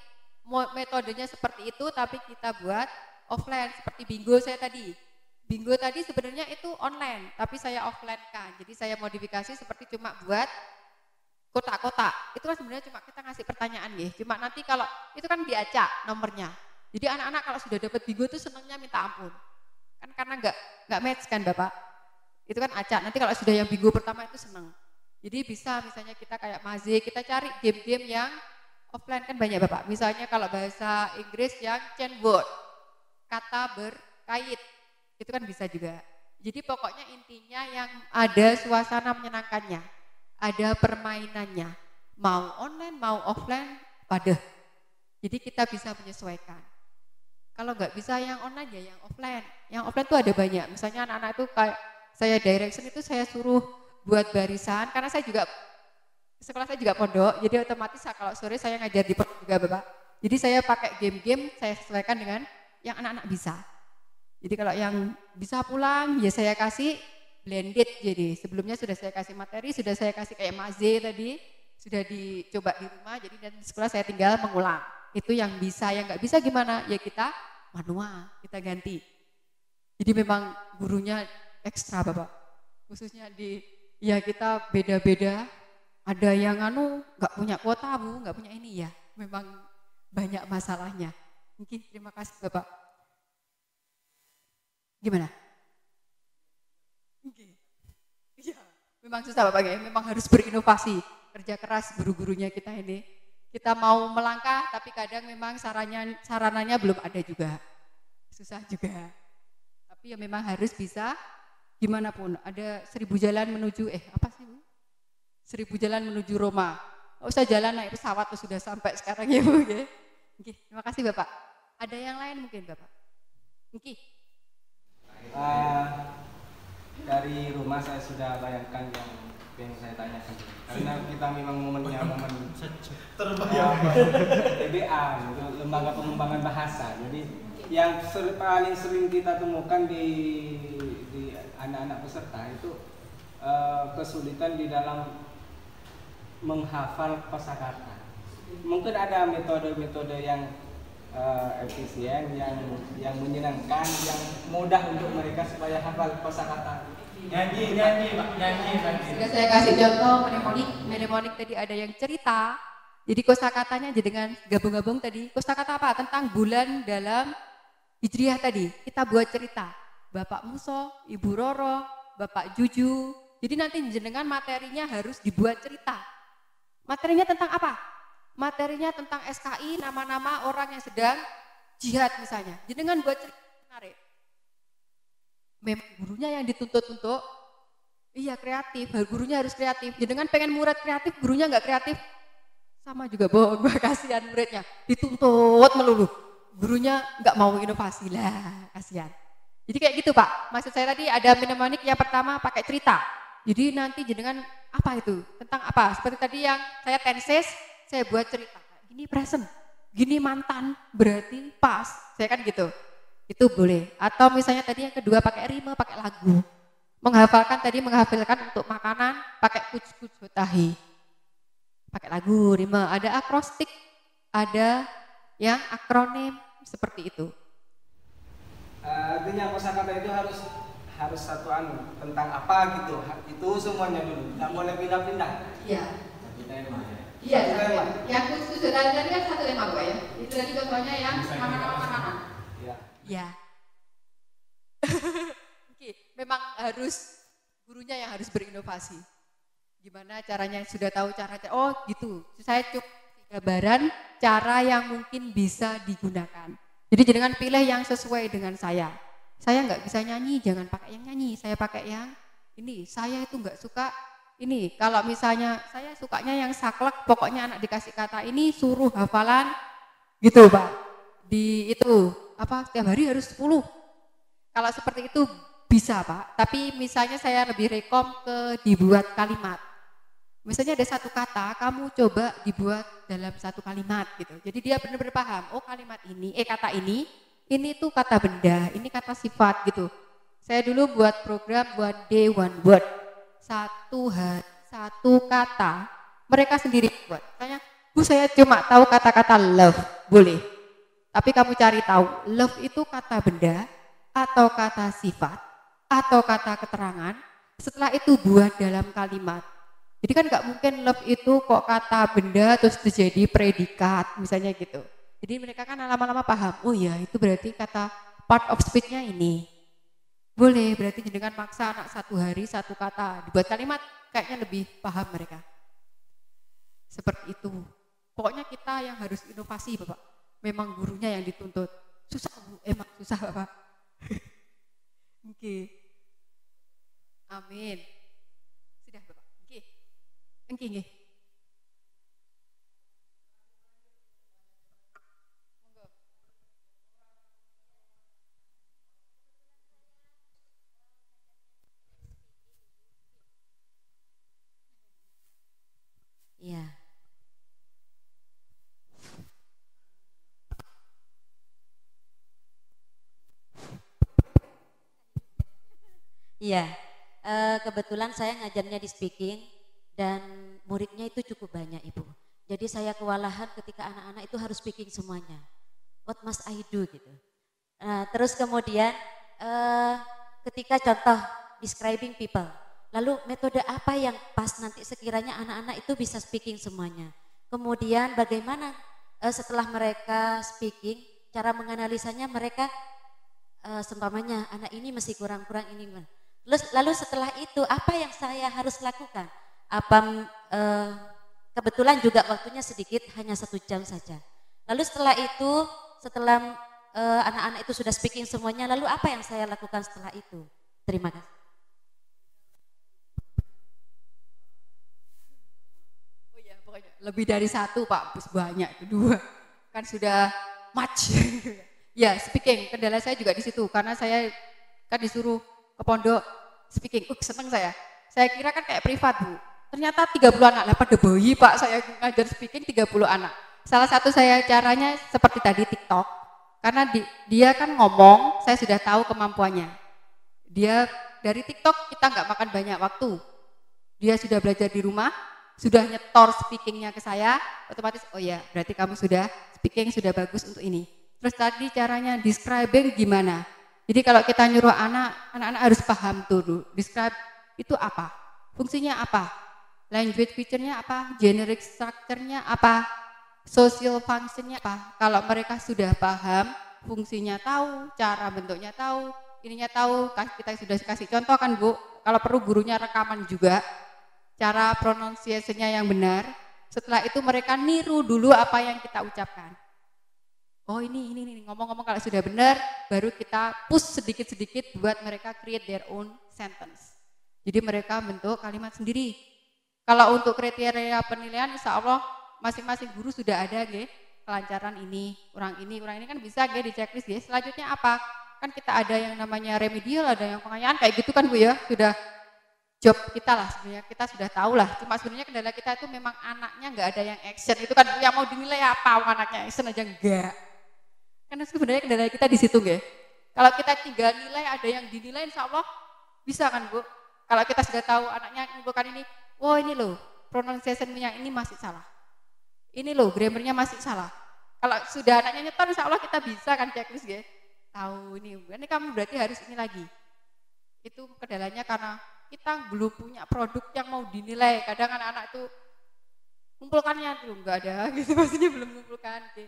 metodenya seperti itu, tapi kita buat offline seperti bingo saya tadi. Bingo tadi sebenarnya itu online, tapi saya offline kan. Jadi saya modifikasi seperti cuma buat kotak-kotak. Itu kan sebenarnya cuma kita ngasih pertanyaan ya. Cuma nanti kalau itu kan diacak nomornya. Jadi anak-anak kalau sudah dapat bingo itu senangnya minta ampun. Kan karena nggak match kan Bapak. Itu kan acak. Nanti kalau sudah yang bingo pertama itu senang. Jadi bisa misalnya kita kayak maze, kita cari game-game yang offline kan banyak Bapak. Misalnya kalau bahasa Inggris yang chain word, kata berkait, itu kan bisa juga. Jadi pokoknya intinya yang ada suasana menyenangkannya, ada permainannya, mau online mau offline pada. Jadi kita bisa menyesuaikan. Kalau nggak bisa yang online ya yang offline. Yang offline tuh ada banyak. Misalnya anak-anak itu kayak saya direction itu saya suruh buat barisan karena saya juga sekolah saya juga pondok, jadi otomatis kalau sore saya ngajar di pondok juga Bapak. Jadi saya pakai game-game, saya sesuaikan dengan yang anak-anak bisa. Jadi kalau yang bisa pulang, ya saya kasih blended. Jadi sebelumnya sudah saya kasih materi, sudah saya kasih kayak maze tadi, sudah dicoba di rumah, jadi dan di sekolah saya tinggal mengulang. Itu yang bisa, yang nggak bisa gimana? Ya kita manual, kita ganti. Jadi memang gurunya ekstra Bapak. Khususnya di, ya kita beda-beda. Ada yang nggak punya kuota Bu, nggak punya ini ya. Memang banyak masalahnya. Mungkin terima kasih Bapak. Gimana? Iya, memang susah Bapak ya. Memang harus berinovasi, kerja keras guru-gurunya kita ini. Kita mau melangkah, tapi kadang memang sarananya belum ada juga. Susah juga. Tapi ya memang harus bisa. Gimana pun, ada 1000 jalan menuju apa sih Bu? 1000 jalan menuju Roma. Nggak usah jalan naik pesawat tuh sudah sampai sekarang ya Bu. Oke, terima kasih Bapak. Ada yang lain mungkin Bapak? Oke. Dari rumah saya sudah bayangkan yang saya tanyakan. Karena kita memang momennya momen TBA, lembaga pengembangan bahasa. Jadi yang paling sering kita temukan di anak-anak peserta itu kesulitan di dalam menghafal kosakata. Mungkin ada metode-metode yang efisien, yang menyenangkan, yang mudah untuk mereka supaya hafal kosakata. Nyanyi Pak, nyanyi. Sudah saya kasih contoh mnemonik tadi ada yang cerita. Jadi kosakatanya dengan gabung-gabung tadi. Kosakata apa? Tentang bulan dalam Hijriah tadi. Kita buat cerita. Bapak Muso, Ibu Roro, Bapak Juju. Jadi nanti jenengan materinya harus dibuat cerita. Materinya tentang apa? Materinya tentang SKI, nama-nama orang yang sedang jihad misalnya. Jenengan buat cerita menarik. memang gurunya yang dituntut untuk kreatif, gurunya harus kreatif. Jadi dengan pengen murid kreatif, gurunya nggak kreatif, sama juga bohong, kasihan muridnya, dituntut melulu. Gurunya nggak mau inovasi lah, kasihan. Jadi kayak gitu Pak, maksud saya tadi ada mnemonik yang pertama pakai cerita. Jadi nanti jenengan apa itu, tentang apa, seperti tadi yang saya tenses, saya buat cerita. Gini present, gini mantan, berarti pas, saya kan gitu. Itu boleh. Atau misalnya tadi yang kedua pakai rime, pakai lagu. Menghafalkan untuk makanan, pakai kuj-kuj hotahi. Pakai lagu, rime. Ada akrostik, ada yang akronim, seperti itu. Artinya kosakata itu harus satu tentang apa gitu. Itu semuanya dulu. Tidak boleh pindah-pindah. Iya. Satu tema. Iya, satu tema. Yang khusus tadi kan satu tema Pak ya. Itu tadi contohnya yang makanan. Iya. Iya. Oke, memang harus gurunya yang harus berinovasi. Gimana caranya, sudah tahu cara, oh gitu. Saya cukup gambaran cara yang mungkin bisa digunakan. Jadi jangan pilih yang sesuai dengan saya. Saya nggak bisa nyanyi, jangan pakai yang nyanyi. Saya pakai yang ini. Saya itu nggak suka ini. Kalau misalnya saya sukanya yang saklek, pokoknya anak dikasih kata ini suruh hafalan, gitu Pak. Di itu apa? Setiap hari harus 10. Kalau seperti itu bisa Pak. Tapi misalnya saya lebih rekom ke dibuat kalimat. Misalnya ada satu kata, kamu coba dibuat dalam satu kalimat gitu. Jadi dia benar-benar paham, oh kalimat ini, kata ini tuh kata benda, ini kata sifat gitu. Saya dulu buat program One Day One Word. Satu kata, mereka sendiri buat. Tanya, Bu saya cuma tahu kata-kata love, boleh. Tapi kamu cari tahu, love itu kata benda, atau kata sifat, atau kata keterangan. Setelah itu buat dalam kalimat. Jadi kan nggak mungkin love itu kok kata benda terus terjadi predikat misalnya gitu. Jadi mereka kan lama-lama paham, oh ya itu berarti kata part of speech-nya ini. Boleh, berarti dengan maksa anak satu hari satu kata dibuat kalimat, kayaknya lebih paham mereka. Seperti itu. Pokoknya kita yang harus inovasi Bapak. Memang gurunya yang dituntut. Susah Bu, emang susah Bapak. Oke. Amin. Sudah Bapak. Oke. Iya. Iya. Kebetulan saya ngajarnya di speaking. Dan muridnya itu cukup banyak Ibu. Jadi saya kewalahan ketika anak-anak itu harus speaking semuanya. What must I do gitu. Terus kemudian ketika contoh describing people. Lalu metode apa yang pas nanti sekiranya anak-anak itu bisa speaking semuanya. Kemudian bagaimana setelah mereka speaking, cara menganalisanya mereka seumpamanya anak ini masih kurang-kurang ini. Lalu setelah itu apa yang saya harus lakukan? Kebetulan juga waktunya sedikit, hanya 1 jam saja. Lalu setelah itu, setelah anak-anak itu sudah speaking semuanya, lalu apa yang saya lakukan setelah itu? Terima kasih. Oh ya, pokoknya lebih dari 1 Pak, banyak, 2 kan sudah much. Ya speaking, kendala saya juga di situ, karena saya kan disuruh ke pondok speaking, seneng saya. Saya kira kan kayak privat Bu. Ternyata 30 anak, lah pada bayi Pak, saya ngajar speaking 30 anak. Salah satu saya caranya seperti tadi TikTok, karena dia kan ngomong, saya sudah tahu kemampuannya. Dia dari TikTok kita nggak makan banyak waktu. Dia sudah belajar di rumah, sudah nyetor speakingnya ke saya, otomatis oh ya berarti kamu sudah speaking sudah bagus untuk ini. Terus tadi caranya describing gimana? Jadi kalau kita nyuruh anak-anak harus paham dulu, describe itu apa, fungsinya apa? Language feature-nya apa, generic structure-nya apa, social function-nya apa. Kalau mereka sudah paham, fungsinya tahu, cara bentuknya tahu, ininya tahu, kita sudah kasih contoh kan Bu, kalau perlu gurunya rekaman juga, cara pronunciation-nya yang benar, setelah itu mereka niru dulu apa yang kita ucapkan. Oh ini ngomong-ngomong kalau sudah benar baru kita push sedikit-sedikit buat mereka create their own sentence. Jadi mereka bentuk kalimat sendiri. Kalau untuk kriteria penilaian insya Allah masing-masing guru sudah ada nggih, kelancaran ini kan bisa nggih di checklist nggih. Selanjutnya apa? Kan kita ada yang namanya remedial, ada yang pengayaan kayak gitu kan Bu ya, sudah job kita lah sebenarnya, kita sudah tahu lah. Cuma sebenarnya kendala kita itu memang anaknya nggak ada yang action, itu kan yang mau dinilai apa, anaknya action aja enggak. Karena sebenarnya kendala kita di situ nggih. Kalau kita tinggal nilai, ada yang dinilai insya Allah bisa kan Bu. Kalau kita sudah tahu anaknya mengumpulkan ini, oh ini loh pronunciation-nya ini masih salah. Ini loh grammarnya masih salah. Kalau sudah anaknya nyetor insya Allah kita bisa kan checklist nggih. Tahu ini kamu berarti harus ini lagi. Itu kendalanya karena kita belum punya produk yang mau dinilai. Kadang anak-anak itu kumpulkannya tuh enggak ada gitu, maksudnya belum mengumpulkan gitu.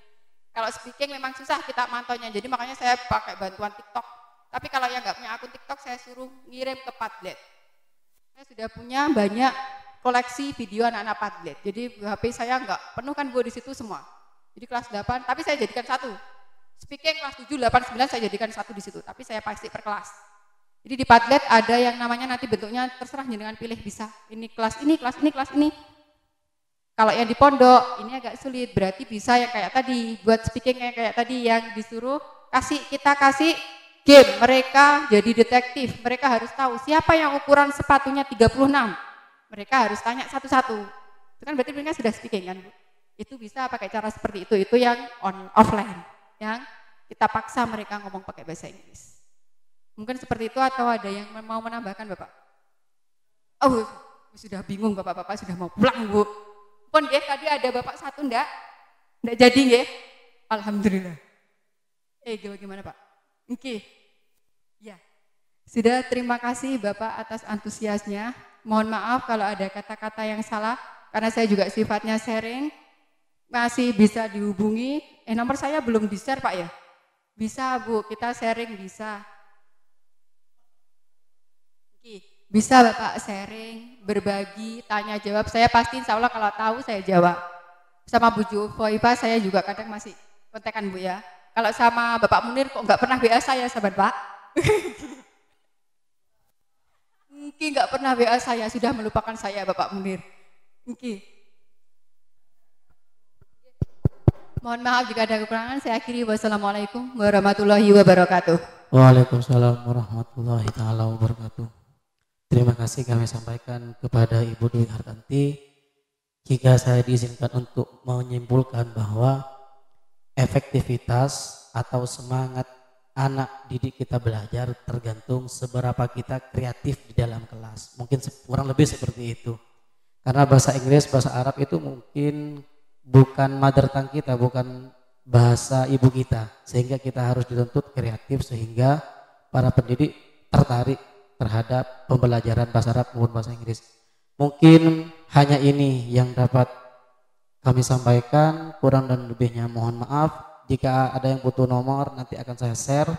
Kalau speaking memang susah kita mantaunya. Jadi makanya saya pakai bantuan TikTok. Tapi kalau yang enggak punya akun TikTok saya suruh ngirim ke Padlet. Saya sudah punya banyak koleksi video anak-anak Padlet. Jadi HP saya enggak penuh kan Bu di situ semua. Jadi kelas 8 tapi saya jadikan satu. Speaking kelas 7, 8, 9 saya jadikan satu di situ, tapi saya pasti per kelas. Jadi di Padlet ada yang namanya nanti bentuknya terserah jenengan pilih bisa. Ini kelas ini, kelas ini, kelas ini. Kalau yang di pondok ini agak sulit, berarti bisa yang kayak tadi, buat speaking kayak tadi yang disuruh kita kasih game, mereka jadi detektif, mereka harus tahu siapa yang ukuran sepatunya 36. Mereka harus tanya satu-satu. Itu kan berarti mereka sudah speaking kan, Bu? Itu bisa pakai cara seperti itu yang offline. Yang kita paksa mereka ngomong pakai bahasa Inggris. Mungkin seperti itu atau ada yang mau menambahkan Bapak? Oh, sudah bingung Bapak-bapak sudah mau pulang Bu. Pun nggih tadi ada Bapak satu ndak jadi nggih. Alhamdulillah. Gimana Pak? Oke. Ya. Sudah terima kasih Bapak atas antusiasnya. Mohon maaf kalau ada kata-kata yang salah karena saya juga sifatnya sharing. Masih bisa dihubungi, nomor saya belum di-share Pak ya? Bisa Bu, kita sharing bisa. Bisa Bapak sharing, berbagi, tanya jawab, saya pasti insya Allah kalau tahu saya jawab. Sama Bu Jufoiba saya juga kadang masih kontekan Bu ya. Kalau sama Bapak Munir kok nggak pernah WA saya sahabat Pak? Mungkin nggak pernah WA saya, sudah melupakan saya Bapak Munir. Mohon maaf jika ada kekurangan, saya akhiri. Wassalamualaikum warahmatullahi wabarakatuh. Waalaikumsalam warahmatullahi taala wabarakatuh. Terima kasih kami sampaikan kepada Ibu Dwi Hartanti. Jika saya diizinkan untuk menyimpulkan bahwa efektivitas atau semangat anak didik kita belajar tergantung seberapa kita kreatif di dalam kelas. Mungkin kurang lebih seperti itu. Karena bahasa Inggris, bahasa Arab itu mungkin bukan mother tongue kita, bukan bahasa ibu kita, sehingga kita harus dituntut kreatif sehingga para pendidik tertarik terhadap pembelajaran bahasa Arab maupun bahasa Inggris. Mungkin hanya ini yang dapat kami sampaikan, kurang dan lebihnya mohon maaf. Jika ada yang butuh nomor nanti akan saya share.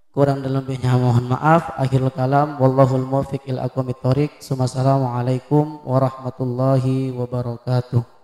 Kurang dan lebihnya mohon maaf. Akhirul kalam, wallahul muwaffiq ila aqwamit thoriq. Assalamualaikum warahmatullahi wabarakatuh.